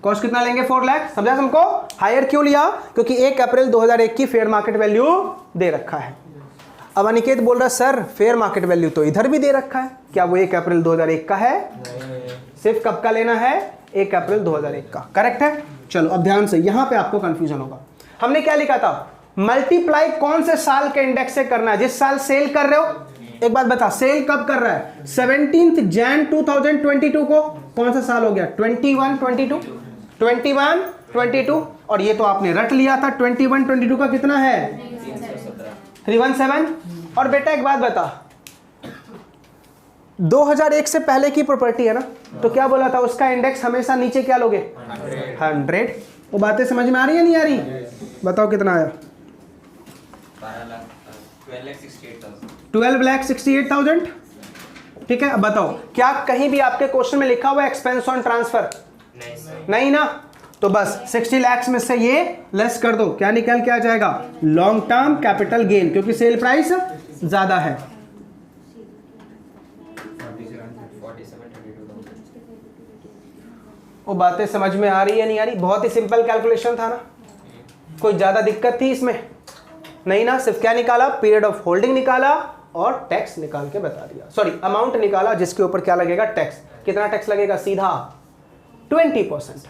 कॉस्ट कितना लेंगे? 4 लाख। समझा तुमको? हायर क्यों लिया? क्योंकि 1 अप्रैल 2001 की फेयर मार्केट वैल्यू दे रखा है। अब अनिकेत बोल रहा सर फेयर मार्केट वैल्यू तो इधर भी दे रखा है, क्या वो 1 अप्रैल 2001 का है? सिर्फ कब का लेना है? 1 अप्रैल 2001 का। करेक्ट है। चलो अब ध्यान से, यहां पे आपको कंफ्यूजन होगा। हमने क्या लिखा था? मल्टीप्लाई कौन से साल के इंडेक्स से करना है? जिस साल सेल कर रहे हो। एक बात बता, सेल कब कर रहा है? 17 जैन 2022 को। कौन सा साल हो गया? 21 22। और ये तो आपने रट लिया था। 21 22 का कितना है? 317। और बेटा एक बात बता, 2001 से पहले की प्रॉपर्टी है ना, तो क्या बोला था? उसका इंडेक्स हमेशा नीचे क्या लोगे? 100। वो बातें समझ में आ रही है नहीं आ रही? बताओ कितना आया? 12,68,000। ठीक है। अब बताओ क्या कहीं भी आपके क्वेश्चन में लिखा हुआ है एक्सपेंस ऑन ट्रांसफर? नहीं ना। तो बस 60 लाख में से ये लेस कर दो, क्या निकल के आ जाएगा? लॉन्ग टर्म कैपिटल गेन, क्योंकि सेल प्राइस ज्यादा है। वो बातें समझ में आ रही है नहीं आ रही? बहुत ही सिंपल कैलकुलेशन था ना, कोई ज्यादा दिक्कत थी इसमें? नहीं ना। सिर्फ क्या निकाला? पीरियड ऑफ होल्डिंग निकाला और टैक्स निकाल के बता दिया। सॉरी, अमाउंट निकाला जिसके ऊपर क्या लगेगा? टैक्स। कितना टैक्स लगेगा? सीधा 20%।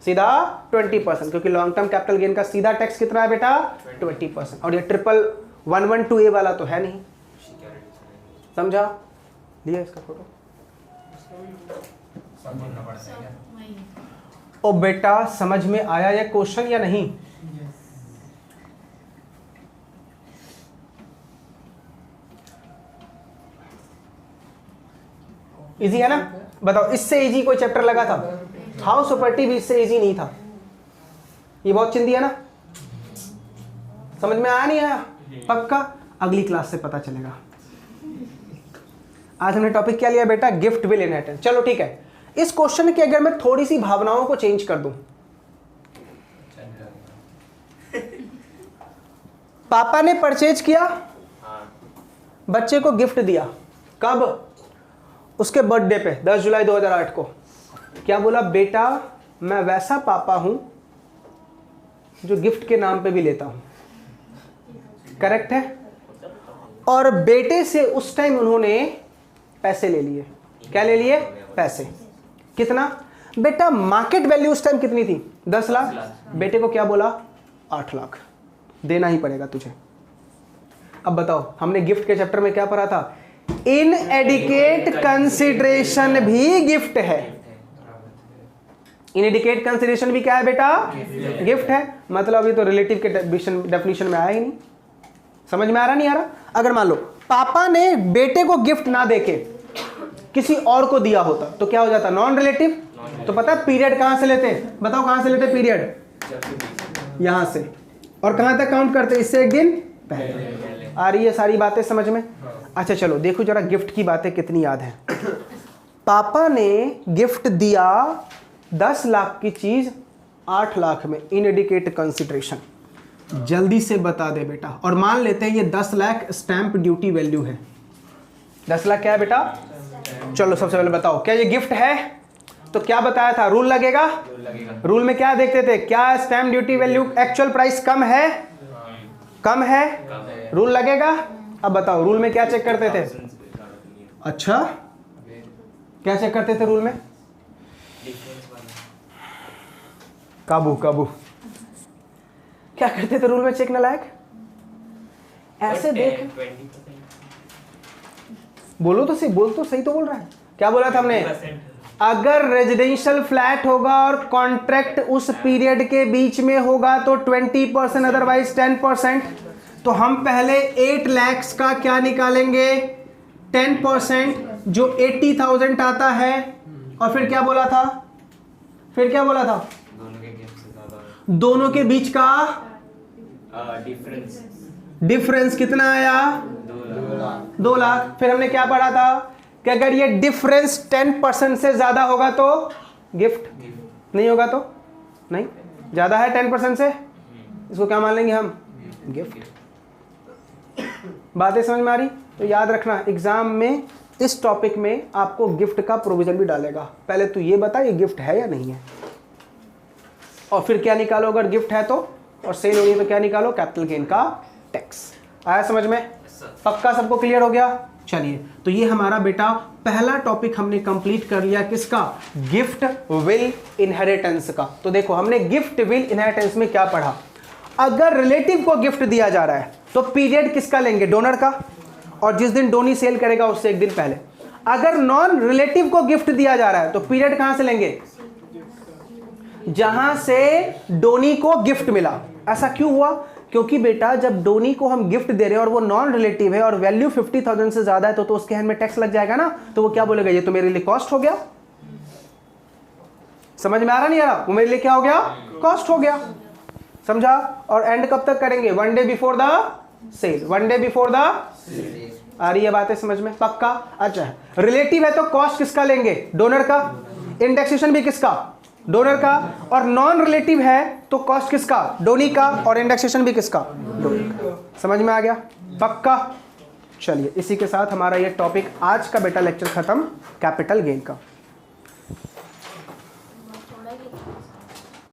सीधा 20%, क्योंकि लॉन्ग टर्म कैपिटल गेन का सीधा टैक्स कितना है बेटा? 20%। और ये 11112A वाला तो है नहीं। समझा? लिया इसका फोटो? ओ बेटा समझ में आया ये क्वेश्चन या नहीं? इजी है ना? बताओ इससे इजी कोई चैप्टर लगा था? हाउस प्रॉपर्टी भी इससे इजी नहीं था। ये बहुत चिंदी है ना? समझ में आया नहीं आया? पक्का अगली क्लास से पता चलेगा। आज हमने टॉपिक क्या लिया बेटा? Gift will inheritance. चलो ठीक है, इस क्वेश्चन की अगर मैं थोड़ी सी भावनाओं को चेंज कर दूं, पापा ने परचेज किया, बच्चे को गिफ्ट दिया, कब? उसके बर्थडे पे 10 जुलाई 2008 को। क्या बोला? बेटा मैं वैसा पापा हूं जो गिफ्ट के नाम पे भी लेता हूं। करेक्ट है? और बेटे से उस टाइम उन्होंने पैसे ले लिए। क्या ले लिए? पैसे। कितना? बेटा मार्केट वैल्यू उस टाइम कितनी थी? 10 लाख। बेटे को क्या बोला? 8 लाख देना ही पड़ेगा तुझे। अब बताओ, हमने गिफ्ट के चैप्टर में क्या पढ़ा था? इनएडिकेट कंसिडरेशन भी गिफ्ट है। इनएडिकेट कंसिडरेशन भी क्या है बेटा? गिफ्ट है। मतलब ये तो रिलेटिव के डेफिनेशन में आया ही नहीं। समझ में आ रहा नहीं आ रहा? अगर मान लो पापा ने बेटे को गिफ्ट ना देके किसी और को दिया होता तो क्या हो जाता? Non relative. तो पता है पीरियड कहां से लेते हैं? बताओ कहां से लेते हैं पीरियड? यहां से। और कहां तक काउंट करते हैं? इससे एक दिन पहले। आ रही है सारी बातें समझ में? अच्छा चलो देखो जरा गिफ्ट की बातें कितनी याद है। पापा ने गिफ्ट दिया 10 लाख की चीज 8 लाख में। Inadequate consideration. जल्दी से बता दे बेटा। और मान लेते हैं ये 10 लाख स्टैंप ड्यूटी वैल्यू है। 10 लाख क्या है बेटा? चलो सबसे पहले बताओ, क्या ये गिफ्ट है? तो क्या बताया था? रूल लगेगा। रूल में क्या देखते थे? क्या stamp duty value actual price कम है? कम है। रूल लगेगा। अब बताओ रूल में क्या चेक करते थे? अच्छा क्या चेक करते थे रूल में? काबू काबू क्या करते थे रूल में चेक? नालायक ऐसे देख, बोलो तो सही, बोल तो सही तो बोल रहा है। क्या बोला था हमने? अगर रेजिडेंशियल फ्लैट होगा और कॉन्ट्रैक्ट उस पीरियड के बीच में होगा तो 20%, अदरवाइज 10%। तो हम पहले 8 लाख का क्या निकालेंगे? 10%, जो 80,000 आता है। और फिर क्या बोला था? फिर क्या बोला था? दोनों के बीच का डिफरेंस कितना आया? 2 लाख। फिर हमने क्या पढ़ा था कि अगर ये डिफरेंस 10% से ज्यादा होगा तो गिफ्ट, नहीं होगा तो नहीं। ज्यादा है 10% से, इसको क्या मान लेंगे हम? गिफ्ट। बातें समझ में आ रही? तो याद रखना एग्जाम में इस टॉपिक में आपको गिफ्ट का प्रोविजन भी डालेगा। पहले तू ये बता ये गिफ्ट है या नहीं है, और फिर क्या निकालो अगर गिफ्ट है तो, और सेल हो रही है तो क्या निकालो? कैपिटल गेन का टैक्स। आया समझ में? पक्का सबको क्लियर हो गया? चलिए तो ये हमारा बेटा पहला टॉपिक हमने कंप्लीट कर लिया। किसका? गिफ्ट विल इनहेरिटेंस का। तो देखो हमने गिफ्ट विल इनहेरिटेंस में क्या पढ़ा? अगर रिलेटिव को गिफ्ट दिया जा रहा है तो पीरियड किसका लेंगे? डोनर का। और जिस दिन डोनी सेल करेगा उससे एक दिन पहले। अगर नॉन रिलेटिव को गिफ्ट दिया जा रहा है तो पीरियड कहां से लेंगे? जहां से डोनी को गिफ्ट मिला। ऐसा क्यों हुआ? क्योंकि बेटा जब डोनी को हम गिफ्ट दे रहे हैं और वो नॉन रिलेटिव है और वैल्यू 50,000 से ज्यादा है तो उसके हैंड में टैक्स लग जाएगा ना। तो वो क्या बोलेगा? ये तो मेरे लिए कॉस्ट हो गया। समझ में आ रहा नहीं आ रहा? वो मेरे लिए क्या हो गया? कॉस्ट हो गया। समझा? और एंड कब तक करेंगे? 1 day before the sale. 1 day before the आ रही है बातें समझ में? पक्का? अच्छा रिलेटिव है तो कॉस्ट किसका लेंगे? डोनर का। इंडेक्सेशन भी किसका? डोनर का। और नॉन रिलेटिव है तो कॉस्ट किसका? डोनी का। और इंडेक्सेशन भी किसका? डोनी का। समझ में आ गया? पक्का? चलिए इसी के साथ हमारा ये टॉपिक आज का बेटा लेक्चर खत्म कैपिटल गेन का।